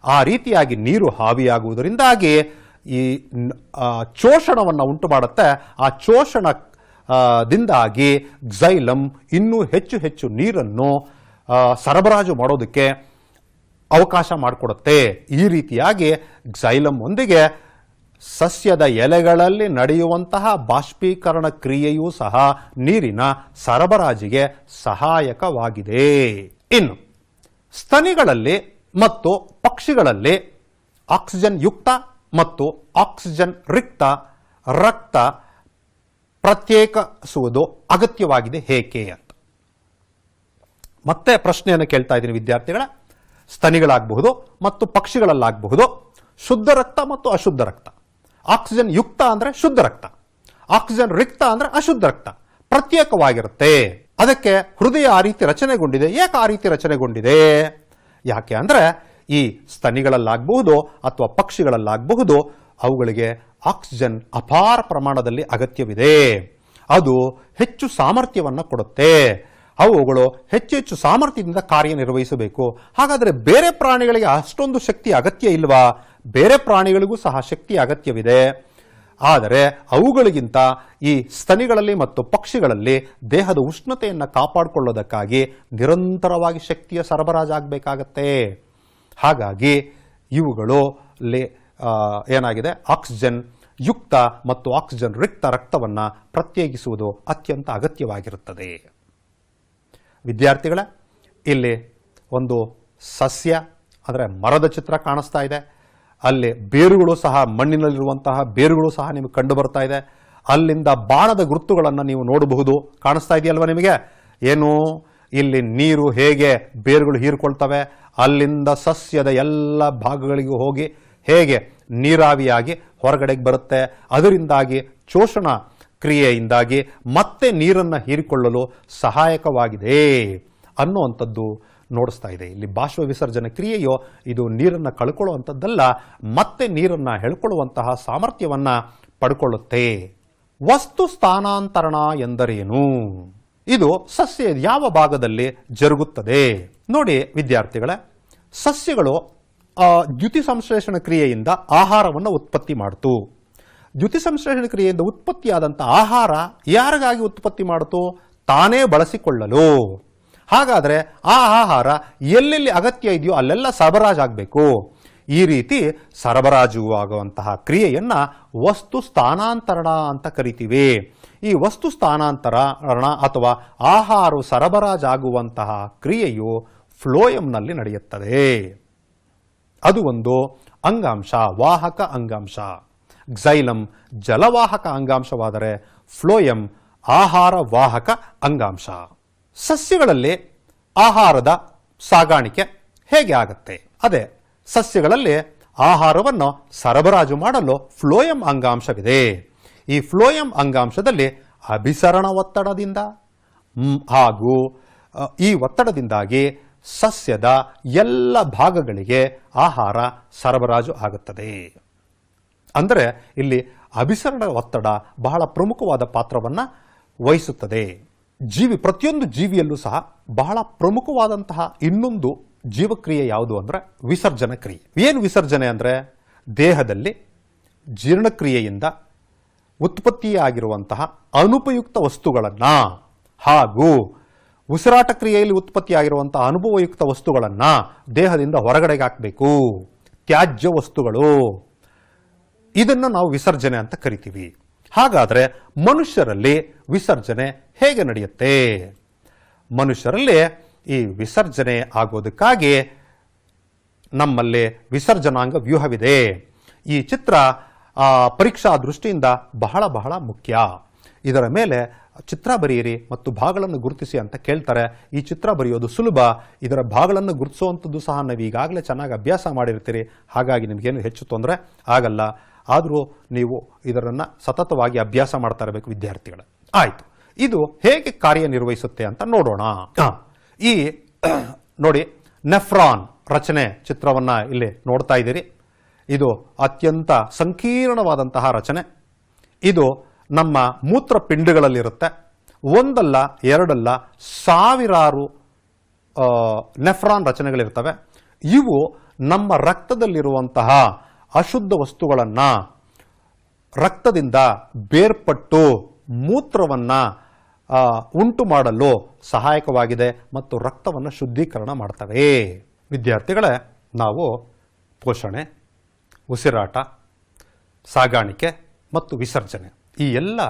ಆ ರೀತಿಯಾಗಿ ನೀರು ಹಾವಿಯಾಗುವುದರಿಂದಾಗಿ ಈ ಶೋಷಣವನ್ನು ಉಂಟು ಮಾಡುತ್ತೆ. ಆ ಶೋಷಣದಿಂದಾಗಿ ಕ್ಸೈಲಮ್ ಇನ್ನೂ ಹೆಚ್ಚು ಹೆಚ್ಚು ನೀರನ್ನು ಸರಬರಾಜು ಮಾಡೋದಕ್ಕೆ ಅವಕಾಶ ಮಾಡಿಕೊಡುತ್ತೆ. ಈ ರೀತಿಯಾಗಿ ಕ್ಸೈಲಮ್ ಒಂದಿಗೆ ಸಸ್ಯದ ಎಲೆಗಳಲ್ಲಿ ನಡೆಯುವಂತಹ ಬಾಷ್ಪೀಕರಣ ಕ್ರಿಯೆಯೂ ಸಹ ನೀರಿನ ಸರಬರಾಜಿಗೆ ಸಹಾಯಕವಾಗಿದೆ. ಇನ್ನು ಸ್ತನಿಗಳಲ್ಲಿ ಮತ್ತು ಪಕ್ಷಿಗಳಲ್ಲಿ ಆಕ್ಸಿಜನ್ ಯುಕ್ತ ಮತ್ತು ಆಕ್ಸಿಜನ್ ರಿಕ್ತ ರಕ್ತ ಪ್ರತ್ಯೇಕಿಸುವುದು ಅಗತ್ಯವಾಗಿದೆ ಹೇಗೆ ಅಂತ ಮತ್ತೆ ಪ್ರಶ್ನೆಯನ್ನು ಕೇಳ್ತಾ ಇದ್ದೀನಿ ವಿದ್ಯಾರ್ಥಿಗಳ. ಸ್ತನಿಗಳಾಗಬಹುದು ಮತ್ತು ಪಕ್ಷಿಗಳಲ್ಲಾಗಬಹುದು ಶುದ್ಧ ರಕ್ತ ಮತ್ತು ಅಶುದ್ಧ ರಕ್ತ. ಆಕ್ಸಿಜನ್ ಯುಕ್ತ ಅಂದ್ರೆ ಶುದ್ಧ ರಕ್ತ, ಆಕ್ಸಿಜನ್ ರಿಕ್ತ ಅಂದ್ರೆ ಅಶುದ್ಧ ರಕ್ತ ಪ್ರತ್ಯೇಕವಾಗಿರುತ್ತೆ. ಅದಕ್ಕೆ ಹೃದಯ ಆ ರೀತಿ ರಚನೆಗೊಂಡಿದೆ. ಯಾಕೆ ಆ ರೀತಿ ರಚನೆಗೊಂಡಿದೆ? ಯಾಕೆ ಅಂದ್ರೆ ಈ ಸ್ತನಿಗಳಲ್ಲಾಗಬಹುದು ಅಥವಾ ಪಕ್ಷಿಗಳಲ್ಲಾಗಬಹುದು ಅವುಗಳಿಗೆ ಆಕ್ಸಿಜನ್ ಅಪಾರ ಪ್ರಮಾಣದಲ್ಲಿ ಅಗತ್ಯವಿದೆ. ಅದು ಹೆಚ್ಚು ಸಾಮರ್ಥ್ಯವನ್ನು ಕೊಡುತ್ತೆ. ಅವುಗಳು ಹೆಚ್ಚು ಹೆಚ್ಚು ಸಾಮರ್ಥ್ಯದಿಂದ ಕಾರ್ಯನಿರ್ವಹಿಸಬೇಕು. ಹಾಗಾದರೆ ಬೇರೆ ಪ್ರಾಣಿಗಳಿಗೆ ಅಷ್ಟೊಂದು ಶಕ್ತಿ ಅಗತ್ಯ ಇಲ್ವಾ? ಬೇರೆ ಪ್ರಾಣಿಗಳಿಗೂ ಸಹ ಶಕ್ತಿ ಅಗತ್ಯವಿದೆ. ಆದರೆ ಅವುಗಳಿಗಿಂತ ಈ ಸ್ತನಿಗಳಲ್ಲಿ ಮತ್ತು ಪಕ್ಷಿಗಳಲ್ಲಿ ದೇಹದ ಉಷ್ಣತೆಯನ್ನು ಕಾಪಾಡಿಕೊಳ್ಳೋದಕ್ಕಾಗಿ ನಿರಂತರವಾಗಿ ಶಕ್ತಿಯ ಸರಬರಾಜಾಗಬೇಕಾಗತ್ತೆ. ಹಾಗಾಗಿ ಇವುಗಳು ಏನಾಗಿದೆ, ಆಕ್ಸಿಜನ್ ಯುಕ್ತ ಮತ್ತು ಆಕ್ಸಿಜನ್ ರಿಕ್ತ ರಕ್ತವನ್ನು ಪ್ರತ್ಯೇಕಿಸುವುದು ಅತ್ಯಂತ ಅಗತ್ಯವಾಗಿರುತ್ತದೆ. ವಿದ್ಯಾರ್ಥಿಗಳೇ, ಇಲ್ಲಿ ಒಂದು ಸಸ್ಯ ಅಂದರೆ ಮರದ ಚಿತ್ರ ಕಾಣಿಸ್ತಾ ಇದೆ. ಅಲ್ಲಿ ಬೇರುಗಳು ಸಹ, ಮಣ್ಣಿನಲ್ಲಿರುವಂತಹ ಬೇರುಗಳು ಸಹ ನಿಮಗೆ ಕಂಡು ಬರ್ತಾ ಇದೆ. ಅಲ್ಲಿಂದ ಬಾಣದ ಗುರುತುಗಳನ್ನು ನೀವು ನೋಡಬಹುದು. ಕಾಣಿಸ್ತಾ ಇದೆಯಲ್ವ ನಿಮಗೆ? ಏನು, ಇಲ್ಲಿ ನೀರು ಹೇಗೆ ಬೇರುಗಳು ಹೀರ್ಕೊಳ್ತವೆ, ಅಲ್ಲಿಂದ ಸಸ್ಯದ ಎಲ್ಲ ಭಾಗಗಳಿಗೂ ಹೋಗಿ ಹೇಗೆ ನೀರಾವಿಯಾಗಿ ಹೊರಗಡೆಗೆ ಬರುತ್ತೆ. ಅದರಿಂದಾಗಿ ಶೋಷಣ ಕ್ರಿಯೆಯಿಂದಾಗಿ ಮತ್ತೆ ನೀರನ್ನು ಹೀರಿಕೊಳ್ಳಲು ಸಹಾಯಕವಾಗಿದೆ ಅನ್ನುವಂಥದ್ದು ನೋಡಿಸ್ತಾ ಇದೆ. ಇಲ್ಲಿ ಬಾಷ್ಪ ವಿಸರ್ಜನೆ ಕ್ರಿಯೆಯೋ ಇದು ನೀರನ್ನು ಕಳ್ಕೊಳ್ಳುವಂಥದ್ದಲ್ಲ, ಮತ್ತೆ ನೀರನ್ನು ಎಳ್ಕೊಳ್ಳುವಂತಹ ಸಾಮರ್ಥ್ಯವನ್ನು ಪಡ್ಕೊಳ್ಳುತ್ತೆ. ವಸ್ತು ಸ್ಥಾನಾಂತರಣ ಎಂದರೇನು? ಇದು ಸಸ್ಯ ಯಾವ ಭಾಗದಲ್ಲಿ ಜರುಗುತ್ತದೆ? ನೋಡಿ ವಿದ್ಯಾರ್ಥಿಗಳೇ, ಸಸ್ಯಗಳು ದ್ಯುತಿ ಸಂಶ್ಲೇಷಣ ಕ್ರಿಯೆಯಿಂದ ಆಹಾರವನ್ನು ಉತ್ಪತ್ತಿ ಮಾಡ್ತು. ದ್ಯುತಿ ಸಂಶ್ಲೇಷಣ ಕ್ರಿಯೆಯಿಂದ ಉತ್ಪತ್ತಿಯಾದಂಥ ಆಹಾರ ಯಾರಿಗಾಗಿ ಉತ್ಪತ್ತಿ ಮಾಡ್ತು? ತಾನೇ ಬಳಸಿಕೊಳ್ಳಲು. ಹಾಗಾದರೆ ಆ ಆಹಾರ ಎಲ್ಲೆಲ್ಲಿ ಅಗತ್ಯ ಇದೆಯೋ ಅಲ್ಲೆಲ್ಲ ಸರಬರಾಜಾಗಬೇಕು. ಈ ರೀತಿ ಸರಬರಾಜು ಆಗುವಂತಹ ಕ್ರಿಯೆಯನ್ನು ವಸ್ತು ಸ್ಥಾನಾಂತರಣ ಅಂತ ಕರಿತೀವಿ. ಈ ವಸ್ತು ಸ್ಥಾನಾಂತರಣ ಅಥವಾ ಆಹಾರ ಸರಬರಾಜಾಗುವಂತಹ ಕ್ರಿಯೆಯು ಫ್ಲೋಯಂನಲ್ಲಿ ನಡೆಯುತ್ತದೆ. ಅದು ಒಂದು ಅಂಗಾಂಶ, ವಾಹಕ ಅಂಗಾಂಶ. ಕ್ಸೈಲಮ್ ಜಲವಾಹಕ ಅಂಗಾಂಶವಾದರೆ ಫ್ಲೋಯಂ ಆಹಾರ ವಾಹಕ ಅಂಗಾಂಶ. ಸಸ್ಯಗಳಲ್ಲಿ ಆಹಾರದ ಸಾಗಾಣಿಕೆ ಹೇಗೆ ಆಗುತ್ತೆ? ಅದೇ ಸಸ್ಯಗಳಲ್ಲಿ ಆಹಾರವನ್ನು ಸರಬರಾಜು ಮಾಡಲು ಫ್ಲೋಯಂ ಅಂಗಾಂಶವಿದೆ. ಈ ಫ್ಲೋಯಂ ಅಂಗಾಂಶದಲ್ಲಿ ಅಭಿಸರಣ ಒತ್ತಡದಿಂದ ಹಾಗೂ ಈ ಒತ್ತಡದಿಂದಾಗಿ ಸಸ್ಯದ ಎಲ್ಲ ಭಾಗಗಳಿಗೆ ಆಹಾರ ಸರಬರಾಜು ಆಗುತ್ತದೆ. ಅಂದರೆ ಇಲ್ಲಿ ಅಭಿಸರಣ ಒತ್ತಡ ಬಹಳ ಪ್ರಮುಖವಾದ ಪಾತ್ರವನ್ನು ವಹಿಸುತ್ತದೆ. ಪ್ರತಿಯೊಂದು ಜೀವಿಯಲ್ಲೂ ಸಹ ಬಹಳ ಪ್ರಮುಖವಾದಂತಹ ಇನ್ನೊಂದು ಜೀವಕ್ರಿಯೆ ಯಾವುದು ಅಂದರೆ ವಿಸರ್ಜನ ಕ್ರಿಯೆ. ಏನು ವಿಸರ್ಜನೆ ಅಂದರೆ ದೇಹದಲ್ಲಿ ಜೀರ್ಣಕ್ರಿಯೆಯಿಂದ ಉತ್ಪತ್ತಿಯಾಗಿರುವಂತಹ ಅನುಪಯುಕ್ತ ವಸ್ತುಗಳನ್ನು ಹಾಗೂ ಉಸಿರಾಟ ಕ್ರಿಯೆಯಲ್ಲಿ ಉತ್ಪತ್ತಿಯಾಗಿರುವಂತಹ ಅನುಭವಯುಕ್ತ ವಸ್ತುಗಳನ್ನು ದೇಹದಿಂದ ಹೊರಗಡೆಗೆ ಹಾಕಬೇಕು. ತ್ಯಾಜ್ಯ ವಸ್ತುಗಳು, ಇದನ್ನು ನಾವು ವಿಸರ್ಜನೆ ಅಂತ ಕರಿತೀವಿ. ಹಾಗಾದರೆ ಮನುಷ್ಯರಲ್ಲಿ ವಿಸರ್ಜನೆ ಹೇಗೆ ನಡೆಯುತ್ತೆ? ಮನುಷ್ಯರಲ್ಲಿ ಈ ವಿಸರ್ಜನೆ ಆಗೋದಕ್ಕಾಗಿ ನಮ್ಮಲ್ಲಿ ವಿಸರ್ಜನಾಂಗ ವ್ಯೂಹವಿದೆ. ಈ ಚಿತ್ರ ಪರೀಕ್ಷಾ ದೃಷ್ಟಿಯಿಂದ ಬಹಳ ಬಹಳ ಮುಖ್ಯ. ಇದರ ಮೇಲೆ ಚಿತ್ರ ಬರೆಯಿರಿ ಮತ್ತು ಭಾಗಗಳನ್ನು ಗುರುತಿಸಿ ಅಂತ ಕೇಳ್ತಾರೆ. ಈ ಚಿತ್ರ ಬರೆಯೋದು ಸುಲಭ, ಇದರ ಭಾಗಗಳನ್ನು ಗುರುತಿಸುವಂಥದ್ದು ಸಹ ನಾವು ಈಗಾಗಲೇ ಚೆನ್ನಾಗಿ ಅಭ್ಯಾಸ ಮಾಡಿರ್ತೀರಿ. ಹಾಗಾಗಿ ನಿಮಗೇನು ಹೆಚ್ಚು ತೊಂದರೆ ಆಗಲ್ಲ. ಆದರೂ ನೀವು ಇದರನ್ನು ಸತತವಾಗಿ ಅಭ್ಯಾಸ ಮಾಡ್ತಾ ಇರಬೇಕು ವಿದ್ಯಾರ್ಥಿಗಳು. ಆಯಿತು, ಇದು ಹೇಗೆ ಕಾರ್ಯನಿರ್ವಹಿಸುತ್ತೆ ಅಂತ ನೋಡೋಣ. ಈ ನೋಡಿ, ನೆಫ್ರಾನ್ ರಚನೆ ಚಿತ್ರವನ್ನು ಇಲ್ಲಿ ನೋಡ್ತಾ ಇದ್ದೀರಿ. ಇದು ಅತ್ಯಂತ ಸಂಕೀರ್ಣವಾದಂತಹ ರಚನೆ. ಇದು ನಮ್ಮ ಮೂತ್ರಪಿಂಡಗಳಲ್ಲಿರುತ್ತೆ. ಒಂದಲ್ಲ ಎರಡಲ್ಲ ಸಾವಿರಾರು ನೆಫ್ರಾನ್ ರಚನೆಗಳಿರ್ತವೆ. ಇವು ನಮ್ಮ ರಕ್ತದಲ್ಲಿರುವಂತಹ ಅಶುದ್ಧ ವಸ್ತುಗಳನ್ನು ರಕ್ತದಿಂದ ಬೇರ್ಪಟ್ಟು ಮೂತ್ರವನ್ನು ಉಂಟು ಮಾಡಲು ಸಹಾಯಕವಾಗಿದೆ ಮತ್ತು ರಕ್ತವನ್ನು ಶುದ್ಧೀಕರಣ ಮಾಡ್ತವೆ. ವಿದ್ಯಾರ್ಥಿಗಳೇ, ನಾವು ಪೋಷಣೆ, ಉಸಿರಾಟ, ಸಾಗಾಣಿಕೆ ಮತ್ತು ವಿಸರ್ಜನೆ ಈ ಎಲ್ಲ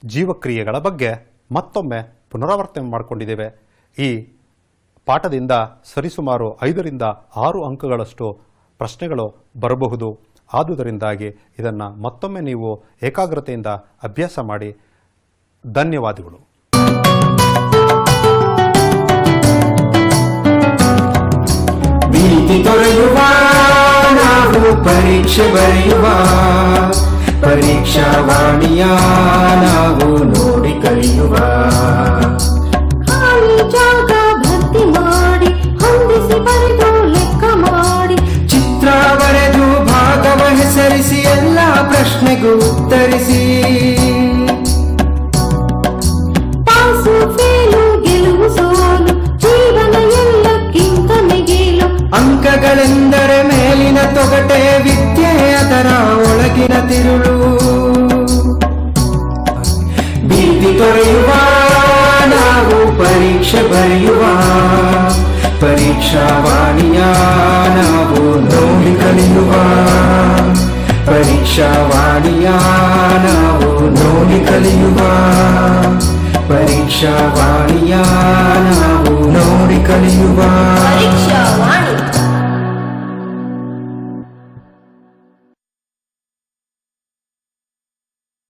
ಜೀವಕ್ರಿಯೆಗಳ ಬಗ್ಗೆ ಮತ್ತೊಮ್ಮೆ ಪುನರಾವರ್ತನೆ ಮಾಡಿಕೊಂಡಿದ್ದೇವೆ. ಈ ಪಾಠದಿಂದ ಸರಿಸುಮಾರು 5 ರಿಂದ 6 ಅಂಕಗಳಷ್ಟು ಪ್ರಶ್ನೆಗಳು ಬರಬಹುದು. ಆದುದರಿಂದಾಗಿ ಇದನ್ನು ಮತ್ತೊಮ್ಮೆ ನೀವು ಏಕಾಗ್ರತೆಯಿಂದ ಅಭ್ಯಾಸ ಮಾಡಿ. ಧನ್ಯವಾದಗಳು. ಭೀತಿ ತೊರೆಯುವ ನಾವು ಪರೀಕ್ಷೆ ಬರೆಯುವ ಪರೀಕ್ಷಾವಾಣಿಯ ನಾವು ನೋಡಿ ಕಲಿಯುವ. ಖಾಲಿ ಜಾಗ ಭರ್ತಿ ಮಾಡಿ ಹೊಂದಿಸಿ ಬರೆದು ಲೆಕ್ಕ ಮಾಡಿ ಚಿತ್ರ ಬರೆದು ಭಾಗವ ಹೆಸರಿಸಿ ಎಲ್ಲ ಪ್ರಶ್ನೆಗೂ ಉತ್ತರಿಸಿ. ಪಾಸು ಫೇಲು ಗೆಲುವು ಸೋಲು ಜೀವನ ಎಲ್ಲಕ್ಕಿಂತ ಮಿಗಿಲು. ಅಂಕಗಳೆಂದರೆ ಮೇಲಿನ ತೊಗಟೆ, ವಿದ್ಯೆ ಅದರ ಒಳಗಿನ ತಿರುಳು. ಭೀತಿ ತೊರೆಯುವ ನಾವು ಪರೀಕ್ಷೆ ಬರೆಯುವ ಪರೀಕ್ಷಾವಾಣಿಯ ನಾವು ನೋಡಿ ಕಲಿಯುವ. ಪರೀಕ್ಷಾವಾಣಿಯ ನಾವು ನೋಡಿ ಕಲಿಯುವ. ಪರೀಕ್ಷಾವಾಣಿಯ ನಾವು ನೋಡಿ ಕಲಿಯುವ.